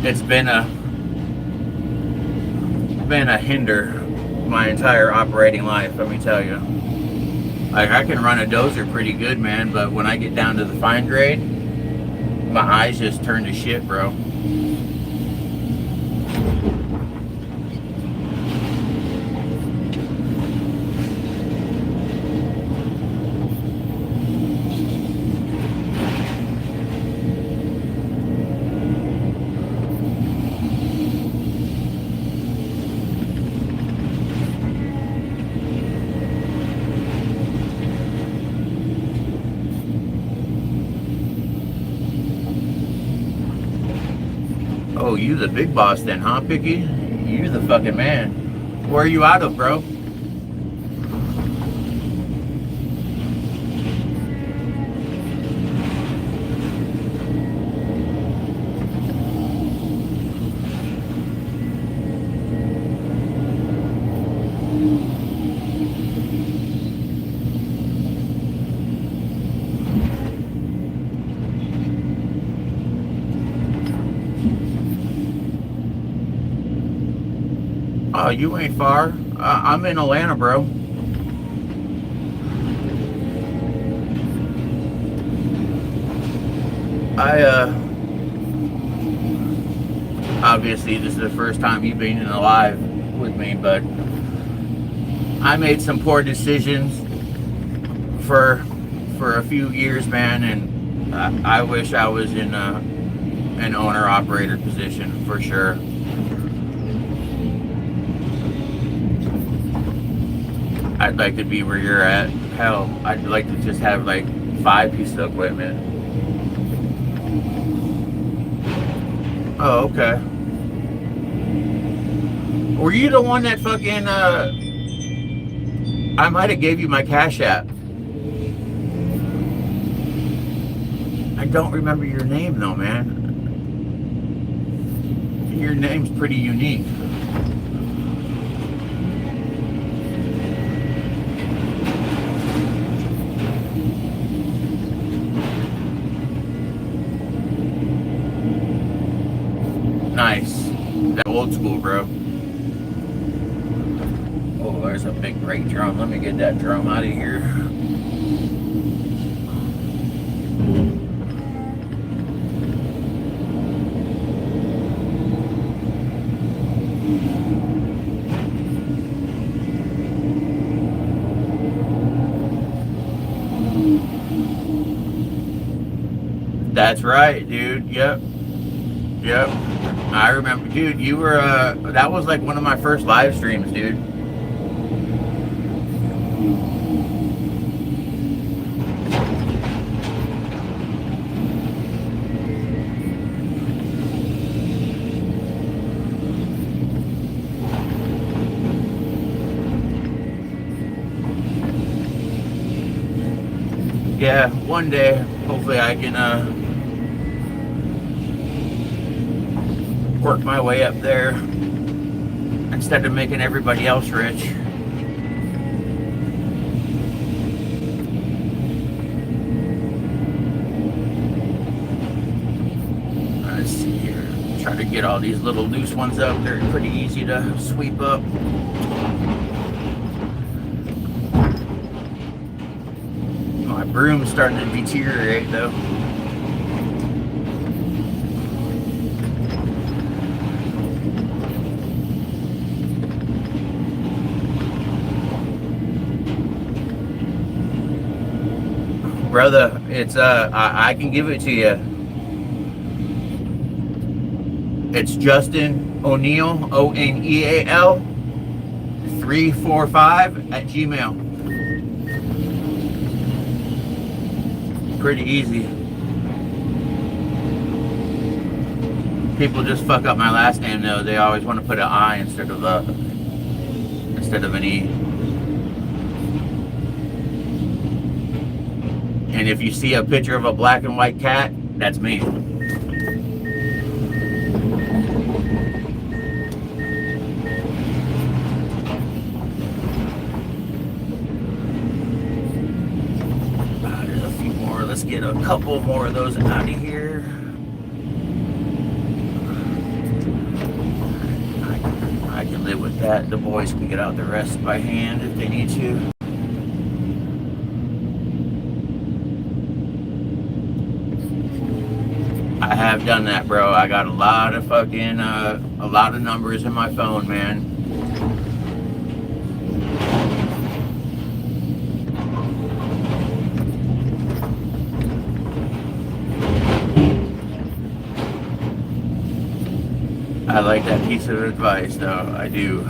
it's been a hinder my entire operating life, let me tell you. Like, I can run a dozer pretty good, man, but when I get down to the fine grade, my eyes just turn to shit, bro. Oh, you the big boss then, huh, Picky? You the fucking man. Where are you out of, bro? Oh, you ain't far. I'm in Atlanta, bro. Obviously this is the first time you've been in a live with me, but I made some poor decisions for a few years, man, and I wish I was in an owner-operator position for sure. I'd like to be where you're at. Hell, I'd like to just have like 5 pieces of equipment. Oh, okay. Were you the one that fucking, I might have gave you my Cash App. I don't remember your name though, man. Your name's pretty unique. Nice. That old school, bro. Oh, there's a big brake drum. Let me get that drum out of here. That's right, dude. Yep. I remember, dude, you were, that was like one of my first live streams, dude. Yeah, one day, hopefully I can work my way up there instead of making everybody else rich. Let's see here. Try to get all these little loose ones up. They're pretty easy to sweep up. My broom's starting to deteriorate though. Brother, it's I can give it to you. It's Justin O'Neal, O-N-E-A-L 345 at Gmail. Pretty easy. People just fuck up my last name though. They always want to put an I instead of an E. And if you see a picture of a black and white cat, that's me. There's a few more. Let's get a couple more of those out of here. I can live with that. The boys can get out the rest by hand if they need to. I have done that, bro. I got a lot of fucking, a lot of numbers in my phone, man. I like that piece of advice, though. I do.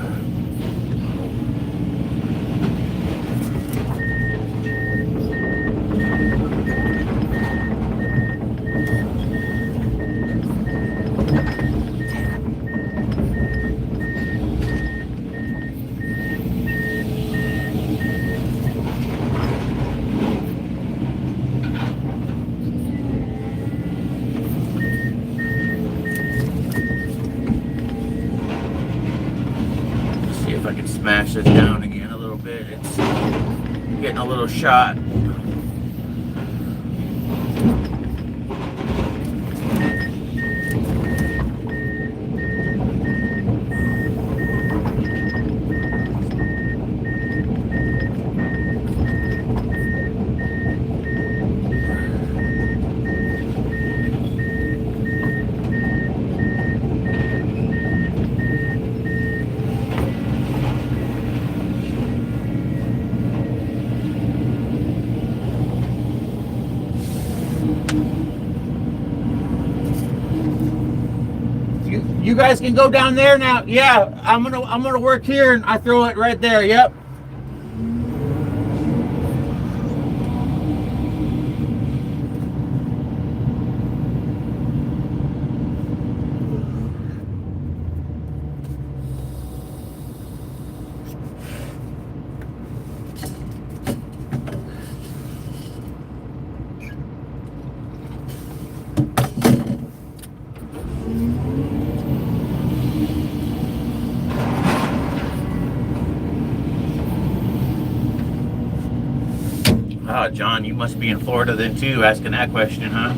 Smash this down again a little bit. It's getting a little shot. You guys can go down there now. Yeah, I'm gonna work here and I throw it right there. Yep. Oh, John, you must be in Florida then too, asking that question, huh?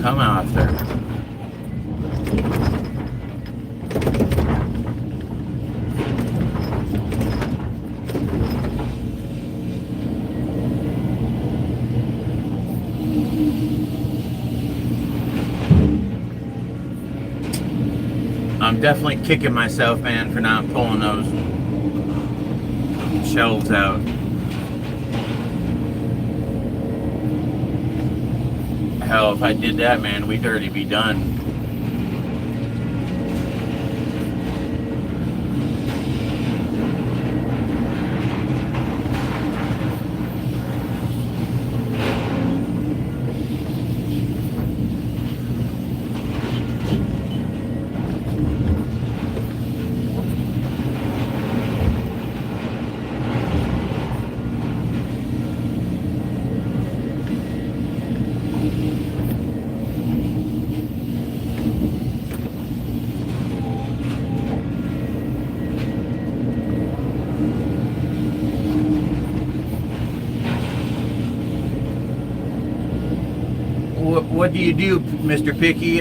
Come out there. I'm definitely kicking myself, man, for not pulling those shelves out. Hell, if I did that, man, we'd already be done. What do you do, Mr. Picky?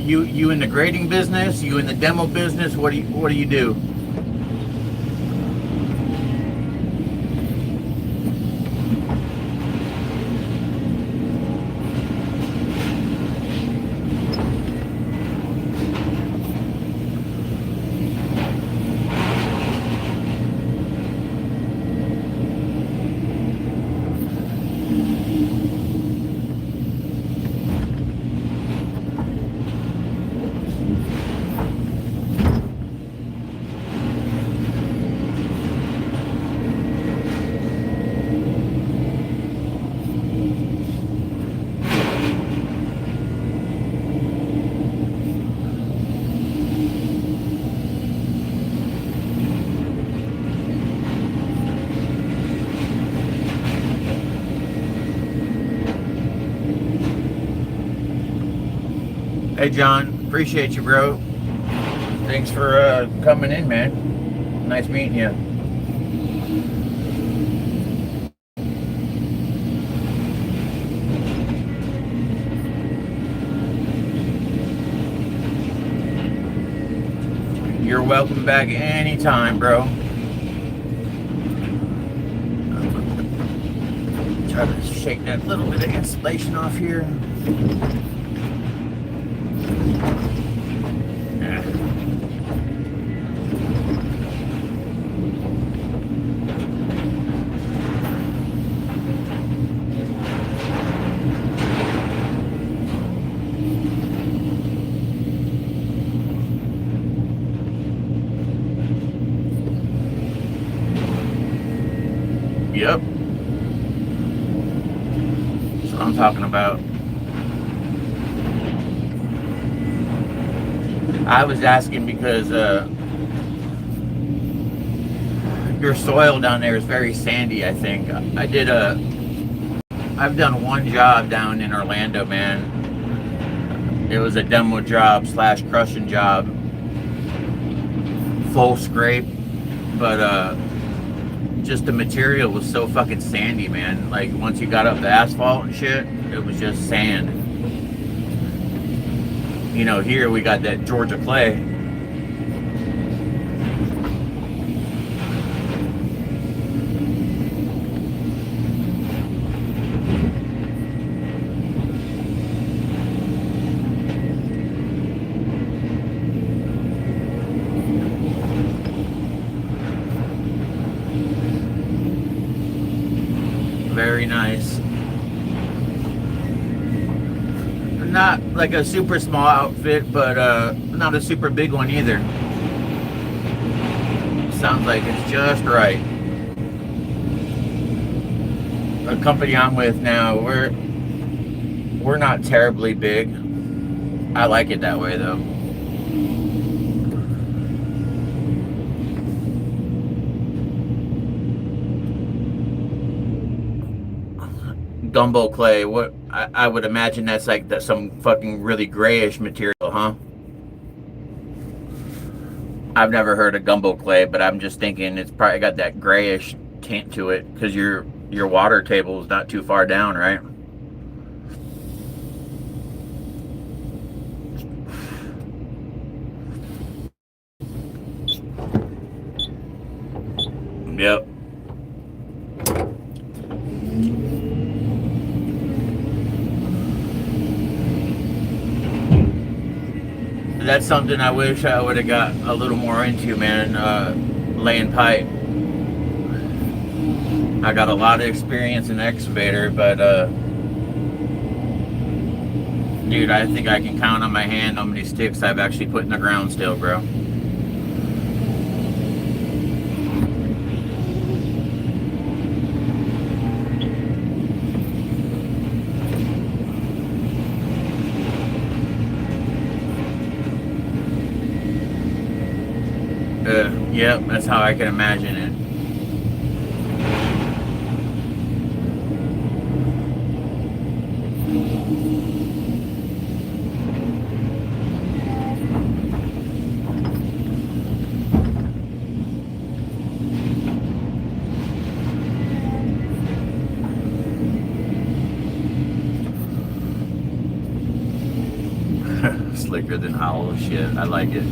You in the grading business? You in the demo business? What do you do? Hey John, appreciate you, bro. Thanks for coming in, man. Nice meeting you. You're welcome back anytime, bro. Try to shake that little bit of insulation off here. Yep. That's what I'm talking about. I was asking because your soil down there is very sandy, I think. I've done one job down in Orlando, man. It was a demo job / crushing job. Full scrape. But just the material was so fucking sandy, man. Like once you got up the asphalt and shit, it was just sand. You know, here we got that Georgia clay. Very nice. Not like a super small outfit, but not a super big one either. Sounds like it's just right. The company I'm with now, we're not terribly big. I like it that way though. Gumbo clay, what I would imagine that's like some fucking really grayish material, huh? I've never heard of gumbo clay, but I'm just thinking it's probably got that grayish tint to it because your water table is not too far down, right? Yep. That's something I wish I would have got a little more into, man. Laying pipe. I got a lot of experience in excavator, but dude, I think I can count on my hand how many sticks I've actually put in the ground still, bro. Yep, that's how I can imagine it. Slicker than hollow shit. I like it.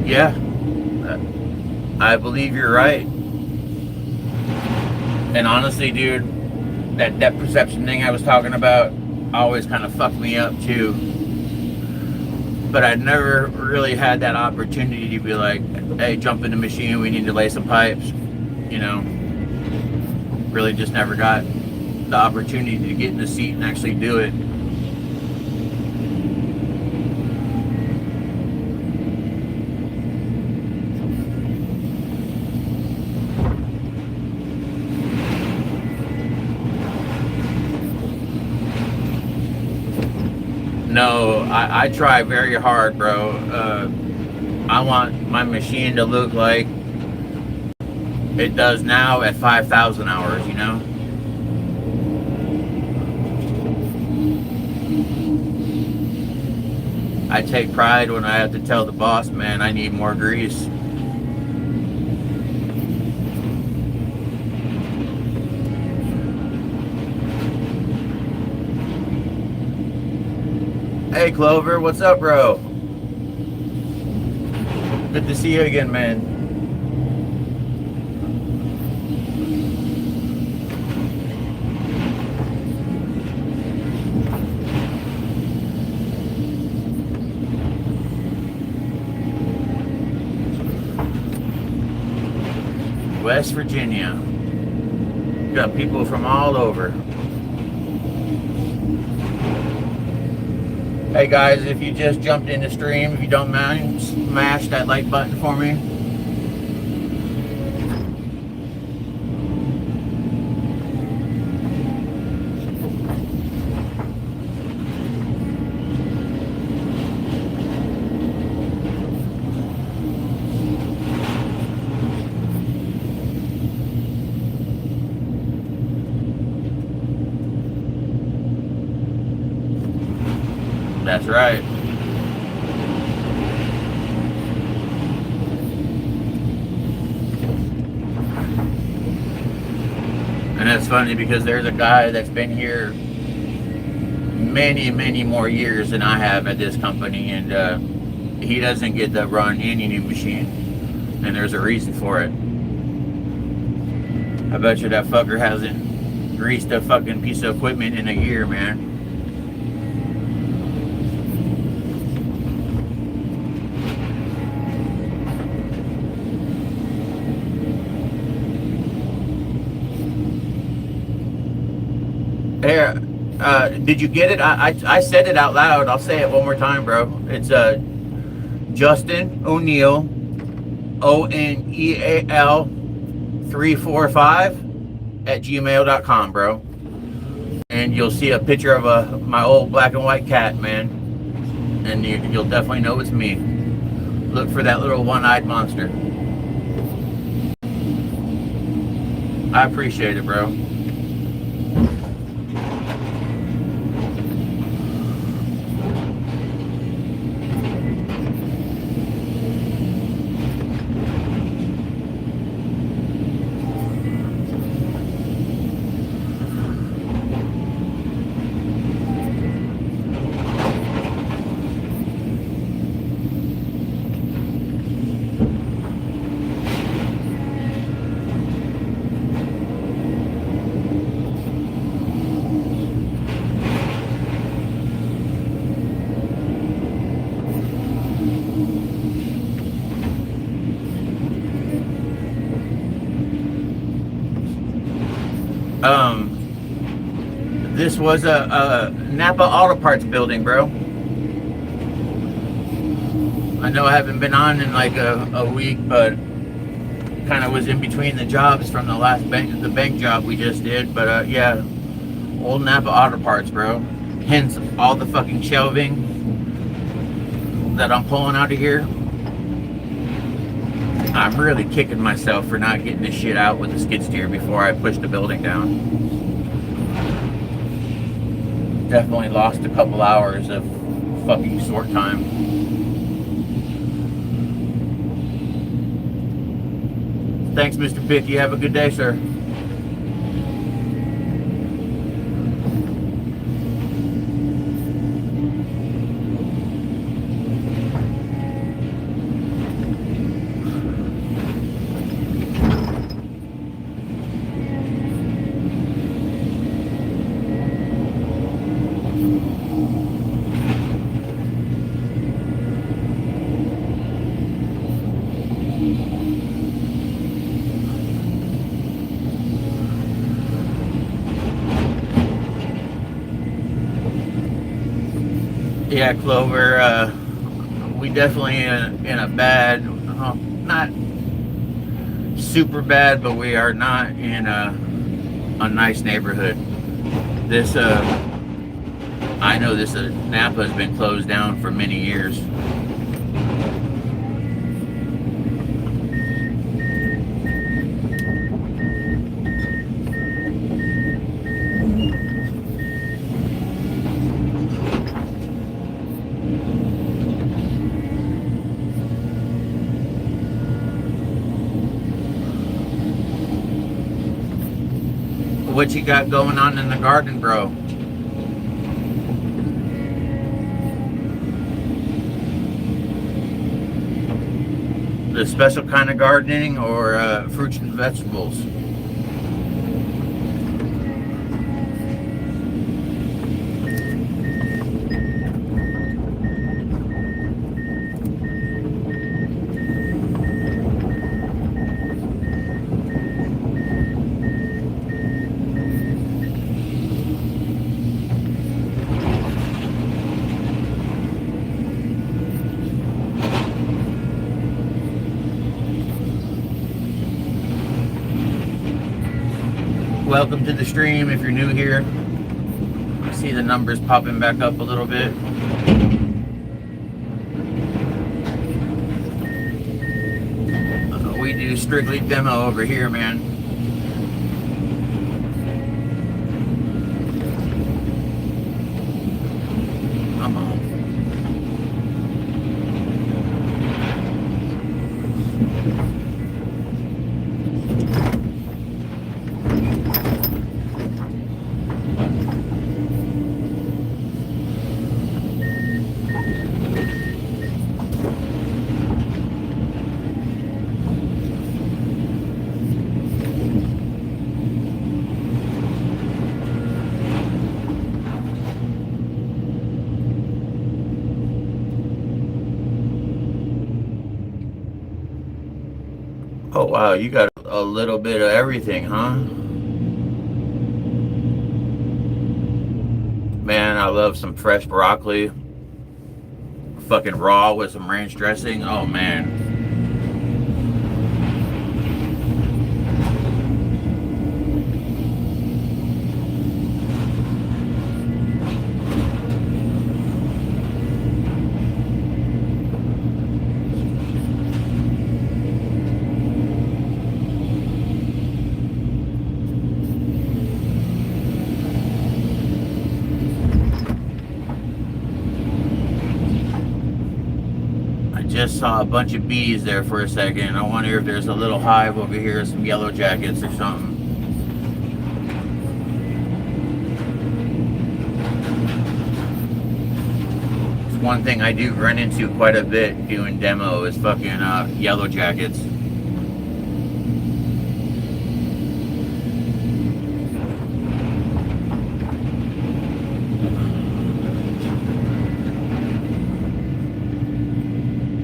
Yeah, I believe you're right. And honestly, dude, that depth perception thing I was talking about always kind of fucked me up too. But I never really had that opportunity to be like, hey, jump in the machine, we need to lay some pipes. You know, really just never got the opportunity to get in the seat and actually do it. No, I try very hard, bro. I want my machine to look like it does now at 5,000 hours, you know? I take pride when I have to tell the boss, man, I need more grease. Hey Clover, what's up, bro? Good to see you again, man. West Virginia. Got people from all over. Hey guys, if you just jumped in the stream, if you don't mind, smash that like button for me. That's right. And it's funny because there's a guy that's been here many, many more years than I have at this company, and he doesn't get to run any new machine. And there's a reason for it. I bet you that fucker hasn't greased a fucking piece of equipment in a year, man. Here, did you get it? I said it out loud. I'll say it one more time, bro. It's Justin O'Neill, ONEAL 345 at gmail.com, bro. And you'll see a picture of my old black and white cat, man. And you'll definitely know it's me. Look for that little one-eyed monster. I appreciate it, bro. This was a NAPA Auto Parts building, bro. I know I haven't been on in like a week, but kind of was in between the jobs from the last bank job we just did. But yeah, old NAPA Auto Parts, bro. Hence all the fucking shelving that I'm pulling out of here. I'm really kicking myself for not getting this shit out with the skid steer before I push the building down. Definitely lost a couple hours of fucking sort time. Thanks, Mr. Picky. Have a good day, sir. Yeah, Clover, we definitely in a bad, not super bad, but we are not in a nice neighborhood. This, I know this NAPA has been closed down for many years. What you got going on in the garden, bro? The special kind of gardening or fruits and vegetables? Welcome to the stream if you're new here. I see the numbers popping back up a little bit. We do strictly demo over here, man. Come on. Oh wow, you got a little bit of everything, huh? Man, I love some fresh broccoli. Fucking raw with some ranch dressing. Oh man. Just saw a bunch of bees there for a second. I wonder if there's a little hive over here, some yellow jackets or something. It's one thing I do run into quite a bit doing demo is fucking yellow jackets.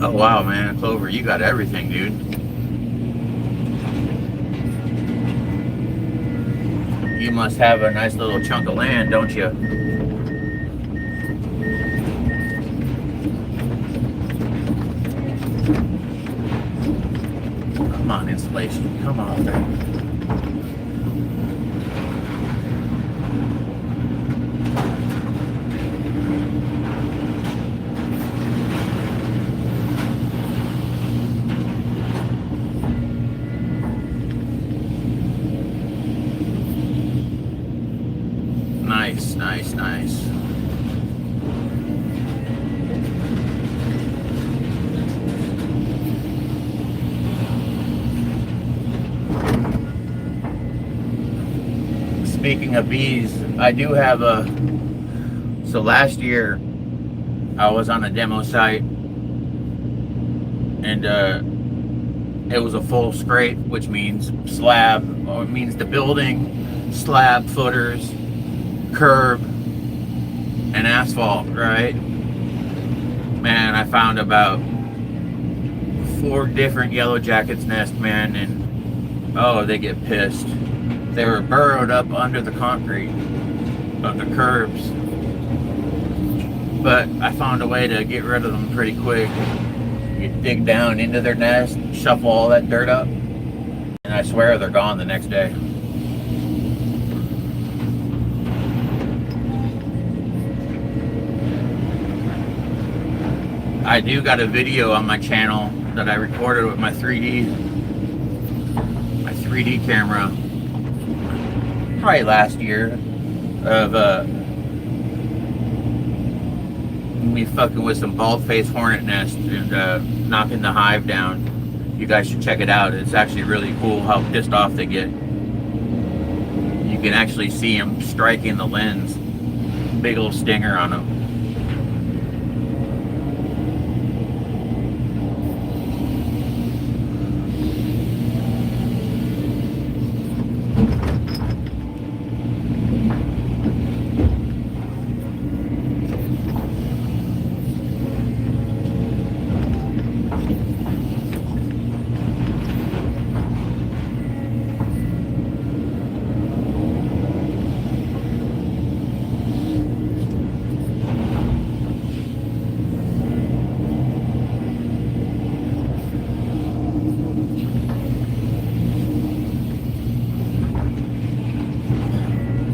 Oh wow, man, Clover, you got everything, dude. You must have a nice little chunk of land, don't you? Come on, insulation. Come on, man. Nice, nice, nice. Speaking of bees, I do have a... So last year, I was on a demo site, and it was a full scrape, which means slab, or it means the building, slab, footers, curb, and asphalt, right? Man, I found about 4 different yellow jackets nest, man, and oh, they get pissed. They were burrowed up under the concrete of the curbs, but I found a way to get rid of them pretty quick. You dig down into their nest, shuffle all that dirt up, and I swear they're gone the next day. I do got a video on my channel that I recorded with my 3D camera probably last year of me fucking with some bald-faced hornet nest and knocking the hive down. You guys should check it out. It's actually really cool how pissed off they get. You can actually see them striking the lens. Big old stinger on them.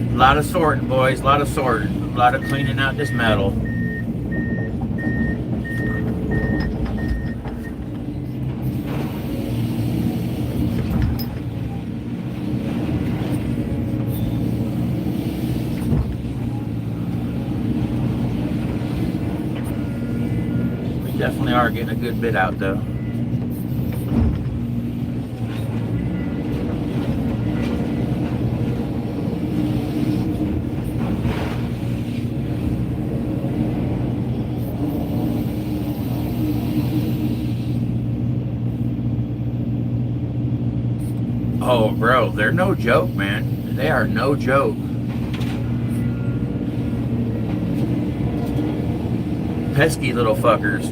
A lot of sorting, boys, a lot of sorting, a lot of cleaning out this metal. We definitely are getting a good bit out though. Oh, bro, they're no joke, man. They are no joke. Pesky little fuckers.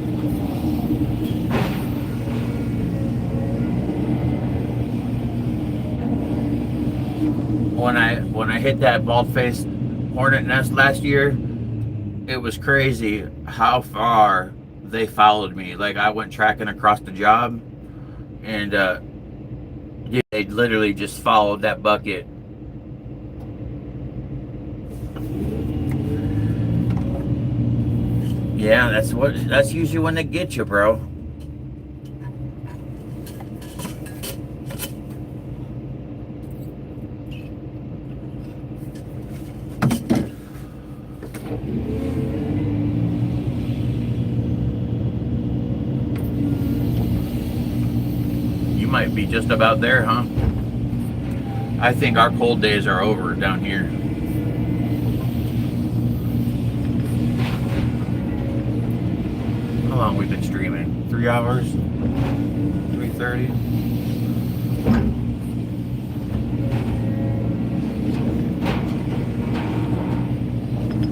When I hit that bald-faced hornet nest last year, it was crazy how far they followed me. Like I went tracking across the job, and yeah, they literally just followed that bucket. Yeah, that's usually when they get you, bro. You might be just about there, huh? I think our cold days are over down here. How long we've been streaming? 3 hours? 3:30?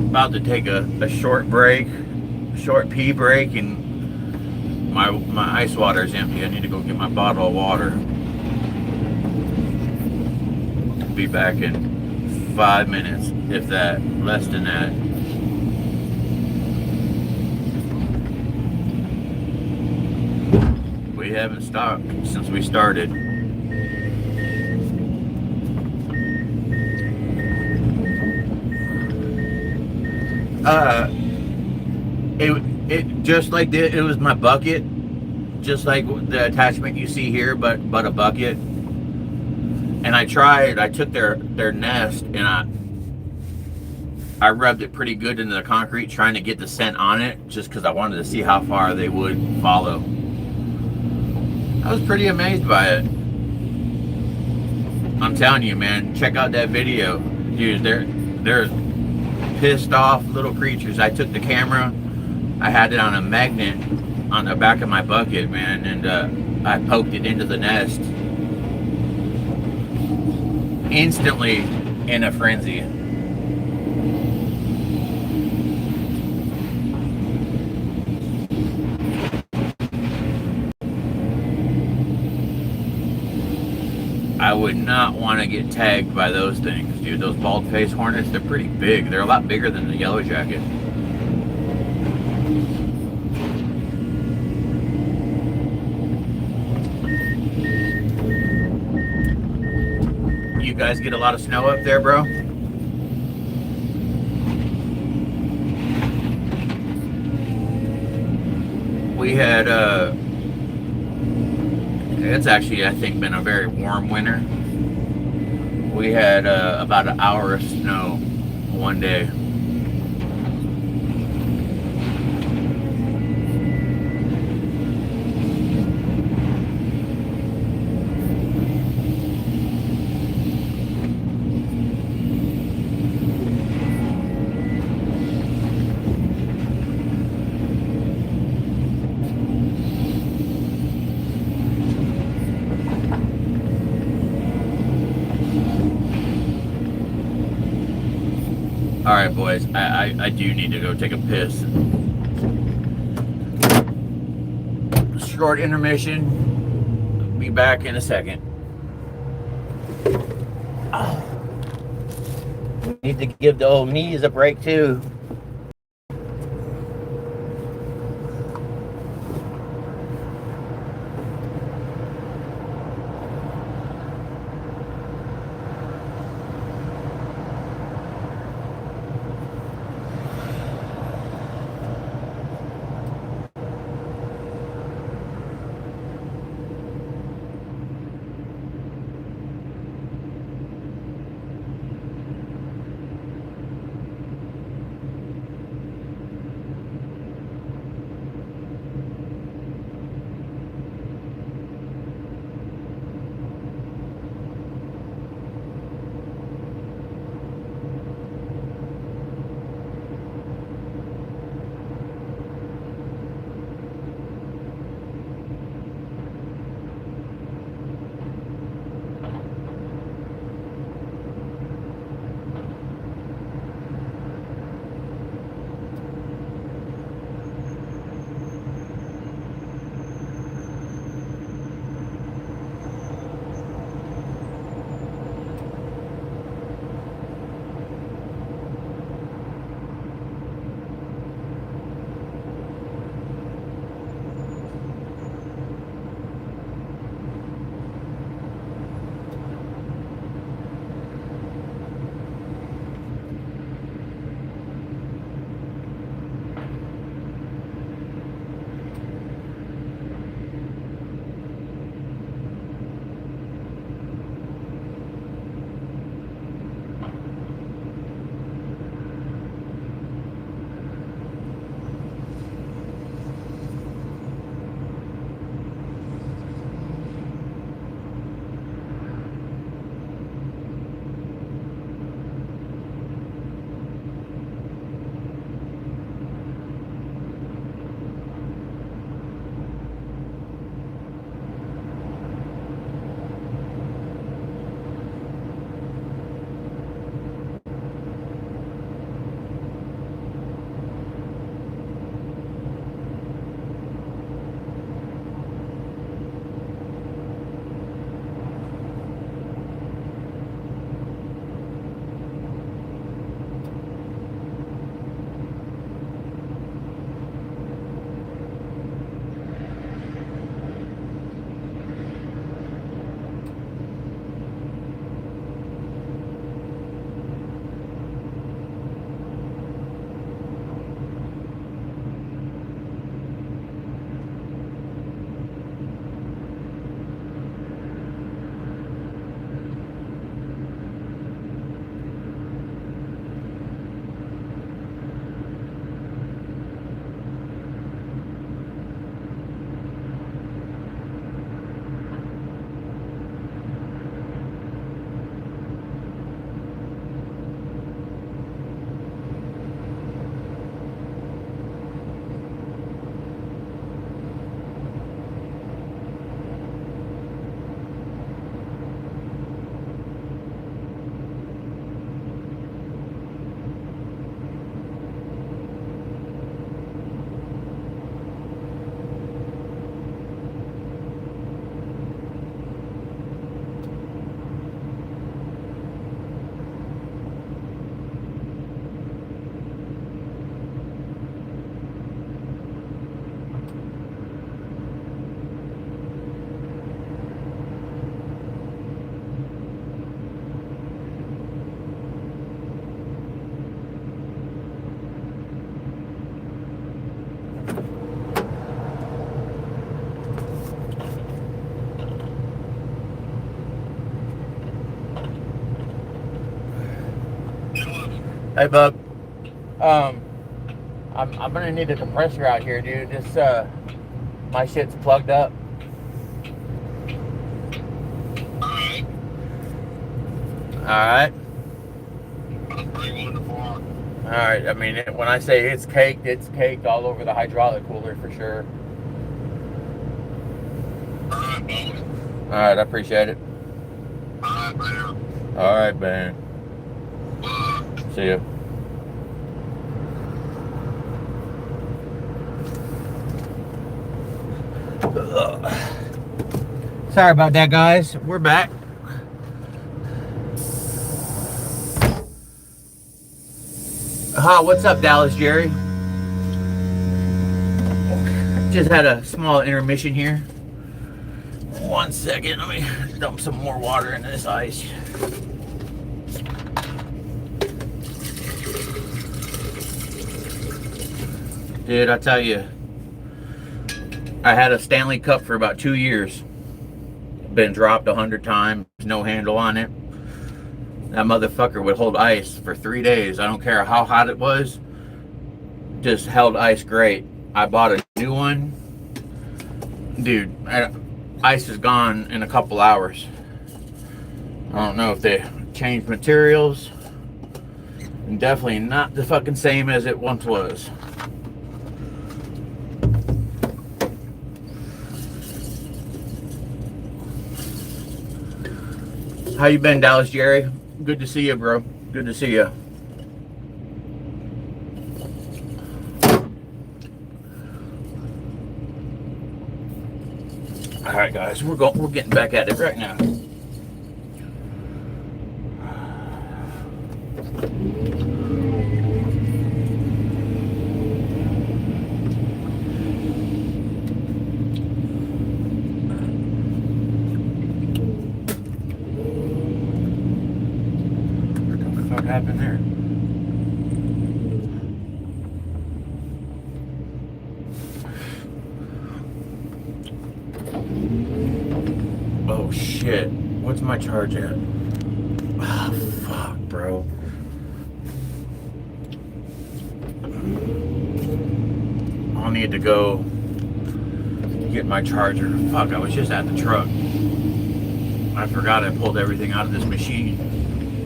About to take a short break, short pee break, and my ice water is empty. I need to go get my bottle of water. Be back in 5 minutes, if that, less than that. We haven't stopped since we started. It just like it was my bucket, just like the attachment you see here, but a bucket. And I took their nest and I rubbed it pretty good into the concrete, trying to get the scent on it, just because I wanted to see how far they would follow. I was pretty amazed by it. I'm telling you, man, check out that video. Dude, they're pissed off little creatures. I took the camera, I had it on a magnet on the back of my bucket, man, and I poked it into the nest. Instantly in a frenzy. I would not want to get tagged by those things, dude. Those bald-faced hornets, they're pretty big. They're a lot bigger than the yellow jacket. You guys get a lot of snow up there, bro? We had it's actually, I think, been a very warm winter. We had about an hour of snow one day. All right, boys, I do need to go take a piss. Short intermission. Be back in a second. Oh. Need to give the old knees a break too. Hey, bub. I'm gonna need a compressor out here, dude. This my shit's plugged up. Alright. Alright. Bring one to park. Alright, I mean, when I say it's caked all over the hydraulic cooler for sure. Alright, buddy. Alright, I appreciate it. Alright, man. Alright, man. Bye. See ya. Sorry about that, guys. We're back. What's up, Dallas Jerry? Just had a small intermission here. 1 second, let me dump some more water into this ice. Dude, I tell you, I had a Stanley Cup for about 2 years. Been dropped 100 times, no handle on it. That motherfucker would hold ice for 3 days. I don't care how hot it was. Just held ice great. I bought a new one. Dude, ice is gone in a couple hours. I don't know if they changed materials. And definitely not the fucking same as it once was. How you been, Dallas Jerry? Good to see you, bro. Good to see you. All right, guys, we're getting back at it right now. What happened there? Oh shit. What's my charge at? Oh fuck, bro. I'll need to go get my charger. Fuck, I was just at the truck. I forgot I pulled everything out of this machine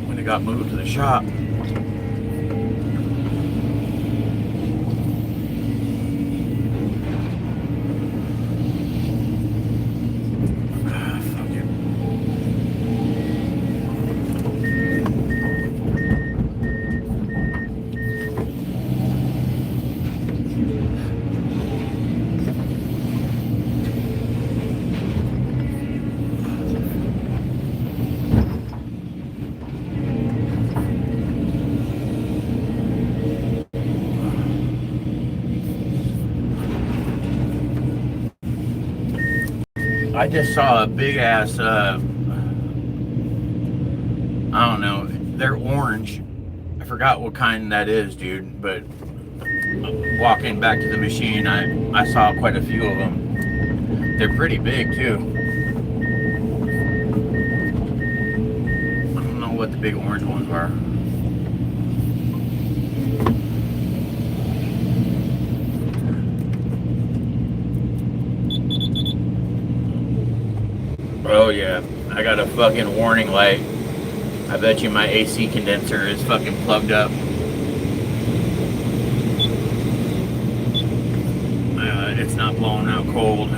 when it got moved to the shop. I just saw a big ass, I don't know, they're orange. I forgot what kind that is, dude, but walking back to the machine, I saw quite a few of them. They're pretty big, too. I don't know what the big orange ones were. Oh yeah, I got a fucking warning light. I bet you my AC condenser is fucking plugged up. It's not blowing out cold.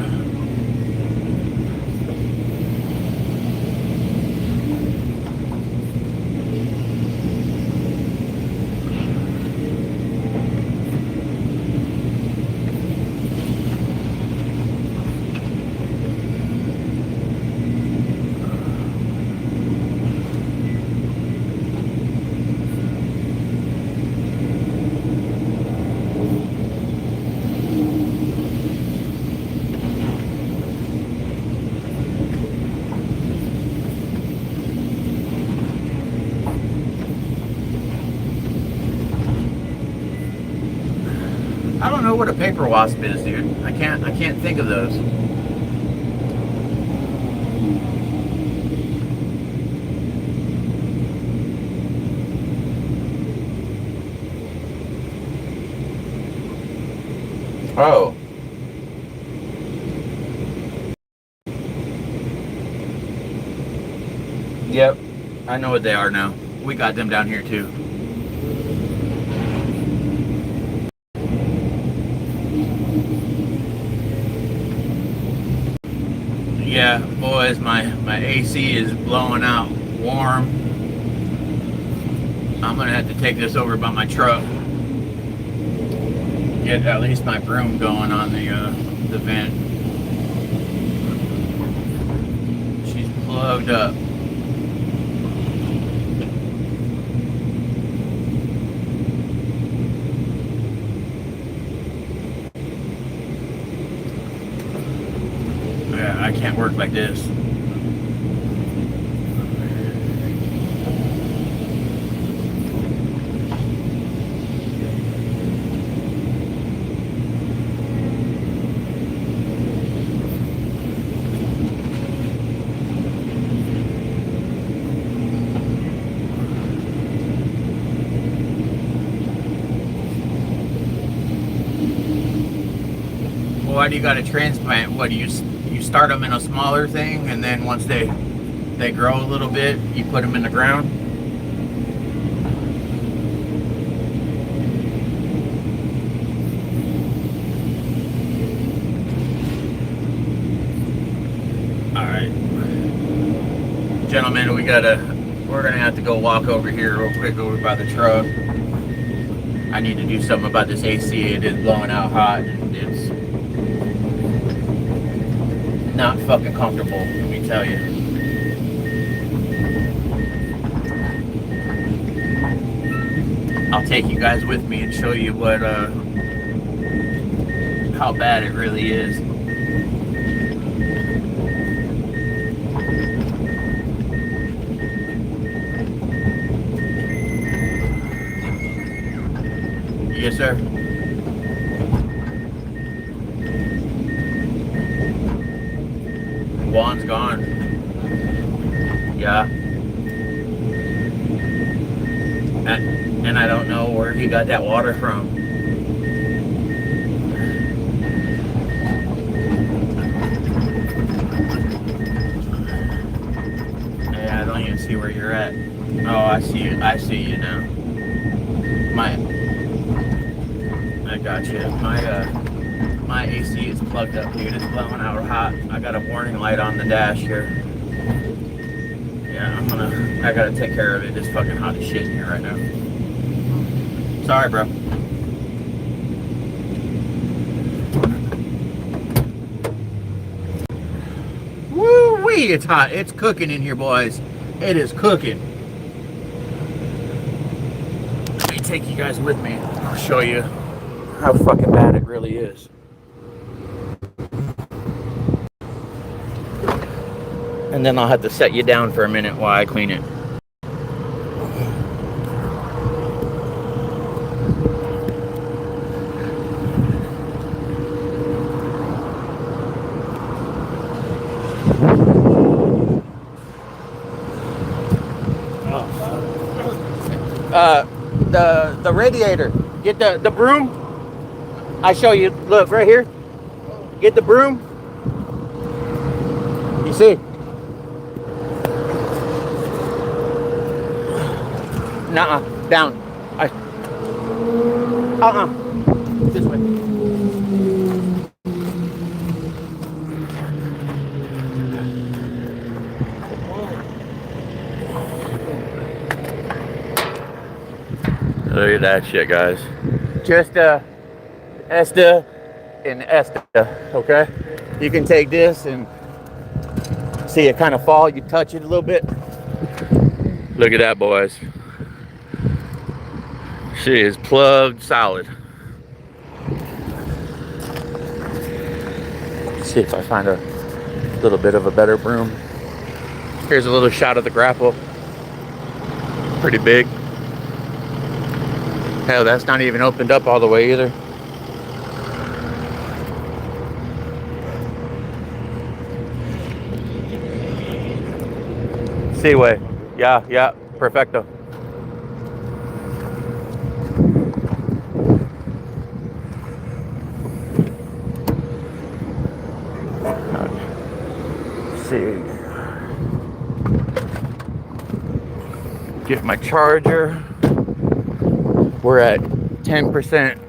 I don't know what a paper wasp is, dude. I can't think of those. Oh. Yep. I know what they are now. We got them down here too. Yeah, boys, my AC is blowing out warm. I'm gonna have to take this over by my truck. Get at least my broom going on the vent. She's plugged up. Yeah, I can't work like this. Why do you got to transplant? What do you start them in a smaller thing, and then once they grow a little bit, you put them in the ground? All right, gentlemen, we're gonna have to go walk over here real quick over by the truck. I need to do something about this AC. It is blowing out hot. It's not fucking comfortable, let me tell you. I'll take you guys with me and show you what how bad it really is. Yes, sir. Juan's gone. Yeah. And I don't know where he got that water from. Yeah, I don't even see where you're at. Oh, I see you. I see you now. I got you. My AC is plugged up, dude. It's blowing out hot. I got a warning light on the dash here. Yeah, I gotta take care of it. It's fucking hot as shit in here right now. Sorry, bro. Woo-wee, it's hot. It's cooking in here, boys. It is cooking. Let me take you guys with me. I'll show you how fucking bad it really is. And then I'll have to set you down for a minute while I clean it. The radiator. Get the broom. I show you. Look right here. Get the broom. You see? Nuh-uh. Down. This way. Look at that shit, guys. Just Esta and Esta, okay? You can take this and see it kind of fall. You touch it a little bit. Look at that, boys. She is plugged solid. Let's see if I find a little bit of a better broom. Here's a little shot of the grapple. Pretty big. Hell, that's not even opened up all the way either. Seaway. Yeah, perfecto. Get my charger. We're at 10%.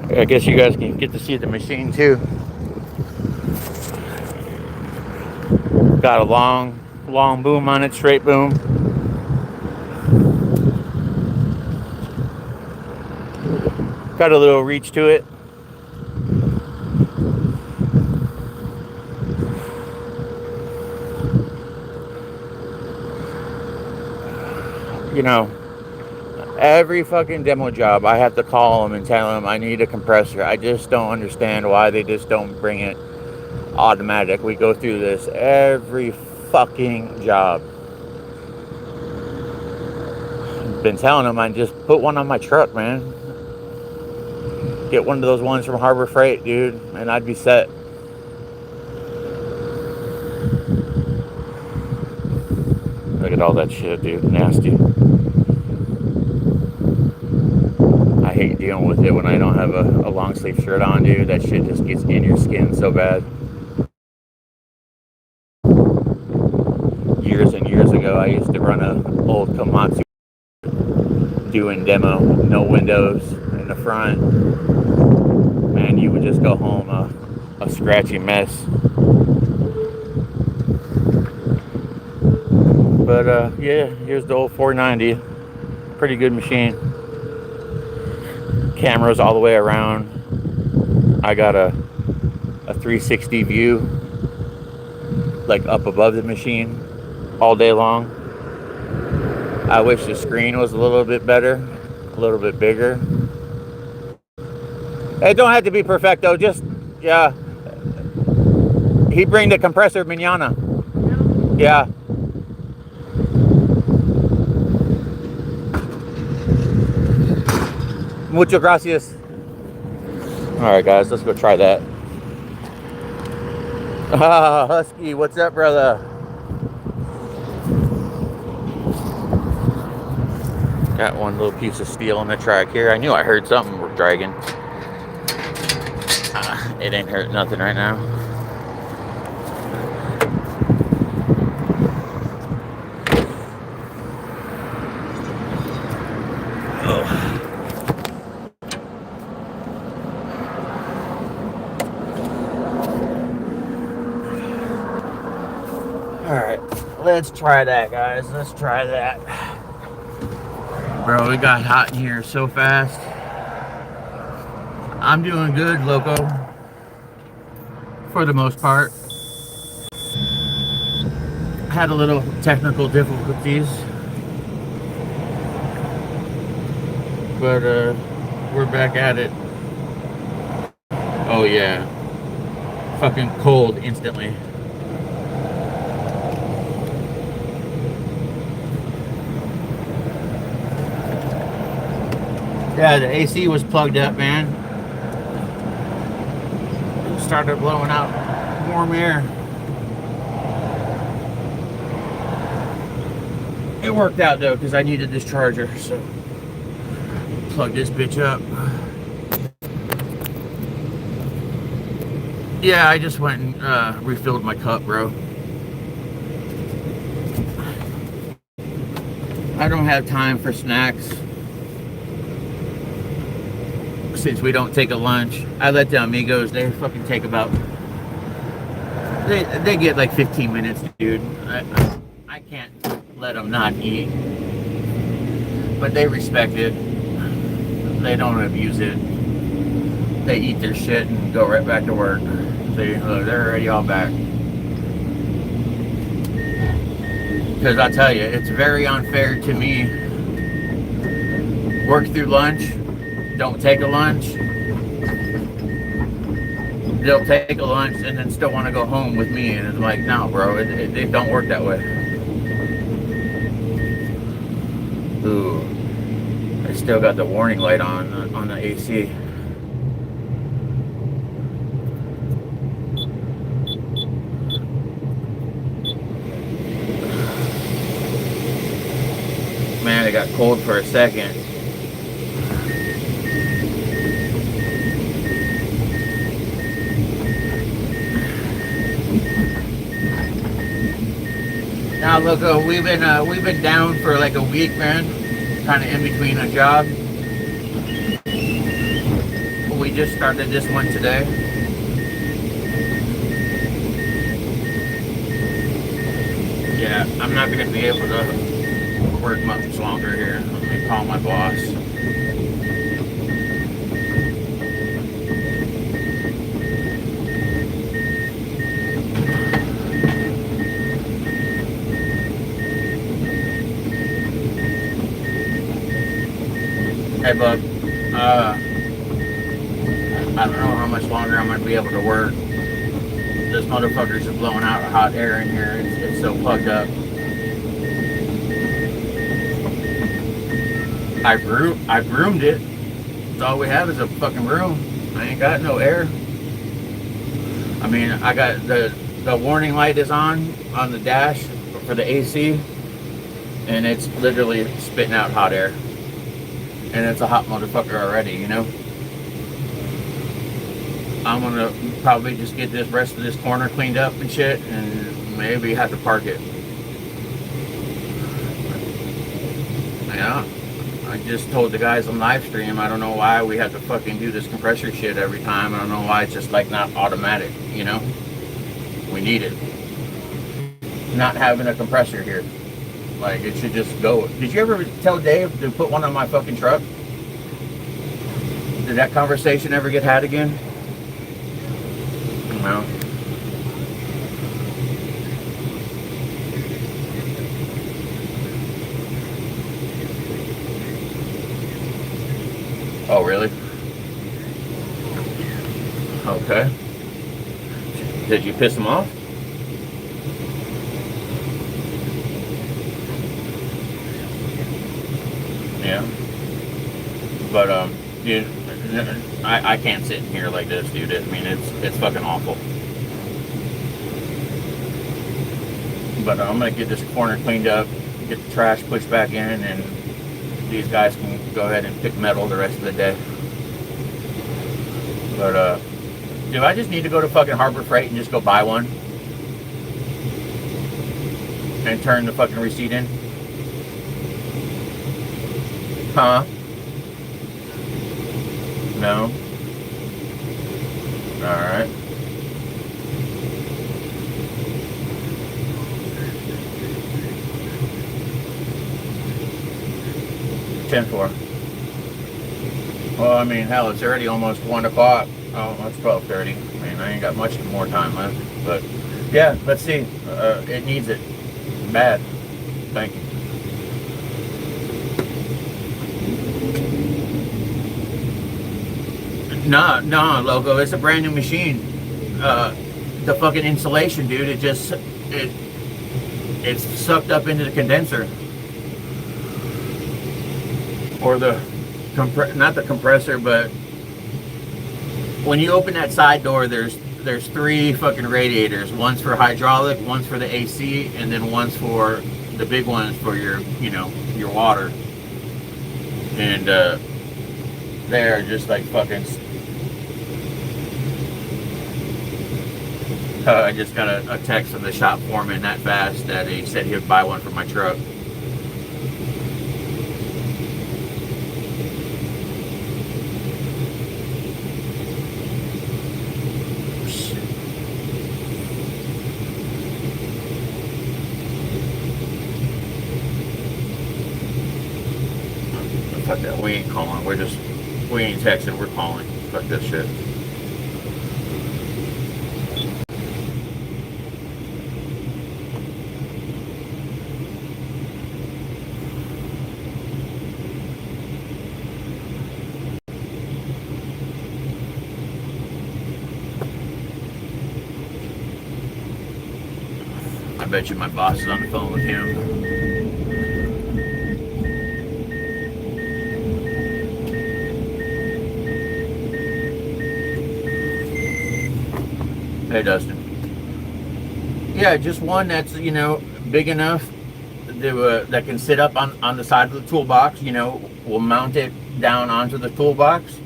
I guess you guys can get to see the machine too. Got a long boom on it, straight boom. Got a little reach to it. You know, every fucking demo job, I have to call them and tell them I need a compressor. I just don't understand why they just don't bring it automatic. We go through this every fucking job. Been telling them I just put one on my truck, man. Get one of those ones from Harbor Freight, dude, and I'd be set. Look at all that shit, dude. Nasty. I hate dealing with it when I don't have a long sleeve shirt on, dude. That shit just gets in your skin so bad. Years and years ago, I used to run an old Komatsu doing demo, no windows in the front. Man, you would just go home a scratchy mess. But yeah, here's the old 490. Pretty good machine. Cameras all the way around. I got a 360 view, like up above the machine all day long. I wish the screen was a little bit better, a little bit bigger. It don't have to be perfecto, just, yeah. He bring the compressor mañana. Yeah. Muchas gracias. Alright guys, let's go try that. Ah, Husky, what's up, brother? Got one little piece of steel in the track here. I knew I heard something dragging. It ain't hurt nothing right now. Alright, let's try that, guys. Let's try that. Bro, it got hot in here so fast. I'm doing good, loco. For the most part. Had a little technical difficulties. But we're back at it. Oh yeah. Fucking cold instantly. Yeah, the AC was plugged up, man. It started blowing out warm air. It worked out though, because I needed this charger, so plug this bitch up. Yeah, I just went and refilled my cup, bro. I don't have time for snacks. Since we don't take a lunch, I let the amigos, they fucking take about, they get like 15 minutes, dude. I can't let them not eat, but they respect it. They don't abuse it. They eat their shit and go right back to work. They're already all back. Because I tell you, it's very unfair to me. Work through lunch. Don't take a lunch. They'll take a lunch and then still want to go home with me, and it's like, no, bro, it don't work that way. Ooh, I still got the warning light on the AC. cold for a second. Now look, we've been down for like a week, man. Kind of in between a job. We just started this one today. Yeah, I'm not gonna be able to work much longer here. Let me call my boss. Hey, bub. I don't know how much longer I'm gonna be able to work. This motherfucker's just blowing out hot air in here. It's so plugged up. I broomed it. That's all we have is a fucking room. I ain't got no air. I mean, I got the warning light is on the dash for the AC, and it's literally spitting out hot air. And it's a hot motherfucker already, you know? I'm gonna probably just get this rest of this corner cleaned up and shit, and maybe have to park it. Yeah, I just told the guys on live stream, I don't know why we have to fucking do this compressor shit every time. I don't know why it's just like not automatic, you know? We need it. Not having a compressor here. Like, it should just go. Did you ever tell Dave to put one on my fucking truck? Did that conversation ever get had again? No. Oh, really? Okay. Did you piss him off? Yeah. But, dude, I can't sit in here like this, dude. I mean, it's fucking awful. But I'm gonna get this corner cleaned up, get the trash pushed back in, and these guys can go ahead and pick metal the rest of the day. But, do I just need to go to fucking Harbor Freight and just go buy one? And turn the fucking receipt in? Huh? No? Alright. Ten four. Well, I mean, hell, it's already almost 1 o'clock. Oh, it's 12:30. I mean, I ain't got much more time left. But, yeah, let's see. It needs it. Bad. Thank you. No, loco. It's a brand new machine. The fucking insulation, dude. It's sucked up into the condenser, or not the compressor, but when you open that side door, there's 3 fucking radiators. One's for hydraulic, one's for the AC, and then one's for the big ones for your water. And they're just like fucking. I just got a text from the shop foreman that fast that he said he would buy one for my truck. Fuck that. We ain't calling. We ain't texting. We're calling. Fuck this shit. I bet you my boss is on the phone with him. Hey, Dustin. Yeah, just one that's, big enough that can sit up on the side of the toolbox. You know, we'll mount it down onto the toolbox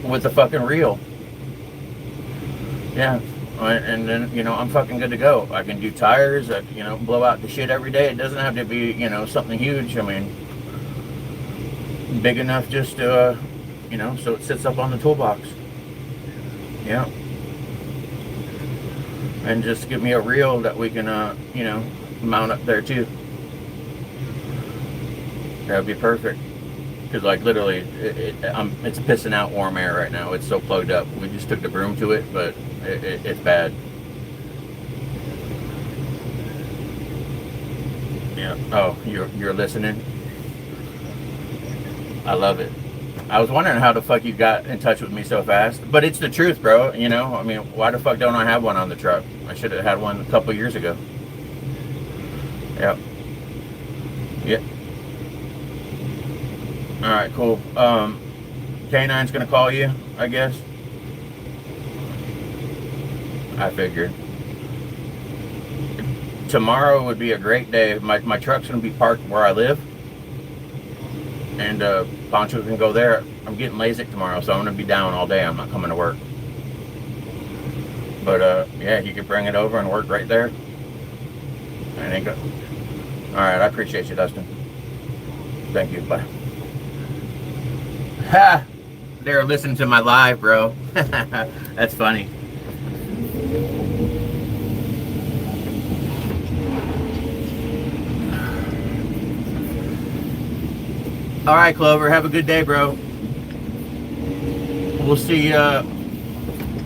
with the fucking reel. Yeah, and then, you know, I'm fucking good to go. I can do tires. I, you know, blow out the shit every day. It doesn't have to be, you know, something huge. I mean, big enough just to, you know, so it sits up on the toolbox. Yeah. And just give me a reel that we can, you know, mount up there too. That would be perfect. Because, like, literally, it's pissing out warm air right now. It's so plugged up. We just took the broom to it, but it's bad. Yeah. Oh, you're listening? I love it. I was wondering how the fuck you got in touch with me so fast. But it's the truth, bro. You know, I mean, why the fuck don't I have one on the truck? I should have had one a couple years ago. Yep. Yep. Alright, cool. K9's gonna call you, I guess. I figured. Tomorrow would be a great day. My truck's gonna be parked where I live. And Poncho can go there. I'm getting LASIK tomorrow, so I'm gonna be down all day. I'm not coming to work. But yeah, you could bring it over and work right there. And then go. Alright, I appreciate you, Dustin. Thank you. Bye. Ha! They're listening to my live, bro. That's funny. All right, Clover. Have a good day, bro. We'll see you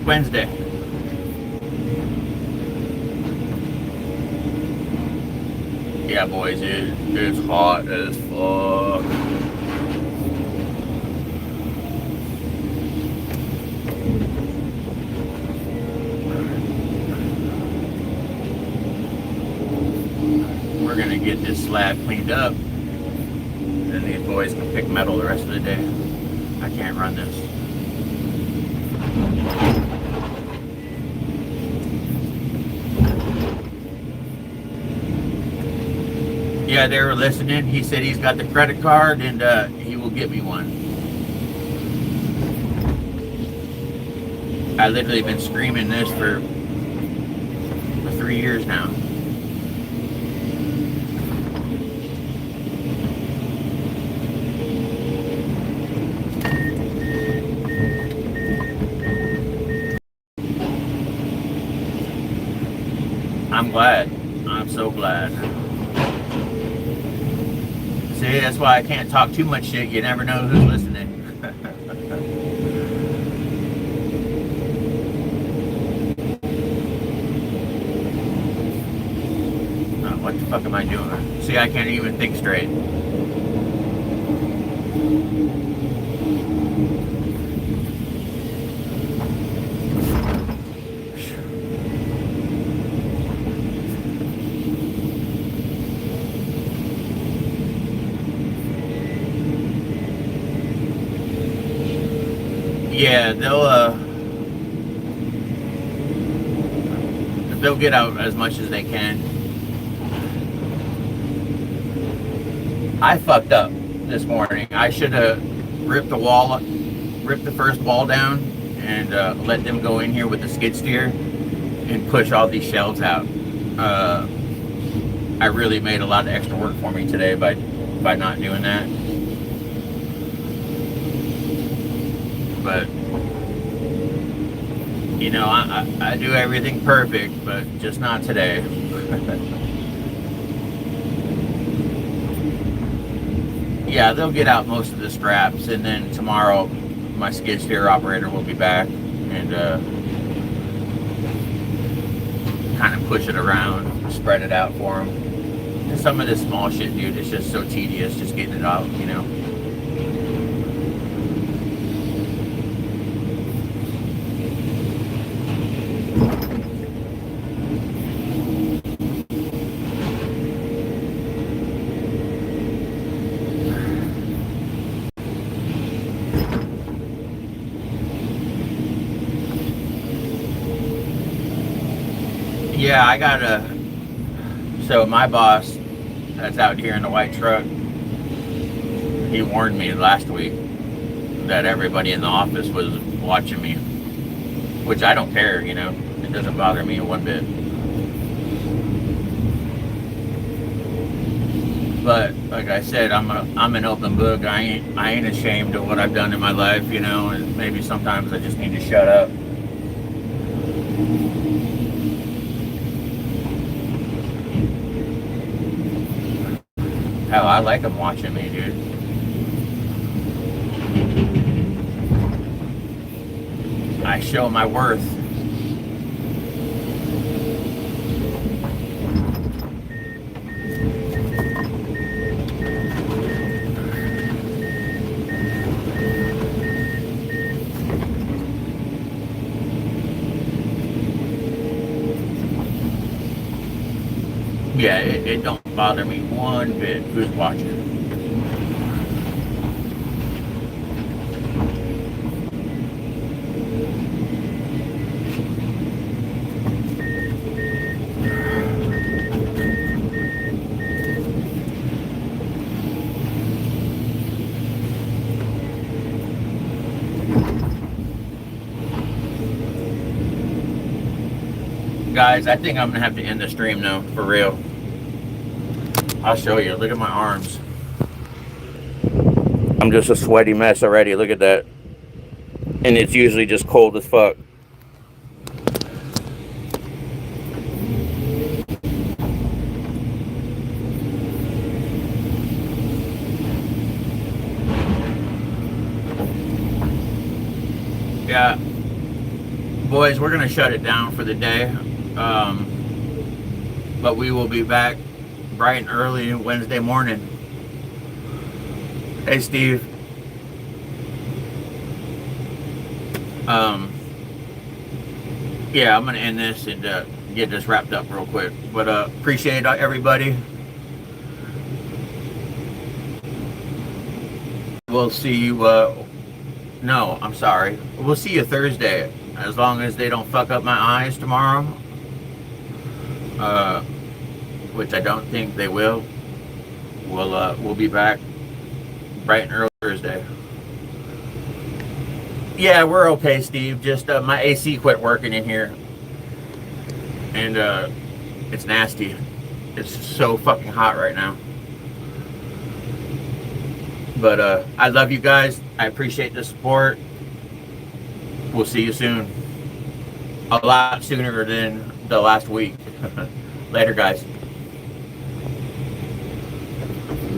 Wednesday. Yeah, boys, it's hot as fuck. We're gonna get this slab cleaned up. And these boys can pick metal the rest of the day. I can't run this. Yeah, they were listening. He said he's got the credit card and he will get me one. I literally been screaming this for 3 years now. I'm glad. I'm so glad. See, that's why I can't talk too much shit. You never know who's listening. Oh, what the fuck am I doing? See, I can't even think straight. Yeah, they'll get out as much as they can. I fucked up this morning. I should have ripped the first wall down and let them go in here with the skid steer and push all these shelves out. I really made a lot of extra work for me today by not doing that. But you know, I do everything perfect, but just not today. Yeah, they'll get out most of the scraps, and then tomorrow my skid steer operator will be back and kind of push it around, spread it out for them. And some of this small shit, dude, it's just so tedious just getting it out, you know. Yeah, so my boss that's out here in the white truck, he warned me last week that everybody in the office was watching me, which I don't care, you know. It doesn't bother me one bit. But like I said, I'm an open book. I ain't ashamed of what I've done in my life, you know, and maybe sometimes I just need to shut up. Hell, I like them watching me, dude. I show my worth. Yeah, it don't bother me one bit who's watching. Guys, I think I'm gonna have to end the stream now, for real. I'll show you. Look at my arms. I'm just a sweaty mess already. Look at that. And it's usually just cold as fuck. Yeah. Boys, we're going to shut it down for the day. But we will be back bright and early Wednesday morning. Hey, Steve. Yeah, I'm gonna end this and get this wrapped up real quick. But appreciate everybody. We'll see you. No, I'm sorry. We'll see you Thursday, as long as they don't fuck up my eyes tomorrow. Which I don't think they will. We'll be back bright and early Thursday. Yeah, we're okay, Steve. Just my AC quit working in here, and it's nasty. It's so fucking hot right now. But I love you guys. I appreciate the support. We'll see you soon. A lot sooner than the last week. Later, guys.